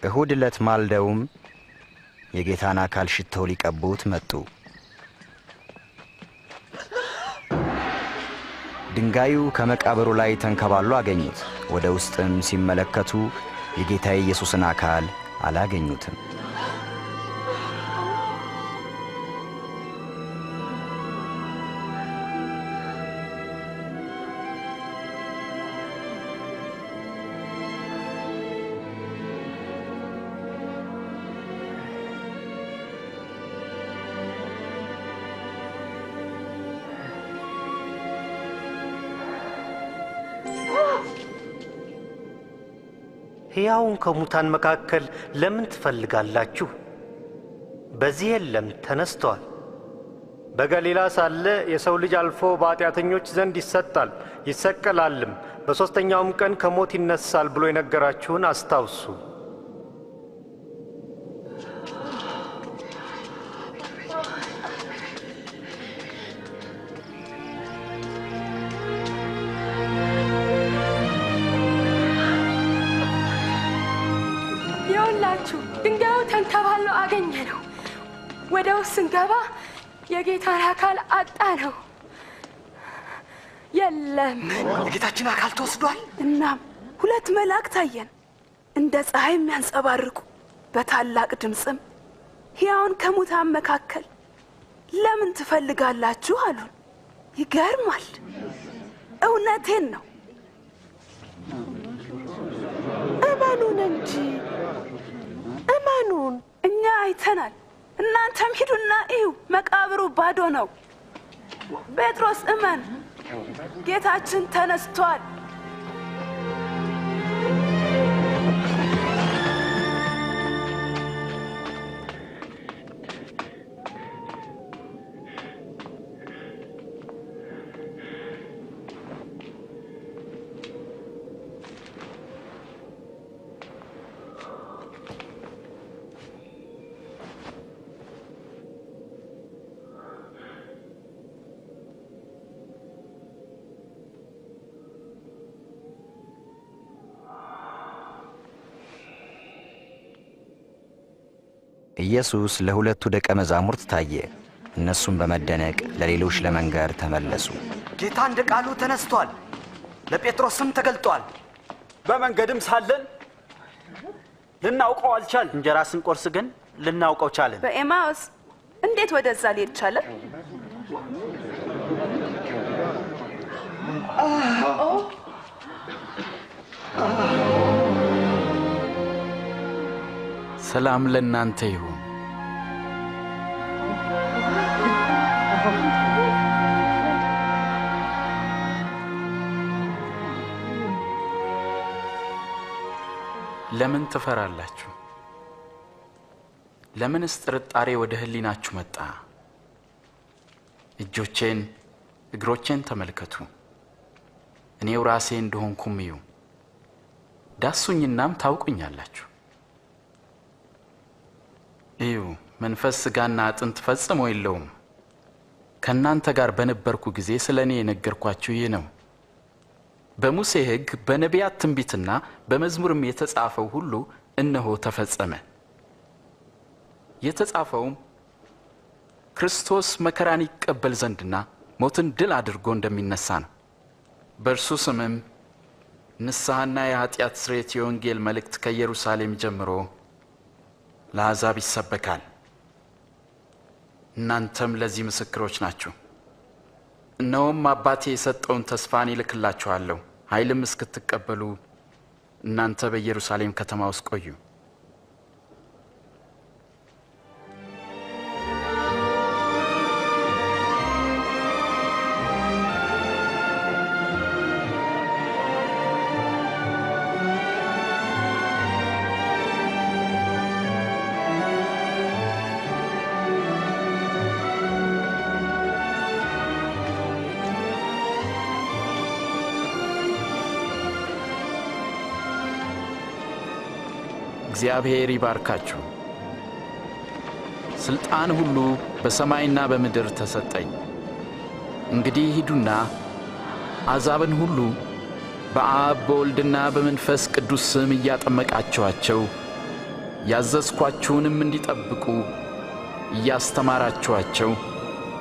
እሁድ ዕለት ማልደውም የጌታን አካል ሽተው ሊቀቡት መጡ። ድንጋዩ ከመቃብሩ ላይ ተንከባሎ አገኙት። ወደ ውስጥም ሲመለከቱ የጌታ ኢየሱስን አካል አላገኙትም። ሕያውን ከሙታን መካከል ለምን ትፈልጋላችሁ? በዚህ የለም ተነስቷል። በገሊላ ሳለ የሰው ልጅ አልፎ በኃጢአተኞች ዘንድ ይሰጣል ይሰቀላልም፣ በሦስተኛውም ቀን ከሞት ይነሳል ብሎ የነገራችሁን አስታውሱ። ይኸውላችሁ ድንጋዩ ተንከባሎ አገኘ ነው። ወደ ውስጥ ስንገባ የጌታን አካል አጣ ነው። የለም የጌታችን አካል ተወስዷል። እናም ሁለት መላእክት አየን፣ እንደ ፀሐይ የሚያንጸባርቁ በታላቅ ድምፅም ሕያውን ከሙታን መካከል ለምን ትፈልጋላችሁ አሉን። ይገርማል። እውነቴን ነው። እመኑን እንጂ እመኑን። እኛ አይተናል፣ እናንተም ሂዱና እዩ። መቃብሩ ባዶ ነው። ጴጥሮስ እመን፣ ጌታችን ተነስቷል። ኢየሱስ ለሁለቱ ደቀ መዛሙርት ታየ። እነሱም በመደነቅ ለሌሎች ለመንገር ተመለሱ። ጌታ እንደ ቃሉ ተነስቷል፣ ለጴጥሮስም ተገልጧል። በመንገድም ሳለን ልናውቀው አልቻል። እንጀራ ስንቆርስ ግን ልናውቀው ቻለን። በኤማውስ እንዴት ወደዛ ሊሄድ ቻለ? ሰላም ለእናንተ ይሁን። ለምን ትፈራላችሁ? ለምንስ ጥርጣሬ ወደ ህሊናችሁ መጣ? እጆቼን እግሮቼን ተመልከቱ፣ እኔው ራሴ እንደሆንኩም እዩ። ዳሱኝናም ታውቁኛላችሁ። እዩ፣ መንፈስ ሥጋና አጥንት ፈጽሞ የለውም። ከእናንተ ጋር በነበርኩ ጊዜ ስለ እኔ የነገርኳችሁ ይህ ነው። በሙሴ ሕግ በነቢያት ትንቢትና በመዝሙርም የተጻፈው ሁሉ እነሆ ተፈጸመ። የተጻፈውም ክርስቶስ መከራን ይቀበል ዘንድና ሞትን ድል አድርጎ እንደሚነሳ ነው። በእርሱ ስምም ንስሐና የኃጢአት ስርየት የወንጌል መልእክት ከኢየሩሳሌም ጀምሮ ለአሕዛብ ይሰበካል። እናንተም ለዚህ ምስክሮች ናችሁ። እነሆም አባቴ የሰጠውን ተስፋን ይልክላችኋለሁ። ኃይልም እስክትቀበሉ እናንተ በኢየሩሳሌም ከተማ ውስጥ ቆዩ። እግዚአብሔር ይባርካችሁ። ስልጣን ሁሉ በሰማይና በምድር ተሰጠኝ። እንግዲህ ሂዱና አሕዛብን ሁሉ በአብ በወልድና በመንፈስ ቅዱስ ስም እያጠመቃችኋቸው ያዘዝኳችሁንም እንዲጠብቁ እያስተማራችኋቸው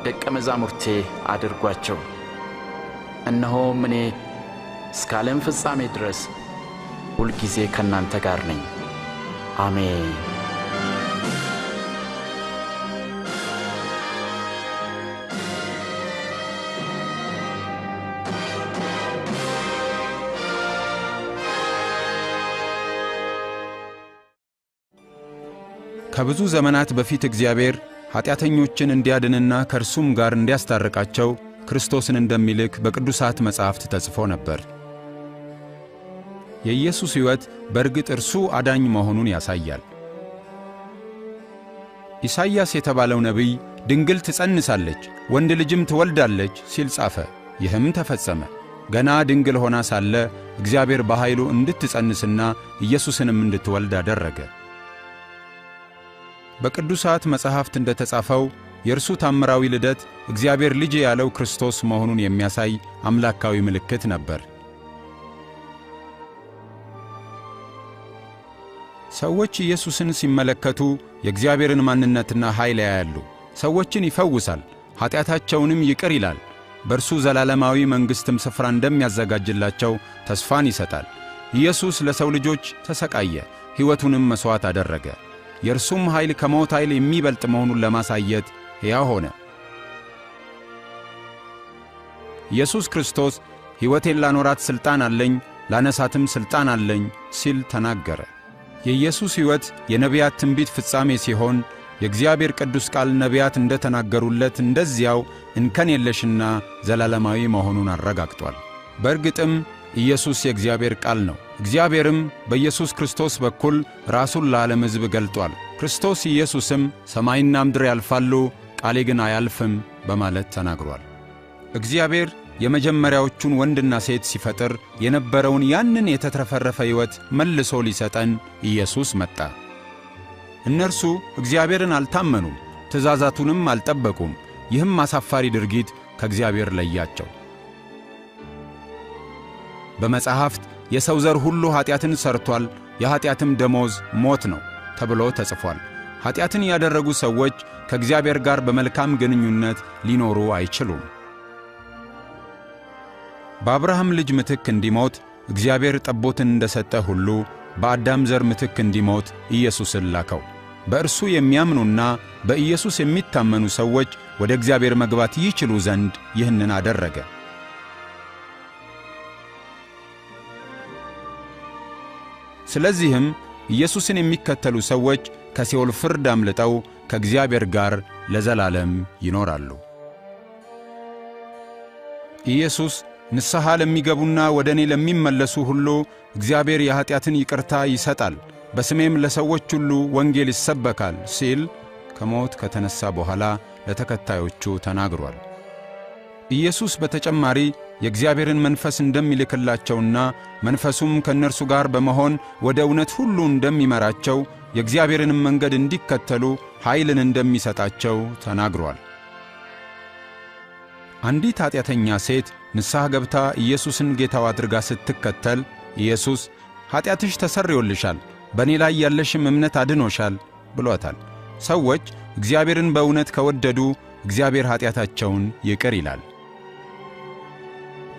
ደቀ መዛሙርቴ አድርጓቸው። እነሆም እኔ እስከ ዓለም ፍጻሜ ድረስ ሁልጊዜ ከእናንተ ጋር ነኝ። አሜን። ከብዙ ዘመናት በፊት እግዚአብሔር ኃጢአተኞችን እንዲያድንና ከእርሱም ጋር እንዲያስታርቃቸው ክርስቶስን እንደሚልክ በቅዱሳት መጻሕፍት ተጽፎ ነበር። የኢየሱስ ሕይወት በእርግጥ እርሱ አዳኝ መሆኑን ያሳያል። ኢሳይያስ የተባለው ነቢይ ድንግል ትጸንሳለች ወንድ ልጅም ትወልዳለች ሲል ጻፈ። ይህም ተፈጸመ። ገና ድንግል ሆና ሳለ እግዚአብሔር በኃይሉ እንድትጸንስና ኢየሱስንም እንድትወልድ አደረገ። በቅዱሳት መጻሕፍት እንደተጻፈው የእርሱ ታምራዊ ልደት እግዚአብሔር ልጅ ያለው ክርስቶስ መሆኑን የሚያሳይ አምላካዊ ምልክት ነበር። ሰዎች ኢየሱስን ሲመለከቱ የእግዚአብሔርን ማንነትና ኃይል ያያሉ። ሰዎችን ይፈውሳል፣ ኃጢአታቸውንም ይቅር ይላል። በእርሱ ዘላለማዊ መንግሥትም ስፍራ እንደሚያዘጋጅላቸው ተስፋን ይሰጣል። ኢየሱስ ለሰው ልጆች ተሰቃየ፣ ሕይወቱንም መሥዋዕት አደረገ። የእርሱም ኃይል ከሞት ኃይል የሚበልጥ መሆኑን ለማሳየት ሕያው ሆነ። ኢየሱስ ክርስቶስ ሕይወቴን ላኖራት ሥልጣን አለኝ፣ ላነሳትም ሥልጣን አለኝ ሲል ተናገረ። የኢየሱስ ሕይወት የነቢያት ትንቢት ፍጻሜ ሲሆን የእግዚአብሔር ቅዱስ ቃል ነቢያት እንደተናገሩለት እንደዚያው እንከን የለሽና ዘላለማዊ መሆኑን አረጋግጧል። በእርግጥም ኢየሱስ የእግዚአብሔር ቃል ነው። እግዚአብሔርም በኢየሱስ ክርስቶስ በኩል ራሱን ለዓለም ሕዝብ ገልጧል። ክርስቶስ ኢየሱስም ሰማይና ምድር ያልፋሉ፣ ቃሌ ግን አያልፍም በማለት ተናግሯል። እግዚአብሔር የመጀመሪያዎቹን ወንድና ሴት ሲፈጥር የነበረውን ያንን የተትረፈረፈ ሕይወት መልሶ ሊሰጠን ኢየሱስ መጣ። እነርሱ እግዚአብሔርን አልታመኑም፣ ትእዛዛቱንም አልጠበቁም። ይህም አሳፋሪ ድርጊት ከእግዚአብሔር ለያቸው። በመጻሕፍት የሰው ዘር ሁሉ ኀጢአትን ሠርቶአል፣ የኀጢአትም ደሞዝ ሞት ነው ተብሎ ተጽፏል። ኀጢአትን ያደረጉ ሰዎች ከእግዚአብሔር ጋር በመልካም ግንኙነት ሊኖሩ አይችሉም። በአብርሃም ልጅ ምትክ እንዲሞት እግዚአብሔር ጠቦትን እንደሰጠ ሁሉ በአዳም ዘር ምትክ እንዲሞት ኢየሱስን ላከው። በእርሱ የሚያምኑና በኢየሱስ የሚታመኑ ሰዎች ወደ እግዚአብሔር መግባት ይችሉ ዘንድ ይህንን አደረገ። ስለዚህም ኢየሱስን የሚከተሉ ሰዎች ከሲኦል ፍርድ አምልጠው ከእግዚአብሔር ጋር ለዘላለም ይኖራሉ። ኢየሱስ ንስሐ ለሚገቡና ወደ እኔ ለሚመለሱ ሁሉ እግዚአብሔር የኀጢአትን ይቅርታ ይሰጣል፣ በስሜም ለሰዎች ሁሉ ወንጌል ይሰበካል ሲል ከሞት ከተነሣ በኋላ ለተከታዮቹ ተናግሯል። ኢየሱስ በተጨማሪ የእግዚአብሔርን መንፈስ እንደሚልክላቸውና መንፈሱም ከእነርሱ ጋር በመሆን ወደ እውነት ሁሉ እንደሚመራቸው የእግዚአብሔርንም መንገድ እንዲከተሉ ኃይልን እንደሚሰጣቸው ተናግሯል። አንዲት ኃጢአተኛ ሴት ንስሐ ገብታ ኢየሱስን ጌታዋ አድርጋ ስትከተል ኢየሱስ ኃጢአትሽ ተሰርዮልሻል፣ በእኔ ላይ ያለሽም እምነት አድኖሻል ብሎታል። ሰዎች እግዚአብሔርን በእውነት ከወደዱ እግዚአብሔር ኃጢአታቸውን ይቅር ይላል።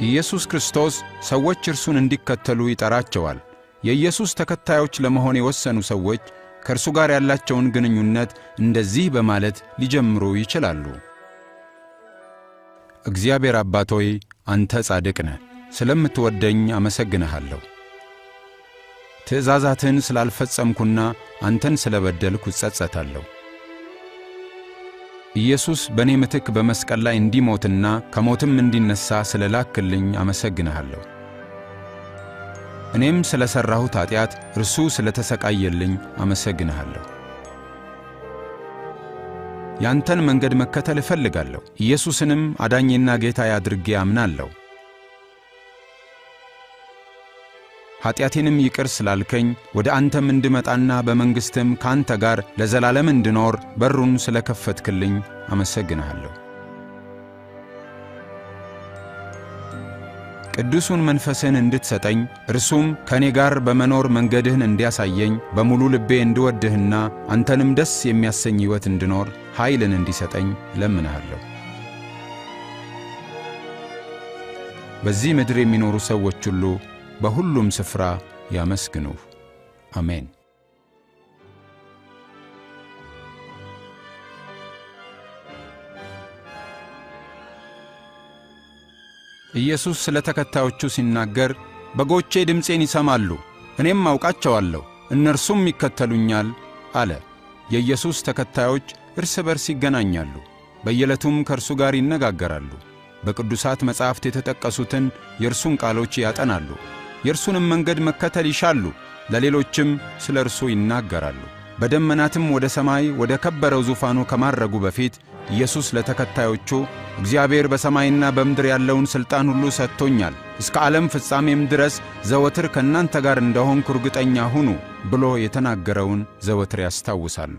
ኢየሱስ ክርስቶስ ሰዎች እርሱን እንዲከተሉ ይጠራቸዋል። የኢየሱስ ተከታዮች ለመሆን የወሰኑ ሰዎች ከእርሱ ጋር ያላቸውን ግንኙነት እንደዚህ በማለት ሊጀምሩ ይችላሉ። እግዚአብሔር አባት ሆይ አንተ ጻድቅ ነህ፣ ስለምትወደኝ አመሰግንሃለሁ። ትእዛዛትን ስላልፈጸምኩና አንተን ስለበደልኩ እጸጸታለሁ። ኢየሱስ በእኔ ምትክ በመስቀል ላይ እንዲሞትና ከሞትም እንዲነሣ ስለላክልኝ አመሰግንሃለሁ። እኔም ስለ ሠራሁት ኃጢአት እርሱ ስለ ተሰቃየልኝ አመሰግንሃለሁ። ያንተን መንገድ መከተል እፈልጋለሁ። ኢየሱስንም አዳኜና ጌታዬ አድርጌ አምናለሁ። ኃጢአቴንም ይቅር ስላልከኝ ወደ አንተም እንድመጣና በመንግሥትም ካንተ ጋር ለዘላለም እንድኖር በሩን ስለ ከፈትክልኝ አመሰግንሃለሁ። ቅዱሱን መንፈስህን እንድትሰጠኝ እርሱም ከእኔ ጋር በመኖር መንገድህን እንዲያሳየኝ በሙሉ ልቤ እንድወድህና አንተንም ደስ የሚያሰኝ ሕይወት እንድኖር ኃይልን እንዲሰጠኝ እለምንሃለሁ። በዚህ ምድር የሚኖሩ ሰዎች ሁሉ በሁሉም ስፍራ ያመስግኑህ። አሜን። ኢየሱስ ስለ ተከታዮቹ ሲናገር በጎቼ ድምፄን ይሰማሉ፣ እኔም አውቃቸዋለሁ፣ እነርሱም ይከተሉኛል አለ። የኢየሱስ ተከታዮች እርስ በርስ ይገናኛሉ፣ በየዕለቱም ከእርሱ ጋር ይነጋገራሉ። በቅዱሳት መጻሕፍት የተጠቀሱትን የእርሱን ቃሎች ያጠናሉ፣ የእርሱንም መንገድ መከተል ይሻሉ፣ ለሌሎችም ስለ እርሱ ይናገራሉ። በደመናትም ወደ ሰማይ ወደ ከበረው ዙፋኑ ከማረጉ በፊት ኢየሱስ ለተከታዮቹ እግዚአብሔር በሰማይና በምድር ያለውን ሥልጣን ሁሉ ሰጥቶኛል፣ እስከ ዓለም ፍጻሜም ድረስ ዘወትር ከእናንተ ጋር እንደሆንኩ እርግጠኛ ሁኑ ብሎ የተናገረውን ዘወትር ያስታውሳሉ።